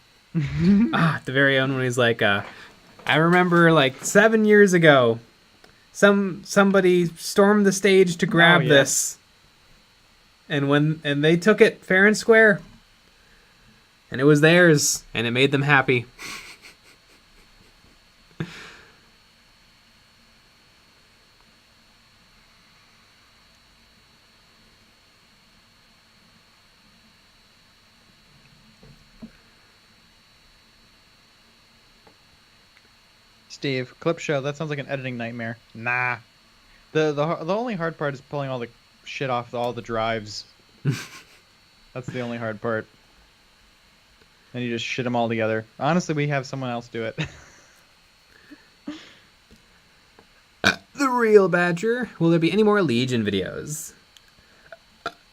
B: At the very end when he's like, I remember like 7 years ago, somebody stormed the stage to grab this, and they took it fair and square, and it was theirs, and it made them happy.
A: Steve, clip show. That sounds like an editing nightmare. Nah. The only hard part is pulling all the shit off all the drives. That's the only hard part. And you just shit them all together. Honestly, we have someone else do it.
B: The real Badger. Will there be any more Legion videos?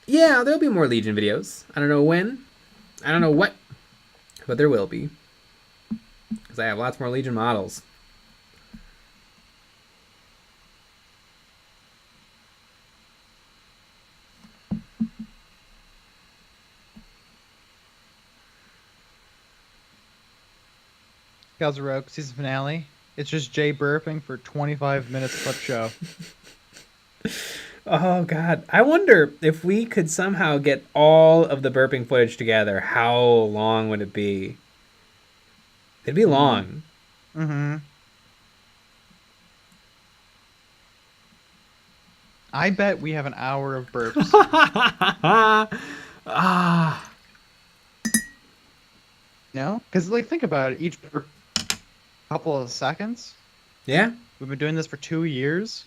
B: Yeah, there'll be more Legion videos. I don't know when. I don't know what. But there will be. Because I have lots more Legion models.
A: Galzeroke, season finale. It's just Jay burping for 25 minutes clip show.
B: Oh, God. I wonder if we could somehow get all of the burping footage together, how long would it be? It'd be long.
A: Mm-hmm. I bet we have an hour of burps. No? Because, like, think about it. Each burp, couple of seconds.
B: Yeah?
A: We've been doing this for 2 years.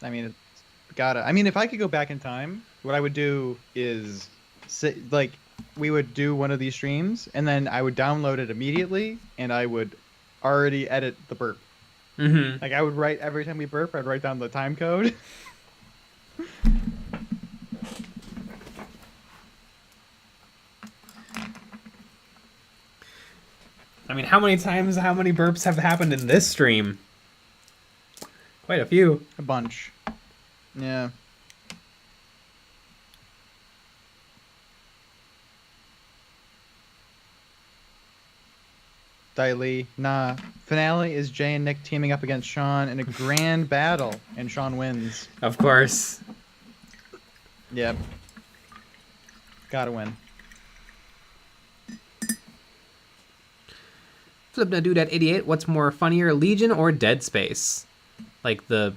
A: I mean, it's gotta. I mean, if I could go back in time, what I would do is, we would do one of these streams, and then I would download it immediately, and I would already edit the burp.
B: Mm-hmm.
A: Like, I would write every time we burp, I'd write down the time code.
B: I mean, how many burps have happened in this stream? Quite a few.
A: A bunch. Yeah. Daily. Nah. Finale is Jay and Nick teaming up against Sean in a grand battle, and Sean wins.
B: Of course.
A: Yep. Gotta win.
B: Flipna Dude at 88. What's more funnier, Legion or Dead Space? Like the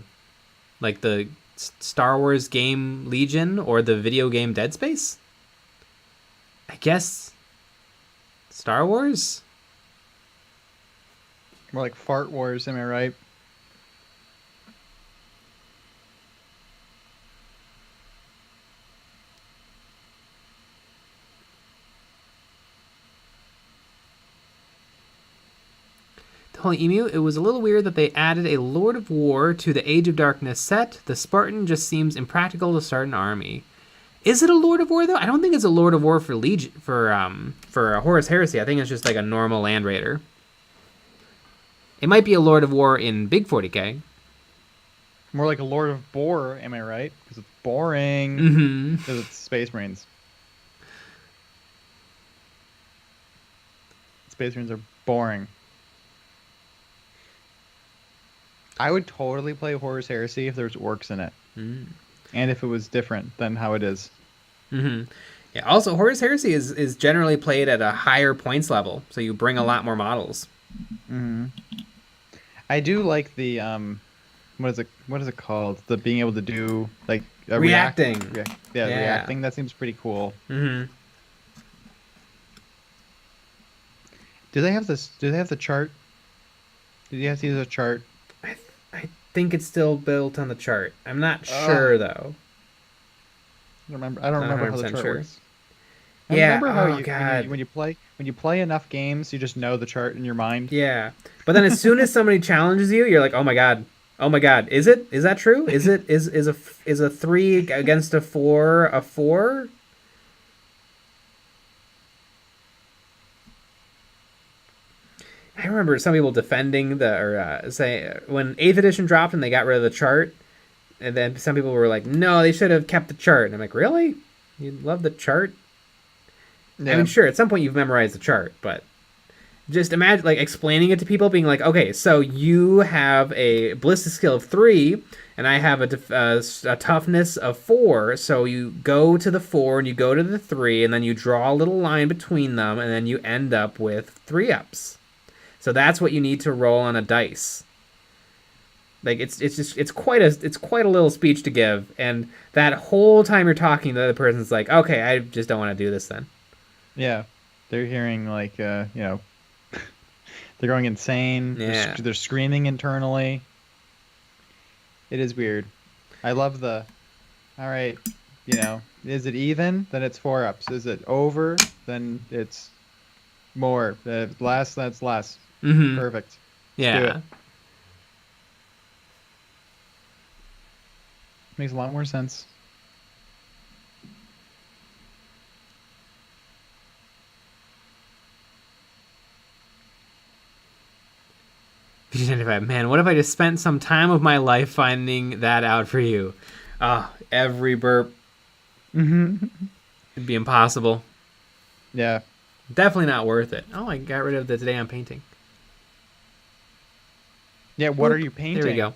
B: Star Wars game Legion or the video game Dead Space? I guess Star Wars?
A: More like Fart Wars, am I right?
B: Holy Emu, it was a little weird that they added a Lord of War to the Age of Darkness set. The Spartan just seems impractical to start an army. Is it a Lord of War though? I don't think it's a Lord of War for Legion for Horus Heresy. I think it's just like a normal Land Raider. It might be a Lord of War in Big 40k.
A: More like a Lord of Boar, am I right? Because it's boring.
B: Mm-hmm.
A: Because it's Space Marines. Space Marines are boring. I would totally play Horus Heresy if there's orcs in it.
B: Mm.
A: And if it was different than how it is.
B: Mm-hmm. Yeah, also, Horus Heresy is generally played at a higher points level, so you bring a lot more models.
A: Mm-hmm. I do like the What is it called? The being able to do like
B: Reacting.
A: Yeah, reacting. That seems pretty cool.
B: Mm-hmm.
A: Do they have this? Do they have the chart? Do you have to use a chart?
B: I think it's still built on the chart. I'm not sure though.
A: I don't remember how the chart
B: sure.
A: works.
B: Yeah.
A: Remember how
B: God.
A: when you play enough games, you just know the chart in your mind.
B: Yeah. But then as soon as somebody challenges you, you're like, oh my god. Oh my god. Is that true? Is a 3 against a 4 a 4? I remember some people defending say when 8th edition dropped and they got rid of the chart, and then some people were like, no, they should have kept the chart. And I'm like, really? You love the chart? Yeah. I mean, sure, at some point you've memorized the chart, but just imagine like explaining it to people, being like, okay, so you have a ballistic skill of 3, and I have a toughness of 4, so you go to the 4 and you go to the 3, and then you draw a little line between them, and then you end up with 3-ups. So that's what you need to roll on a dice. Like it's quite a little speech to give, and that whole time you're talking, the other person's like, okay, I just don't want to do this then.
A: Yeah, they're hearing like they're going insane.
B: Yeah.
A: They're screaming internally. It is weird. I love the. All right, is it even? Then it's 4-ups. Is it over? Then it's more. Less. That's less.
B: Mm-hmm.
A: Perfect.
B: Yeah.
A: Do it. Makes a lot more sense.
B: Man, what if I just spent some time of my life finding that out for you? Every burp.
A: Mm-hmm.
B: It'd be impossible.
A: Yeah.
B: Definitely not worth it. Oh, I got rid of the today I'm painting.
A: Yeah, what are you painting?
B: There we go.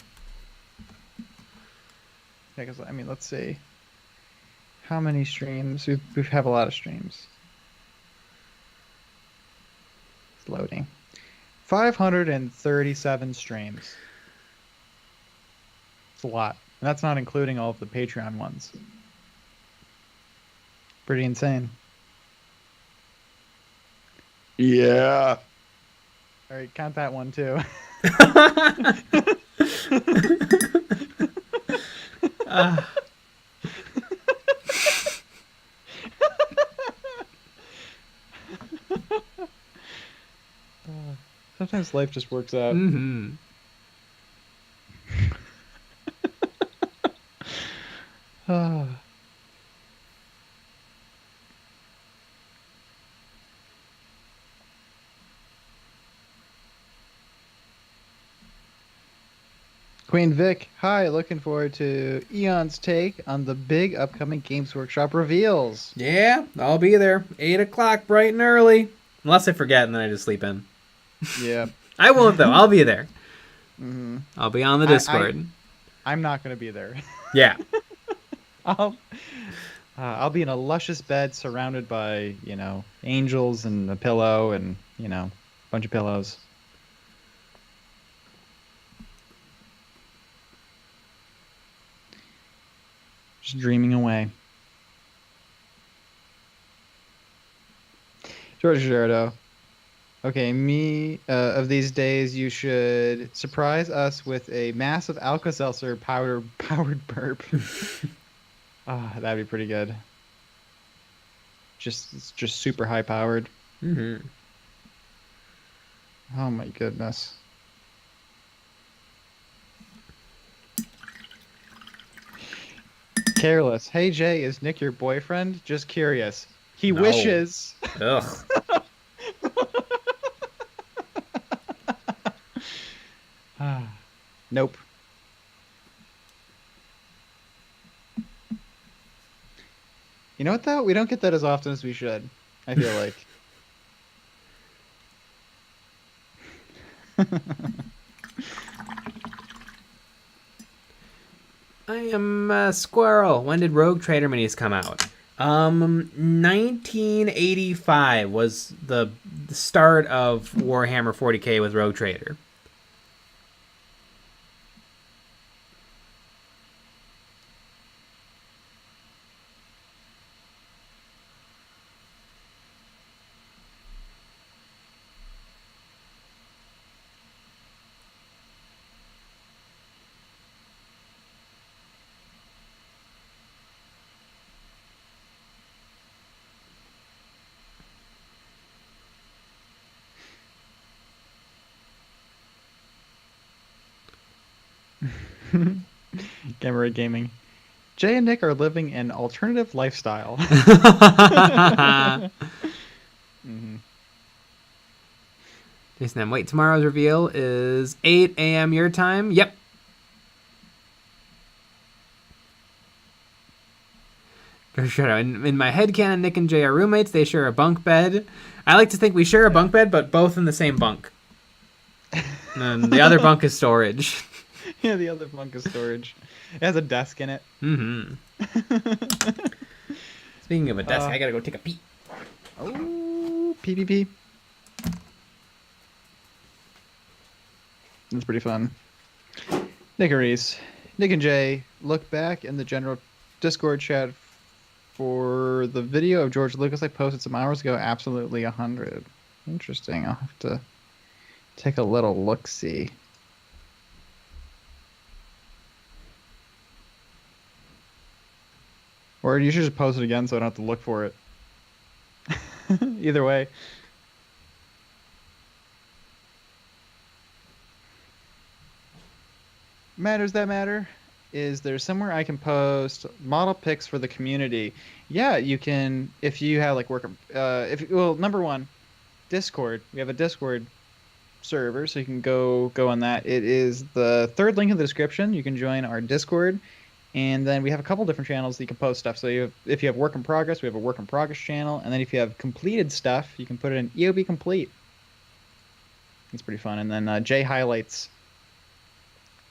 A: Yeah, because, I mean, let's see. How many streams? We have a lot of streams. It's loading. 537 streams. It's a lot. And that's not including all of the Patreon ones. Pretty insane. Yeah. All right, count that one too. Sometimes life just works out.
B: Mm-hmm.
A: Queen Vic, hi, looking forward to Eon's take on the big upcoming Games Workshop reveals.
B: Yeah, I'll be there. 8 o'clock, bright and early. Unless I forget and then I just sleep in.
A: Yeah.
B: I won't, though. I'll be there.
A: Mm-hmm.
B: I'll be on the Discord.
A: I'm not going to be there.
B: Yeah.
A: I'll be in a luscious bed surrounded by, angels and a pillow and, a bunch of pillows. Just dreaming away. George Gerardo. Okay, of these days, you should surprise us with a massive Alka-Seltzer powered burp. That'd be pretty good. It's just super high powered.
B: Mm-hmm.
A: Oh my goodness. Careless. Hey Jay, is Nick your boyfriend? Just curious. He wishes.
B: Ugh.
A: Nope. You know what though? We don't get that as often as we should. I feel like.
B: I am a squirrel. When did Rogue Trader minis come out? 1985 was the start of Warhammer 40k with Rogue Trader.
A: Gamer Gaming. Jay and Nick are living an alternative lifestyle. Mm-hmm.
B: Jason M. Wait, tomorrow's reveal is 8 a.m. your time? Yep. For sure. In my headcanon, Nick and Jay are roommates. They share a bunk bed. I like to think we share a bunk bed, but both in the same bunk. And the other bunk is storage.
A: Yeah, the other bunk is storage. It has a desk in it.
B: Mm-hmm. Speaking of a desk, I gotta go take a pee.
A: Oh, PvP. That's pretty fun. Nickeries. Nick and Jay, look back in the general Discord chat for the video of George Lucas I posted some hours ago. Absolutely 100. Interesting. I'll have to take a little look-see. Or you should just post it again so I don't have to look for it. Either way. Matters that matter is there somewhere I can post model pics for the community. Yeah, you can if you have like well, number one, Discord. We have a Discord server, so you can go on that. It is the third link in the description. You can join our Discord, and then we have a couple different channels that you can post stuff. So if you have work in progress, we have a work in progress channel, and then if you have completed stuff, you can put it in EOB complete. It's pretty fun. And then Jay highlights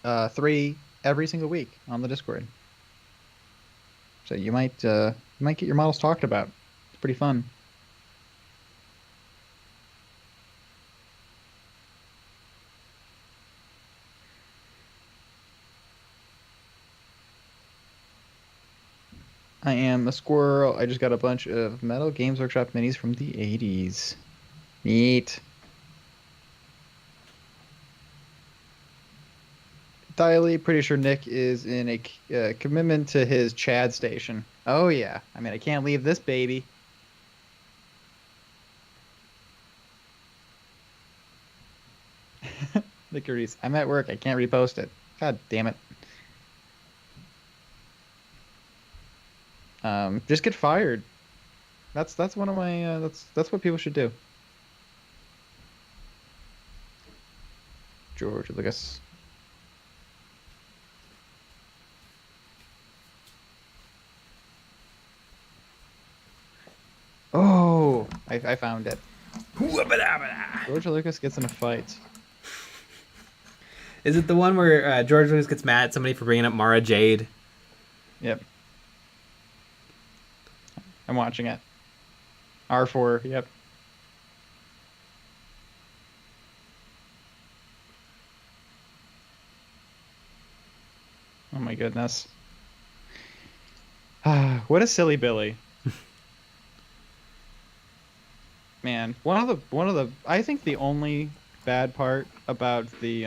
A: 3 every single week on the Discord. So you might get your models talked about. It's pretty fun. I am a squirrel. I just got a bunch of Metal Games Workshop minis from the 80s. Neat. Diley, pretty sure Nick is in a commitment to his Chad station. Oh yeah. I mean, I can't leave this baby. Nick Reese, I'm at work. I can't repost it. God damn it. Just get fired. That's one of my that's what people should do. George Lucas. Oh, I found it. George Lucas gets in a fight.
B: Is it the one where George Lucas gets mad at somebody for bringing up Mara Jade?
A: Yep. I'm watching it. R4, yep. Oh my goodness. What a silly Billy. Man, one of the I think the only bad part about the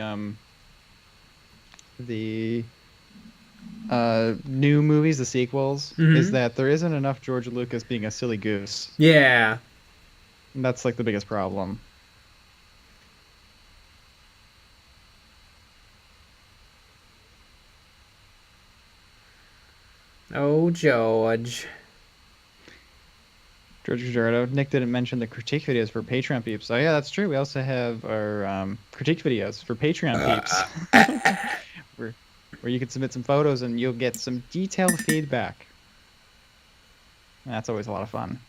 A: new movies, the sequels, is that there isn't enough George Lucas being a silly goose.
B: Yeah.
A: And that's like the biggest problem.
B: Oh, George.
A: George Gujardo. Nick didn't mention the critique videos for Patreon peeps. Oh yeah, that's true. We also have our critique videos for Patreon peeps. where you can submit some photos and you'll get some detailed feedback. And that's always a lot of fun.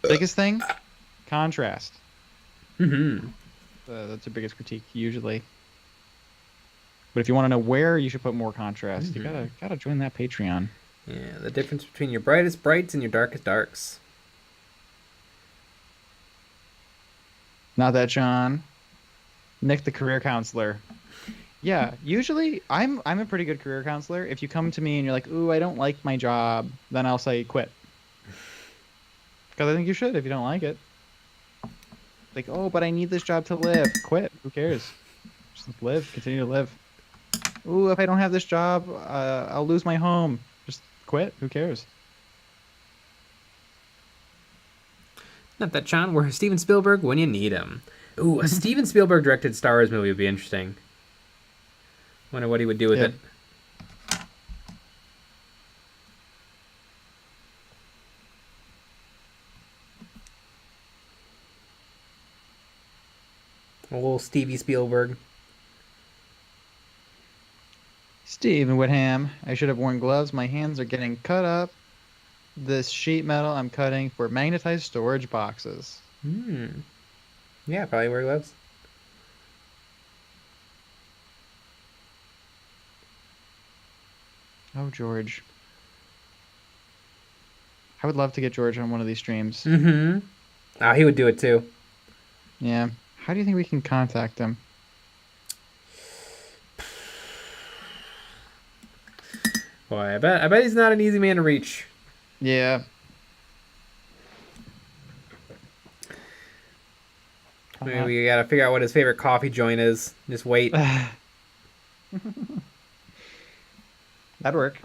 A: Biggest thing? Contrast.
B: Mm-hmm.
A: That's your biggest critique usually. But if you want to know where you should put more contrast, you gotta join that Patreon.
B: Yeah, the difference between your brightest brights and your darkest darks.
A: Not that, John. Nick, the career counselor. Yeah, usually I'm a pretty good career counselor. If you come to me and you're like, "Ooh, I don't like my job," then I'll say quit. Because I think you should if you don't like it. Like, "Oh, but I need this job to live." Quit. Who cares? Just live. Continue to live. Ooh, if I don't have this job, I'll lose my home. Just quit. Who cares?
B: Not that, John. We're Steven Spielberg when you need him. Ooh, a Steven Spielberg directed Star Wars movie would be interesting. Wonder what he would do with it. Old Stevie Spielberg.
A: Stephen Whitham, I should have worn gloves. My hands are getting cut up. This sheet metal I'm cutting for magnetized storage boxes.
B: Yeah, probably wear gloves.
A: Oh, George. I would love to get George on one of these streams.
B: Oh, he would do it too.
A: Yeah. How do you think we can contact him?
B: Boy, I bet he's not an easy man to reach.
A: Yeah.
B: Maybe we gotta figure out what his favorite coffee joint is. Just wait.
A: That'd work.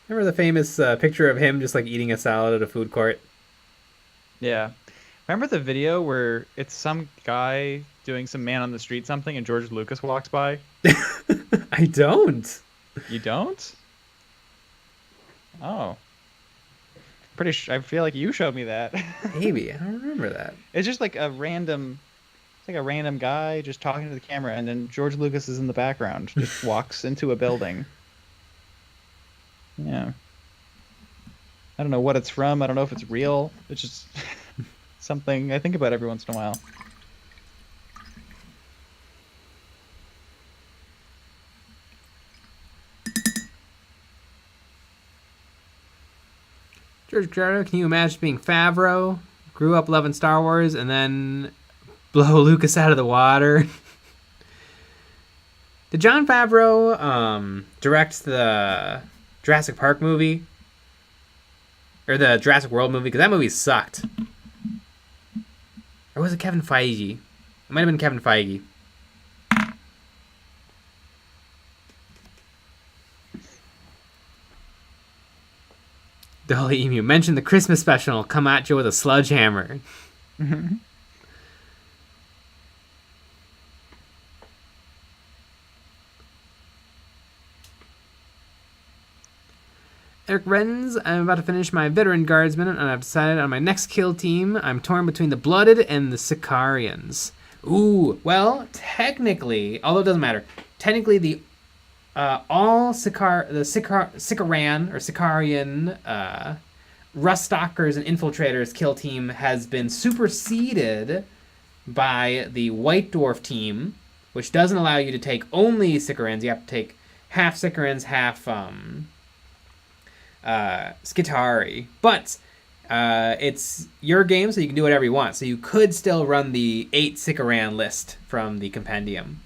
B: Remember the famous picture of him just like eating a salad at a food court?
A: Yeah. Remember the video where it's some guy doing some man on the street something and George Lucas walks by?
B: I don't.
A: You don't? Oh. Pretty sure. I feel like you showed me that.
B: Maybe. I don't remember that.
A: It's just like a random guy just talking to the camera, and then George Lucas is in the background, just walks into a building. Yeah. I don't know what it's from. I don't know if it's real. It's just something I think about every once in a while.
B: George Carter, can you imagine being Favreau, grew up loving Star Wars, and then blow Lucas out of the water? Did Jon Favreau direct the Jurassic Park movie? Or the Jurassic World movie? Because that movie sucked. Or was it Kevin Feige? It might have been Kevin Feige. Dolly Emu mentioned the Christmas special. Come at you with a sledgehammer. Eric Reddens, I'm about to finish my veteran guardsman, and I've decided on my next kill team. I'm torn between the Blooded and the Sicarians. Ooh, well, technically, although it doesn't matter, technically the Sicaran or Sicarian Ruststalkers and Infiltrators kill team has been superseded by the White Dwarf team, which doesn't allow you to take only Sicarans. You have to take half Sicarans, half Skitari. But it's your game, so you can do whatever you want. So you could still run the 8 Sicaran list from the compendium.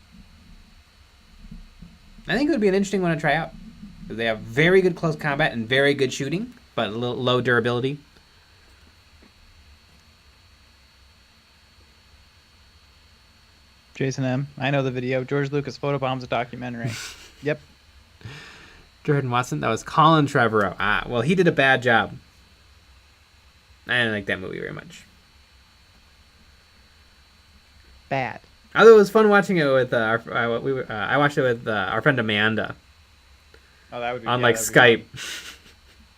B: I think it would be an interesting one to try out. They have very good close combat and very good shooting, but a little low durability.
A: Jason M. I know the video. George Lucas photobombs a documentary. Yep.
B: Jordan Watson, that was Colin Trevorrow. Ah, well, he did a bad job. I didn't like that movie very much.
A: Bad.
B: Although it was fun watching it with I watched it with our friend Amanda.
A: Oh, that would be
B: on Skype.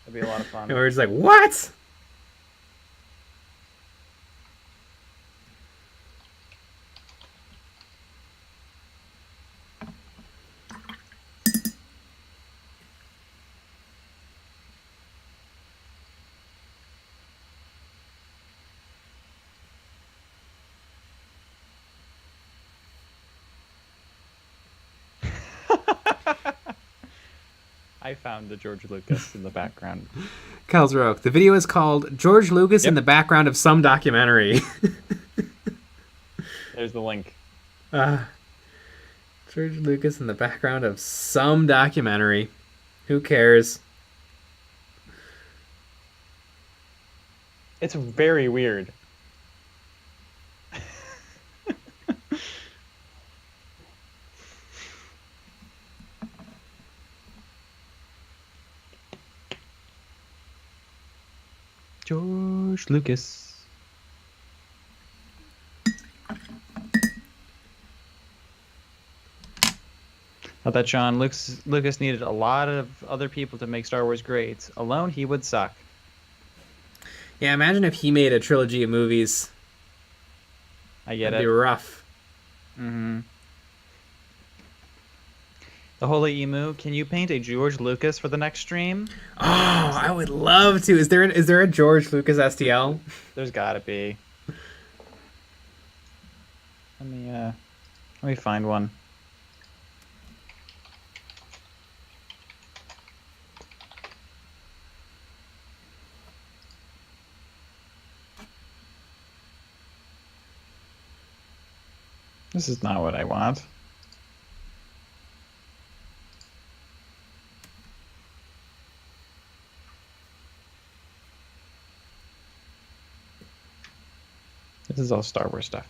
A: That'd be a lot of fun.
B: And we were just like, what?
A: I found the George Lucas in the background.
B: Kyle's Roke. The video is called George Lucas in the background of some documentary.
A: There's the link.
B: George Lucas in the background of some documentary. Who cares?
A: It's very weird. George George Lucas. I bet John Lucas needed a lot of other people to make Star Wars great. Alone, he would suck.
B: Yeah, imagine if he made a trilogy of movies.
A: I get
B: That'd
A: it.
B: be rough.
A: Mm-hmm. The Holy Emu, can you paint a George Lucas for the next stream?
B: Oh, I would love to. Is there a George Lucas STL?
A: There's gotta be. Let me find one. This is not what I want. This is all Star Wars stuff.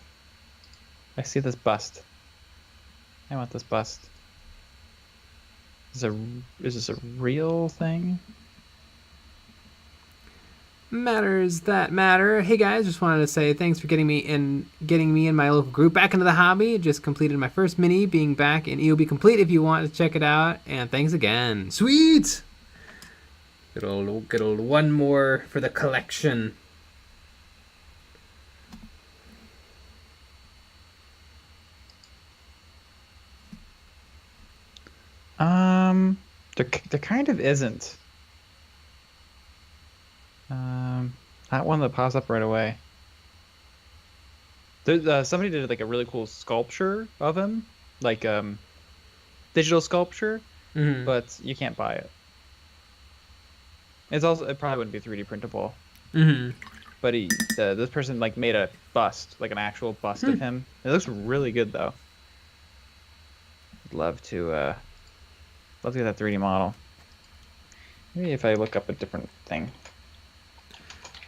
A: I see this bust. I want this bust. Is this a real thing?
B: Matters that matter. Hey guys, just wanted to say thanks for getting me and my local group back into the hobby. Just completed my first mini, being back in EOB Complete if you want to check it out. And thanks again. Sweet! Good old one more for the collection.
A: There kind of isn't. That one that pops up right away. There's somebody did like a really cool sculpture of him, like digital sculpture, but you can't buy it. It probably wouldn't be 3D printable. But this person like made a bust, like an actual bust of him. It looks really good though. I'd love to get that 3D model. Maybe if I look up a different thing.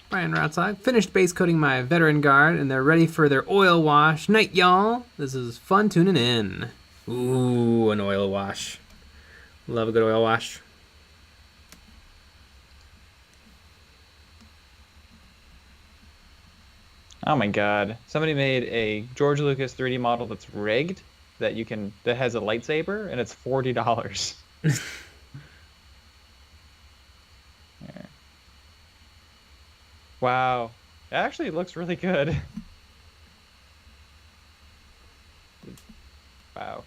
B: Brian outside. Finished base coating my veteran guard, and they're ready for their oil wash. Night, y'all. This is fun tuning in. Ooh, an oil wash. Love a good oil wash.
A: Oh my god. Somebody made a George Lucas 3D model that's rigged that has a lightsaber, and it's $40. Wow. It actually looks really good. Wow.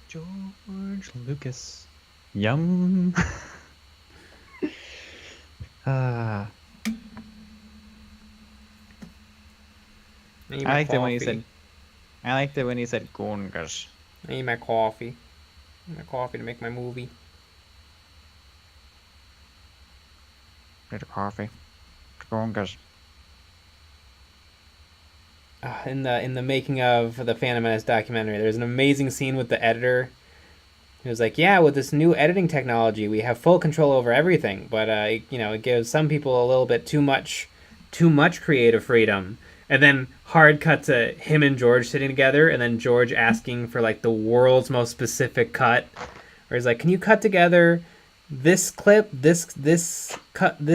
A: George Lucas. Yum. I liked it when he said Gongas.
B: I need my coffee. My coffee to make my movie.
A: Need a coffee. Gongas.
B: In the making of the Phantom Menace documentary, there's an amazing scene with the editor. He was like, "Yeah, with this new editing technology, we have full control over everything, but it gives some people a little bit too much creative freedom." And then hard cut to him and George sitting together, and then George asking for like the world's most specific cut, where he's like, "Can you cut together this clip, this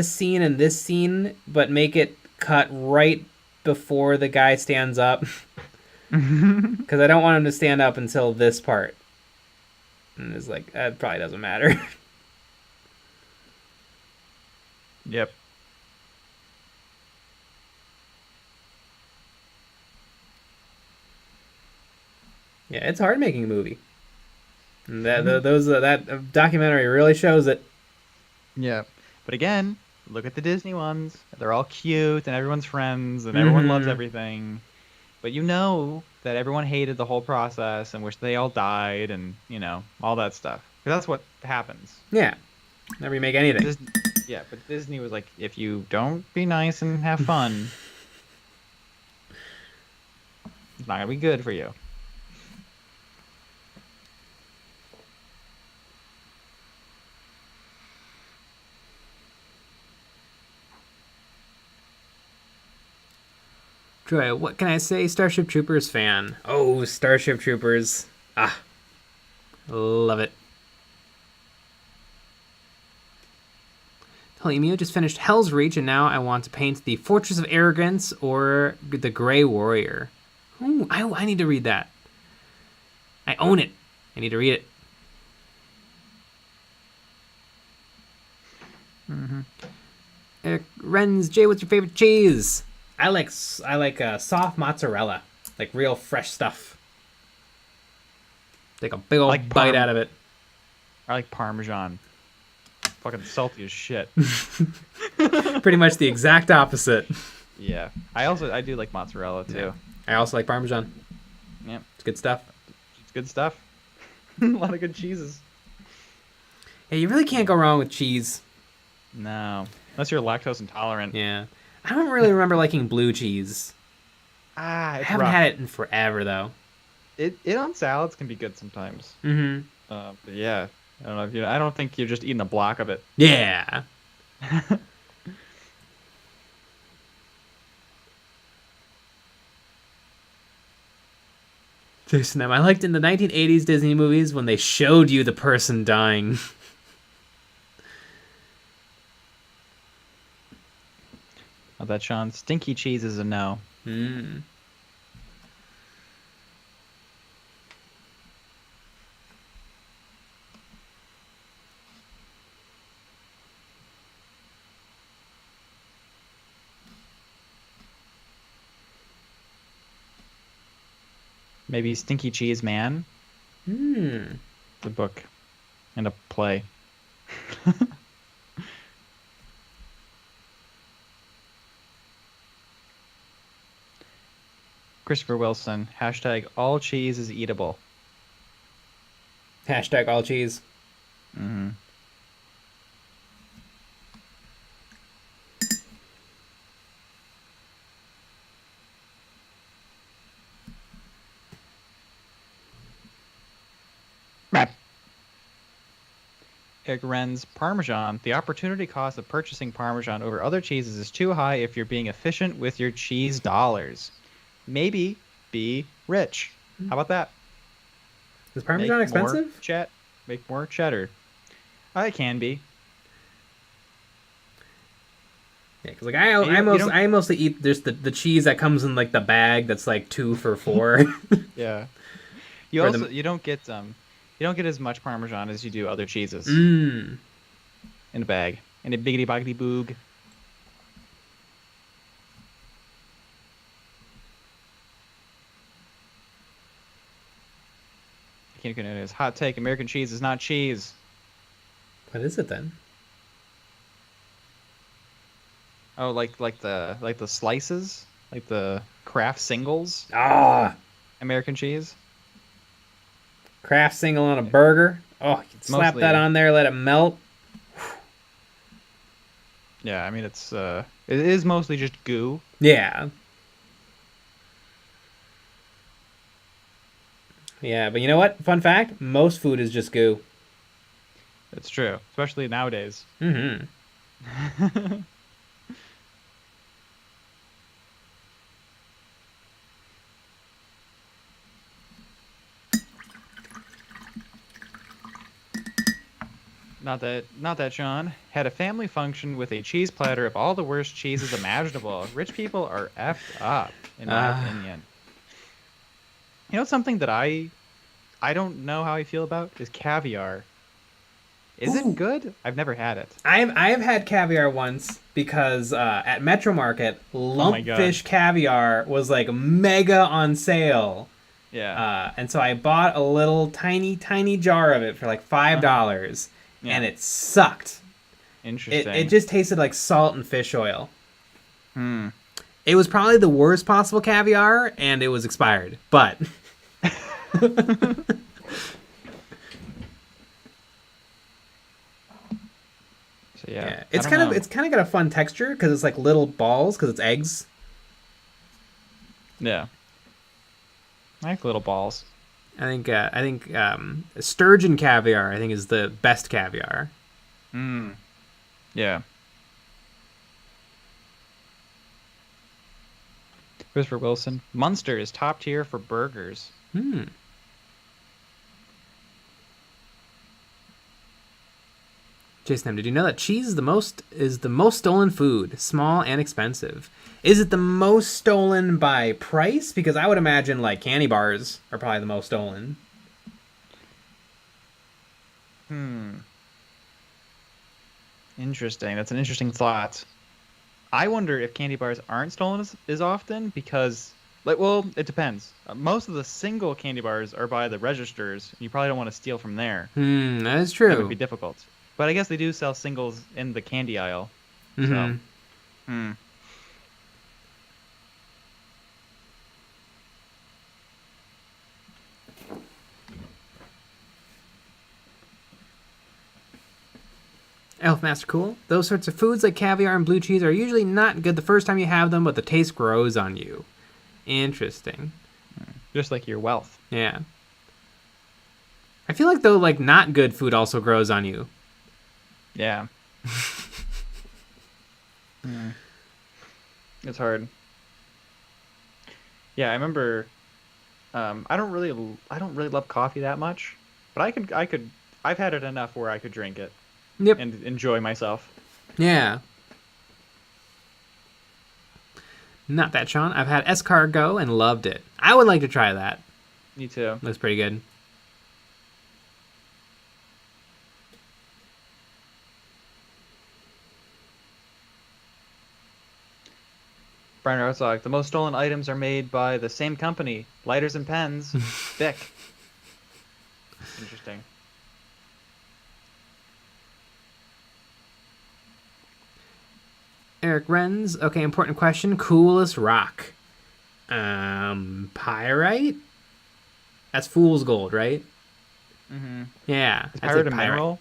B: scene, and this scene, but make it cut right before the guy stands up, because I don't want him to stand up until this part." And it's like, that probably doesn't matter.
A: Yep.
B: Yeah, it's hard making a movie. And that documentary really shows it.
A: Yeah. But again, look at the Disney ones. They're all cute and everyone's friends and everyone loves everything. But you know that everyone hated the whole process and wished they all died and, all that stuff. Because that's what happens.
B: Yeah. Never make anything.
A: But Disney was like, if you don't be nice and have fun, it's not going to be good for you.
B: Joy, what can I say? Starship Troopers fan. Oh, Starship Troopers. Love it. Emil just finished Hell's Reach, and now I want to paint the Fortress of Arrogance or the Grey Warrior. Ooh, I need to read that. I own it. I need to read it. Renz J, what's your favorite cheese? I like soft mozzarella, like real fresh stuff. Take a big old bite out of it.
A: I like Parmesan. Fucking salty as shit.
B: Pretty much the exact opposite.
A: Yeah. I do like mozzarella too.
B: Yeah. I also like Parmesan.
A: Yeah.
B: It's good stuff.
A: It's good stuff. A lot of good cheeses.
B: Yeah, you really can't go wrong with cheese.
A: No. Unless you're lactose intolerant.
B: Yeah. I don't really remember liking blue cheese.
A: I
B: haven't had it in forever though.
A: It on salads can be good sometimes.
B: Mm-hmm.
A: But yeah. I don't know if I don't think you're just eating a block of it.
B: Yeah. Jason M. I liked in the 1980s Disney movies when they showed you the person dying.
A: Oh, that Sean. Stinky cheese is a no. Maybe Stinky Cheese Man. The book and a play. Christopher Wilson. Hashtag all cheese is eatable.
B: Hashtag all cheese.
A: Mm-hmm. Eric Renz, Parmesan. The opportunity cost of purchasing Parmesan over other cheeses is too high if you're being efficient with your cheese dollars. Maybe be rich. How about that?
B: Is Parmesan expensive?
A: Make more cheddar. It can be.
B: Yeah, because like I mostly eat just the cheese that comes in like the bag that's like 2 for $4.
A: Yeah. You don't get as much Parmesan as you do other cheeses.
B: In
A: a bag. In a biggity boggity boog. Hot take, American cheese is not cheese.
B: What is it then?
A: Oh, like the slices? Like the Kraft singles? American cheese?
B: Kraft single on a burger. Oh, you can slap that on there, let it melt.
A: Yeah, I mean it is mostly just goo.
B: Yeah. Yeah, but you know what? Fun fact, most food is just goo.
A: It's true, especially nowadays.
B: Mm-hmm.
A: Not that, Sean. Had a family function with a cheese platter of all the worst cheeses imaginable. Rich people are effed up, in my opinion. You know something that I don't know how I feel about is caviar. Is it good? I've never had it.
B: I've had caviar once because at Metro Market, lumpfish caviar was like mega on sale.
A: Yeah.
B: And so I bought a little tiny jar of it for like $5. Yeah. And it sucked.
A: Interesting.
B: It just tasted like salt and fish oil. It was probably the worst possible caviar, and it was expired. But
A: yeah,
B: it's kind of got a fun texture because it's like little balls because it's eggs.
A: Yeah, I like little balls.
B: I think sturgeon caviar is the best caviar.
A: Yeah. Christopher Wilson. Munster is top tier for burgers.
B: Jason M, did you know that cheese is the most stolen food, small and expensive? Is it the most stolen by price? Because I would imagine like candy bars are probably the most stolen.
A: Interesting. That's an interesting thought. I wonder if candy bars aren't stolen as often because, like, well, it depends. Most of the single candy bars are by the registers. You probably don't want to steal from there.
B: That is true.
A: That would be difficult. But I guess they do sell singles in the candy aisle. So,
B: Elfmaster Cool. Those sorts of foods like caviar and blue cheese are usually not good the first time you have them, but the taste grows on you. Interesting.
A: Just like your wealth.
B: Yeah. I feel like, though, like, not good food also grows on you.
A: Yeah. It's hard. Yeah, I remember. I don't really love coffee that much, but I've had it enough where I could drink it.
B: Yep.
A: And enjoy myself.
B: Yeah. Not that, Sean. I've had escargot and loved it. I would like to try that.
A: Me too.
B: Looks pretty good.
A: Brian Rotzog, the most stolen items are made by the same company, lighters and pens, Bic. Interesting.
B: Eric Renz. Okay, important question. Coolest rock. Pyrite? That's fool's gold, right?
A: Mm-hmm.
B: Yeah.
A: Is pyrite a mineral?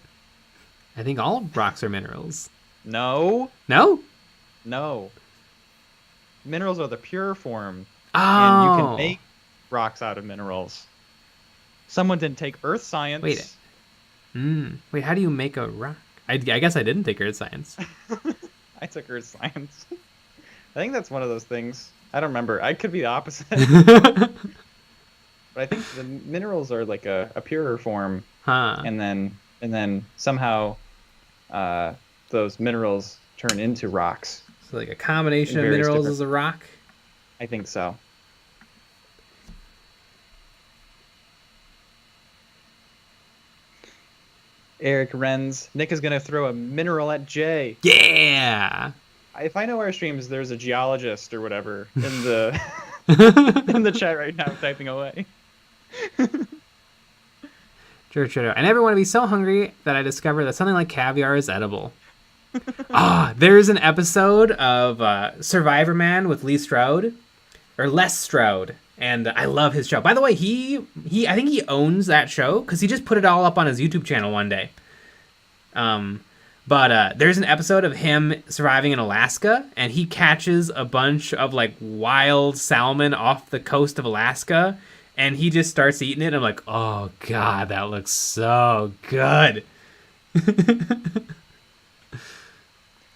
B: I think all rocks are minerals.
A: No.
B: No?
A: No. Minerals are the pure form.
B: Oh.
A: And you can make rocks out of minerals. Someone didn't take earth science.
B: Wait. Wait, how do you make a rock? I guess I didn't take earth science.
A: I took earth science. I think that's one of those things. I don't remember. I could be the opposite. But I think the minerals are like a purer form.
B: Huh.
A: And then somehow those minerals turn into rocks.
B: So like a combination of minerals is a rock?
A: I think so. Eric Renz. Nick is going to throw a mineral at Jay.
B: Yeah!
A: If I know our streams, there's a geologist or whatever in the in the chat right now typing away.
B: Sure. I never want to be so hungry that I discover that something like caviar is edible. There's an episode of Survivor Man with Lee Strode, or Les Strode, and I love his show. By the way, I think he owns that show because he just put it all up on his YouTube channel one day. But there's an episode of him surviving in Alaska, and he catches a bunch of like wild salmon off the coast of Alaska, and he just starts eating it. And I'm like, oh god, that looks so good.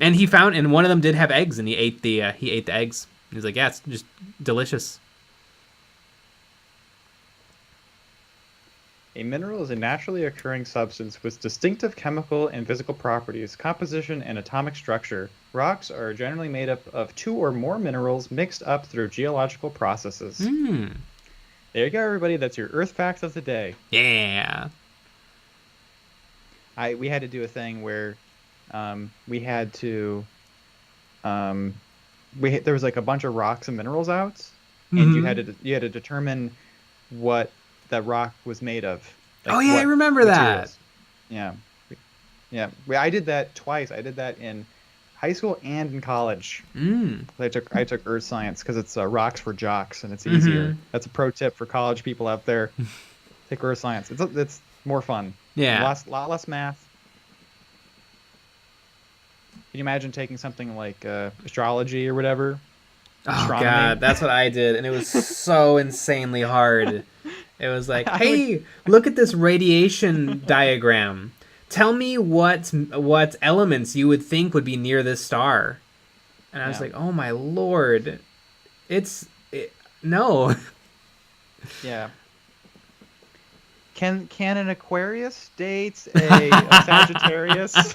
B: And he found, and one of them did have eggs, and he ate the eggs. He's like, yeah, it's just delicious.
A: A mineral is a naturally occurring substance with distinctive chemical and physical properties, composition, and atomic structure. Rocks are generally made up of two or more minerals mixed up through geological processes. There you go, everybody. That's your Earth Facts of the day.
B: Yeah.
A: We had to do a thing where we had to... there was like a bunch of rocks and minerals out, and you had to determine what that rock was made of.
B: Like, oh yeah, I remember
A: materials.
B: that.
A: Yeah. I did that twice. I did that in high school and in college. I took earth science because it's rocks for jocks and it's easier. That's a pro tip for college people out there. Take earth science. It's more fun.
B: Yeah.
A: Lot less math. Can you imagine taking something like astrology or whatever?
B: Oh god, that's what I did, and it was so insanely hard. It was like, hey, look at this radiation diagram. Tell me what elements you would think would be near this star. And I was like, oh my lord, it's No.
A: Yeah. Can an Aquarius date a Sagittarius?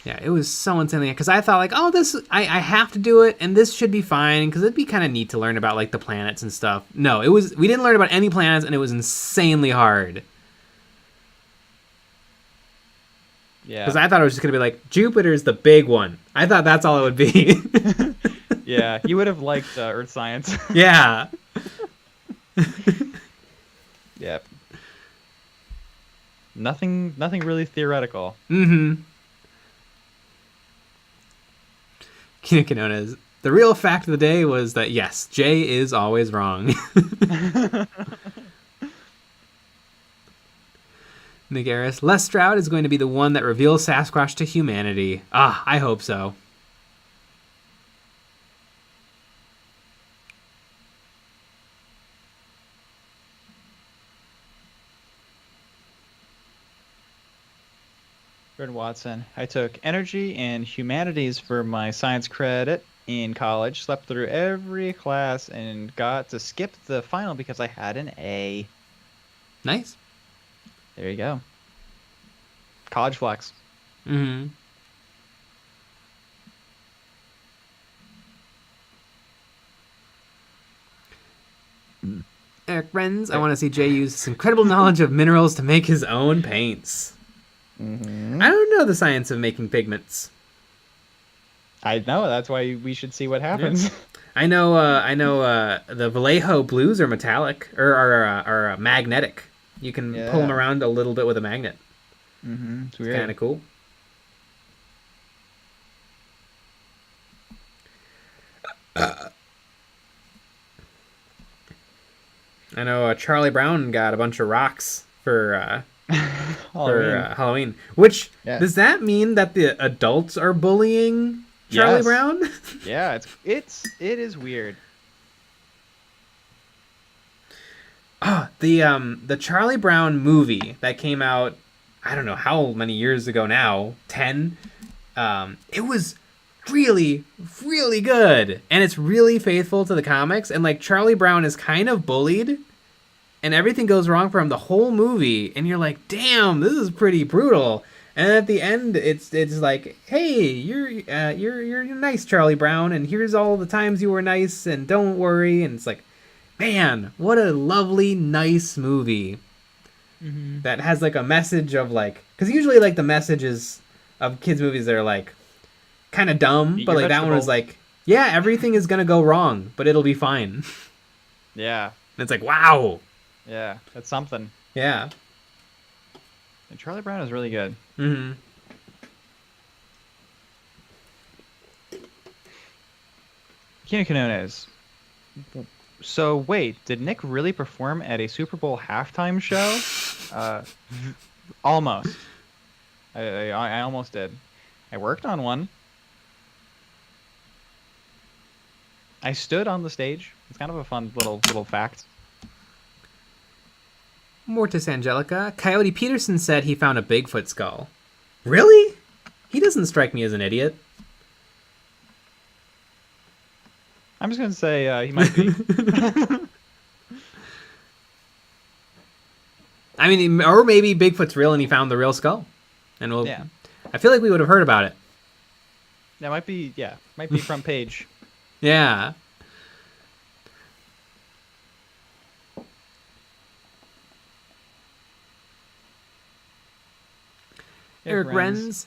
B: Yeah, it was so insanely, because I thought like, oh, I have to do it, and this should be fine, because it'd be kind of neat to learn about like the planets and stuff. No, we didn't learn about any planets, and it was insanely hard.
A: Yeah.
B: Because I thought it was just gonna be like, Jupiter's the big one. I thought that's all it would be.
A: Yeah, you would have liked Earth science.
B: Yeah.
A: Yep. Nothing really theoretical.
B: Mm-hmm. Kinokinonas. The real fact of the day was that, yes, Jay is always wrong. Nagaris. Les Stroud is going to be the one that reveals Sasquatch to humanity. Ah, I hope so.
A: Fred Watson. I took energy and humanities for my science credit in college, slept through every class, and got to skip the final because I had an A.
B: Nice.
A: There you go. College flex.
B: Mm-hmm. Eric Renz, I want to see Jay use his incredible knowledge of minerals to make his own paints.
A: Mm-hmm.
B: I don't know the science of making pigments.
A: I know, that's why we should see what happens.
B: Yeah. I know the Vallejo blues are metallic, or are magnetic. You can pull them around a little bit with a magnet.
A: Mm-hmm.
B: It's kind of cool. I know Charlie Brown got a bunch of rocks for Halloween. Which, does that mean that the adults are bullying Charlie Brown?
A: Yeah, it is weird.
B: The Charlie Brown movie that came out, I don't know how many years ago now, 10. It was really, really good, and it's really faithful to the comics. And like Charlie Brown is kind of bullied, and everything goes wrong for him the whole movie, and you're like, damn, this is pretty brutal. And at the end, it's like, hey, you're nice, Charlie Brown, and here's all the times you were nice, and don't worry. And it's like, man, what a lovely, nice movie that has like a message of like, because usually like the messages of kids movies that are like kind of dumb, but like that one was like, yeah, everything is gonna go wrong, but it'll be fine.
A: Yeah.
B: And it's like, wow.
A: Yeah, that's something.
B: Yeah.
A: And Charlie Brown is really good.
B: Mm-hmm.
A: Kinokinones. So wait, did Nick really perform at a Super Bowl halftime show? Almost. I almost did. I worked on one. I stood on the stage. It's kind of a fun little fact.
B: Mortis Angelica. Coyote Peterson said he found a Bigfoot skull. Really? He doesn't strike me as an idiot.
A: I'm just going to say he might be.
B: I mean, or maybe Bigfoot's real and he found the real skull. And I feel like we would have heard about it.
A: That might be front page.
B: Yeah. Eric Renz.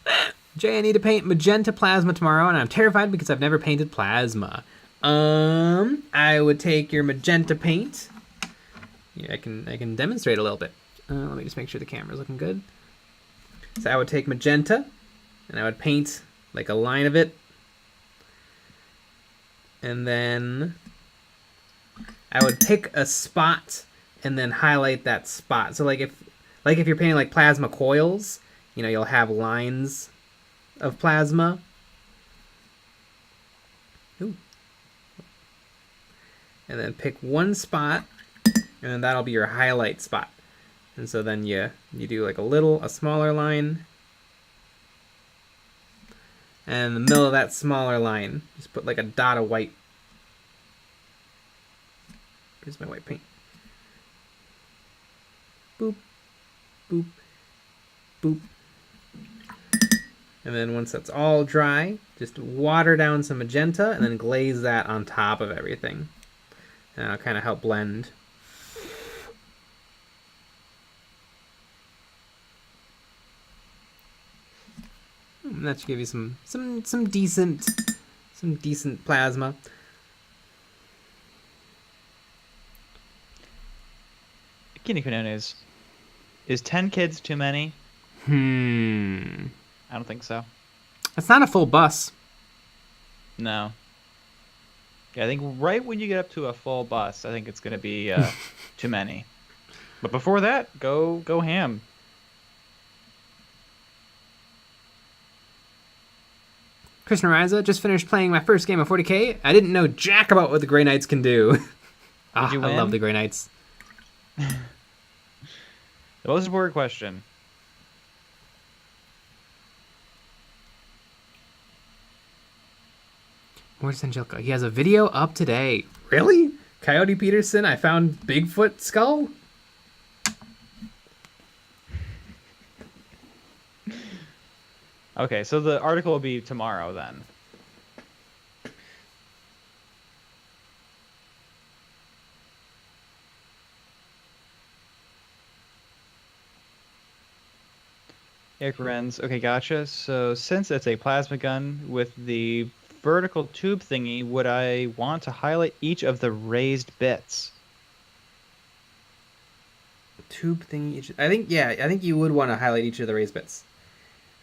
B: Jay, I need to paint magenta plasma tomorrow, and I'm terrified because I've never painted plasma. I would take your magenta paint. Yeah, I can demonstrate a little bit. Let me just make sure the camera's looking good. So I would take magenta, and I would paint like a line of it. And then I would pick a spot and then highlight that spot. So like if you're painting like plasma coils, you know, you'll have lines of plasma. Ooh. And then pick one spot, and then that'll be your highlight spot. And so then you do like a smaller line, And in the middle of that smaller line, just put like a dot of white. Here's my white paint. Boop, boop, boop. And then once that's all dry, just water down some magenta and then glaze that on top of everything. And that'll kind of help blend. And that should give you some decent plasma.
A: Kini Kanones, is 10 kids too many? I don't think so.
B: That's not a full bus.
A: No. Yeah, I think right when you get up to a full bus, I think it's going to be too many. But before that, go ham.
B: Krishna Riza, just finished playing my first game of 40k. I didn't know jack about what the Grey Knights can do.
A: Did you win?
B: I love the Grey Knights.
A: The most important question.
B: Where's Angelica? He has a video up today. Really? Coyote Peterson, I found Bigfoot skull?
A: Okay, so the article will be tomorrow then. Eric Renz. Okay, gotcha. So since it's a plasma gun with the vertical tube thingy, would I want to highlight each of the raised bits?
B: Tube thingy. I think you would want to highlight each of the raised bits.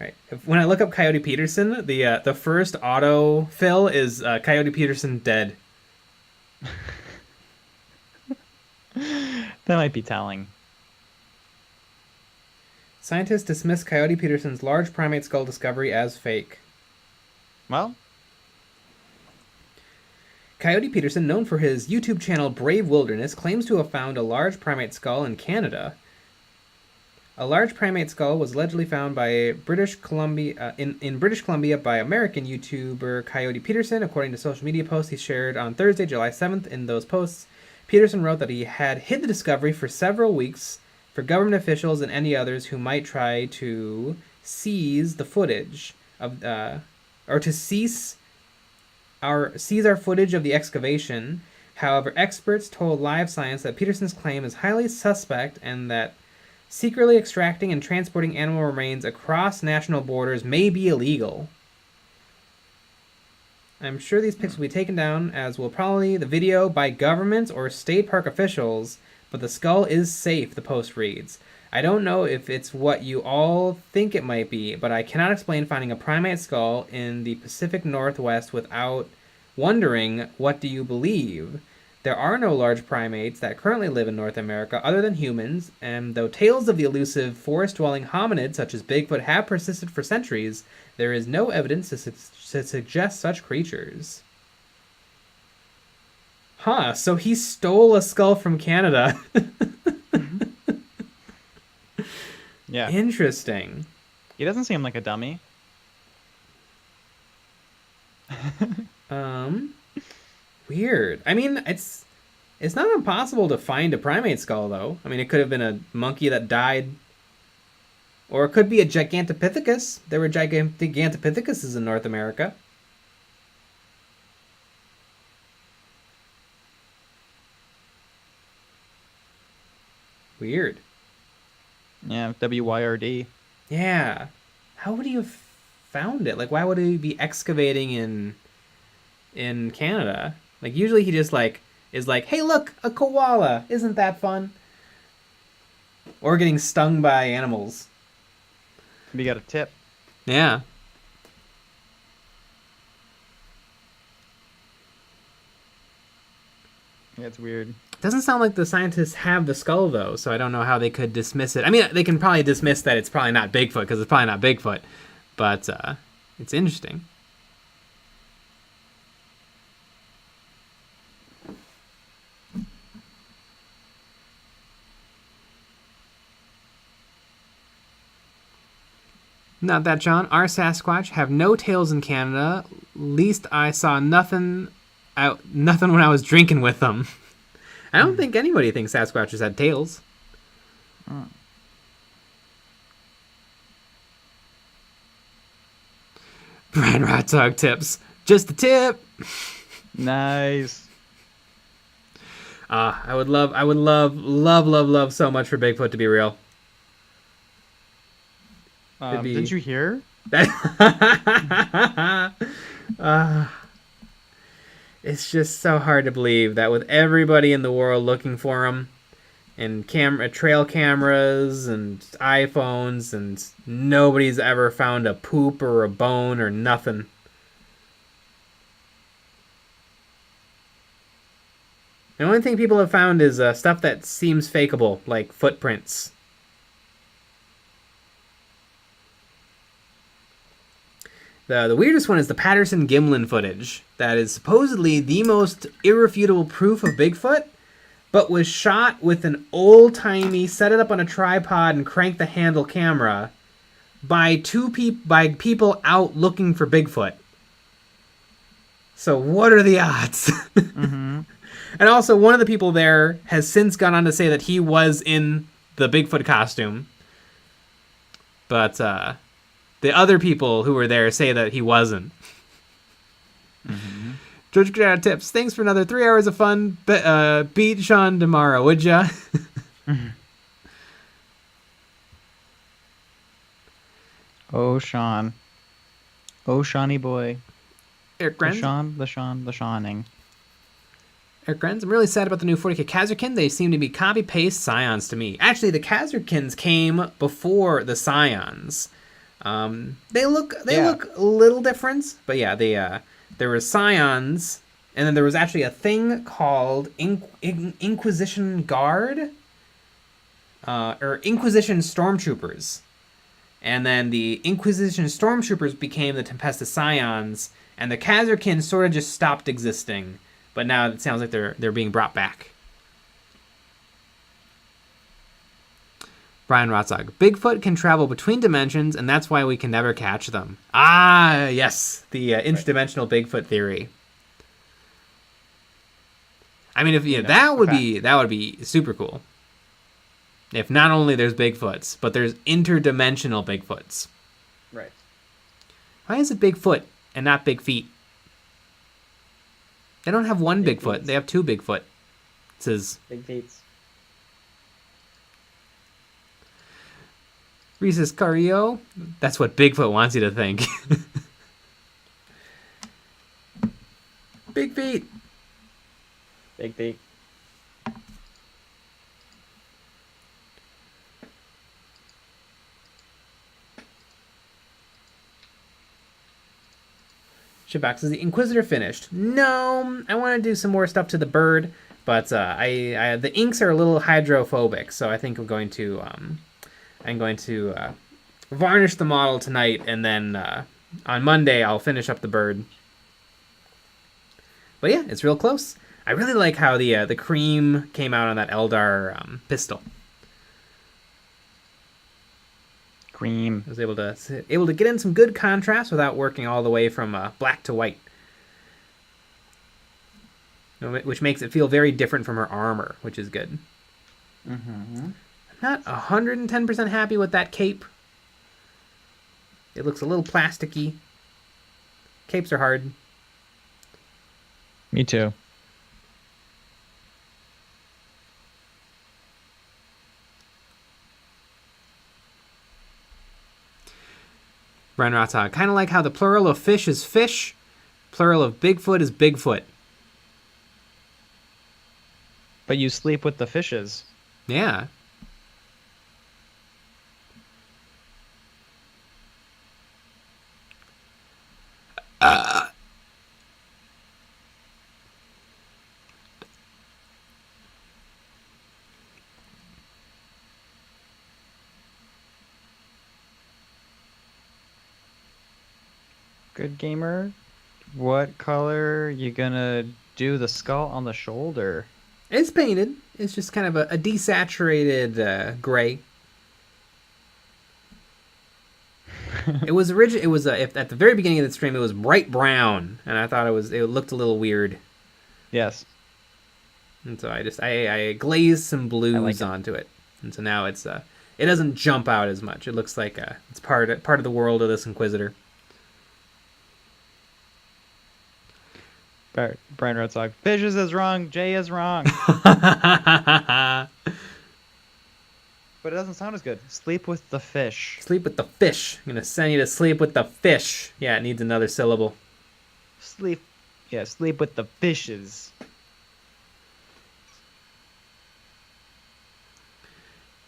B: All right. When I look up Coyote Peterson, the first auto fill is Coyote Peterson dead.
A: That might be telling.
B: Scientists dismiss Coyote Peterson's large primate skull discovery as fake.
A: Well,
B: Coyote Peterson, known for his YouTube channel Brave Wilderness, claims to have found a large primate skull in Canada. A large primate skull was allegedly found by British Columbia in British Columbia by American YouTuber Coyote Peterson, according to social media posts he shared on Thursday, July 7th. In those posts, Peterson wrote that he had hid the discovery for several weeks for government officials and any others who might try to seize the footage of, or to seize our footage of the excavation. However, experts told Live Science that Peterson's claim is highly suspect and that secretly extracting and transporting animal remains across national borders may be illegal. I'm sure these pics will be taken down, as will probably the video, by governments or state park officials, but the skull is safe, the post reads. I don't know if it's what you all think it might be, but I cannot explain finding a primate skull in the Pacific Northwest without wondering, what do you believe? There are no large primates that currently live in North America other than humans, and though tales of the elusive forest-dwelling hominids such as Bigfoot have persisted for centuries, there is no evidence to suggest such creatures. Huh, so he stole a skull from Canada.
A: yeah.
B: Interesting.
A: He doesn't seem like a dummy.
B: Weird. I mean, it's not impossible to find a primate skull, though. I mean, it could have been a monkey that died. Or it could be a Gigantopithecus. There were Gigantopithecus in North America. Weird.
A: Yeah, WYRD.
B: Yeah. How would he have found it? Like, why would he be excavating in Canada? Like, usually he just, like, is like, hey, look, a koala. Isn't that fun? Or getting stung by animals.
A: We got a tip.
B: Yeah.
A: Yeah, it's weird.
B: Doesn't sound like the scientists have the skull, though, so I don't know how they could dismiss it. I mean, they can probably dismiss that it's probably not Bigfoot, because it's probably not Bigfoot. But it's interesting. Not that, John. Our Sasquatch have no tails in Canada. Least I saw nothing when I was drinking with them. I don't think anybody thinks Sasquatches had tails. Brian Rotzog tips. Just a tip.
A: Nice.
B: I would love so much for Bigfoot to be real.
A: Did you hear?
B: It's just so hard to believe that with everybody in the world looking for him, and trail cameras and iPhones, and nobody's ever found a poop or a bone or nothing. The only thing people have found is stuff that seems fakeable, like footprints. The weirdest one is the Patterson-Gimlin footage. That is supposedly the most irrefutable proof of Bigfoot, but was shot with an old-timey, set it up on a tripod and crank the handle camera by people out looking for Bigfoot. So what are the odds?
A: Mm-hmm.
B: And also, one of the people there has since gone on to say that he was in the Bigfoot costume. But the other people who were there say that he wasn't.
A: Mm-hmm.
B: George Grad tips. Thanks for another 3 hours of fun. Beat Sean tomorrow, would ya?
A: Mm-hmm. Oh, Sean. Oh, Shawnee boy.
B: Eric
A: The
B: Grenz.
A: Shawning.
B: Eric Grenz. I'm really sad about the new 40k Kazarkin. They seem to be copy-paste Scions to me. Actually, the Kazarkins came before the Scions. They look a little different, but yeah, there were Scions, and then there was actually a thing called Inquisition Guard, or Inquisition Stormtroopers, and then the Inquisition Stormtroopers became the Tempestus Scions, and the Kazarkins sort of just stopped existing, but now it sounds like they're being brought back. Brian Rotzog. Bigfoot can travel between dimensions, and that's why we can never catch them. Ah, yes. The interdimensional Bigfoot theory. I mean, that would be super cool. If not only there's Bigfoots, but there's interdimensional Bigfoots.
A: Right.
B: Why is it Bigfoot and not Big Feet? They don't have one Bigfoot. They have two Bigfoot. It says
A: Big feet.
B: Reese's Cario. That's what Bigfoot wants you to think. Big feet.
A: Big feet.
B: Shibax, is the Inquisitor finished? No, I want to do some more stuff to the bird, but the inks are a little hydrophobic, so I think I'm going to varnish the model tonight, and then on Monday I'll finish up the bird. But yeah, it's real close. I really like how the cream came out on that Eldar pistol.
A: Cream.
B: I was able to get in some good contrast without working all the way from black to white, which makes it feel very different from her armor, which is good.
A: Mm-hmm.
B: Not 110% happy with that cape. It looks a little plasticky. Capes are hard.
A: Me too.
B: Brian Rotzog, kind of like how the plural of fish is fish, plural of Bigfoot is Bigfoot.
A: But you sleep with the fishes.
B: Yeah.
A: Good gamer. What color you gonna do the skull on the shoulder?
B: It's painted. It's just kind of a desaturated gray. It was It was at the very beginning of the stream, it was bright brown, and I thought it looked a little weird.
A: Yes.
B: And so I glazed some blues onto it, and so now it doesn't jump out as much. It looks like it's part of the world of this Inquisitor.
A: Brian Rotzog. Fishes is wrong. Jay is wrong. But it doesn't sound as good. Sleep with the fish.
B: Sleep with the fish. I'm gonna send you to sleep with the fish. Yeah, it needs another syllable.
A: Sleep. Yeah, sleep with the fishes.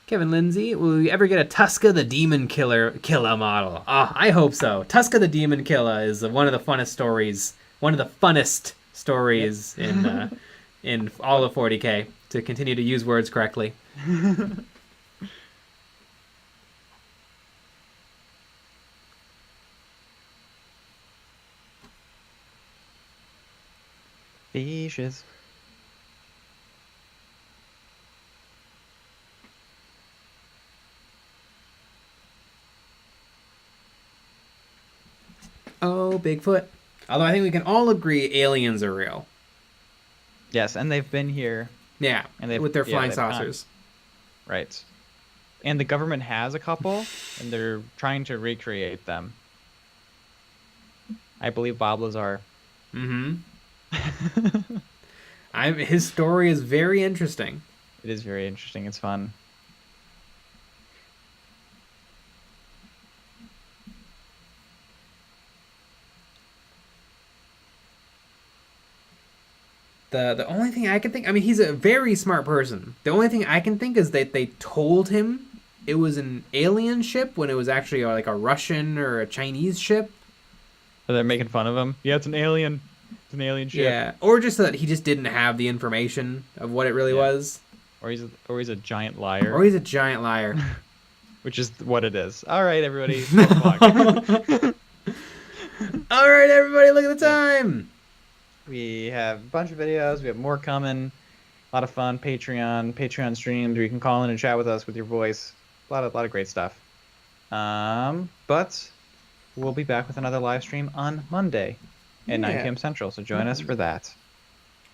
B: Kevin Lindsay, will we ever get a Tuska the Demon Killer model? Oh, I hope so. Tuska the Demon Killer is one of the funnest stories. One of the funnest stories in all of 40k. To continue to use words correctly.
A: Fishes.
B: Oh, Bigfoot. Although I think we can all agree aliens are real.
A: Yes, and they've been here.
B: Yeah, and with their flying saucers.
A: Right. And the government has a couple, and they're trying to recreate them. I believe Bob Lazar.
B: Mm-hmm. His story is very interesting.
A: It is very interesting. It's fun.
B: The only thing I can think... I mean, he's a very smart person. The only thing I can think is that they told him it was an alien ship when it was actually like a Russian or a Chinese ship.
A: So they're making fun of him? Yeah, it's an alien. It's an alien ship.
B: Yeah, or just that he just didn't have the information of what it really was.
A: Or he's a giant liar.
B: Or he's a giant liar.
A: Which is what it is. All right, everybody. 12 o'clock.
B: All right, everybody, look at the time.
A: We have a bunch of videos. We have more coming. A lot of fun. Patreon streams where you can call in and chat with us with your voice. A lot of great stuff. But we'll be back with another live stream on Monday at 9 p.m. Central. So join us for that.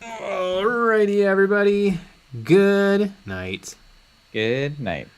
B: Alrighty, everybody. Good night.
A: Good night.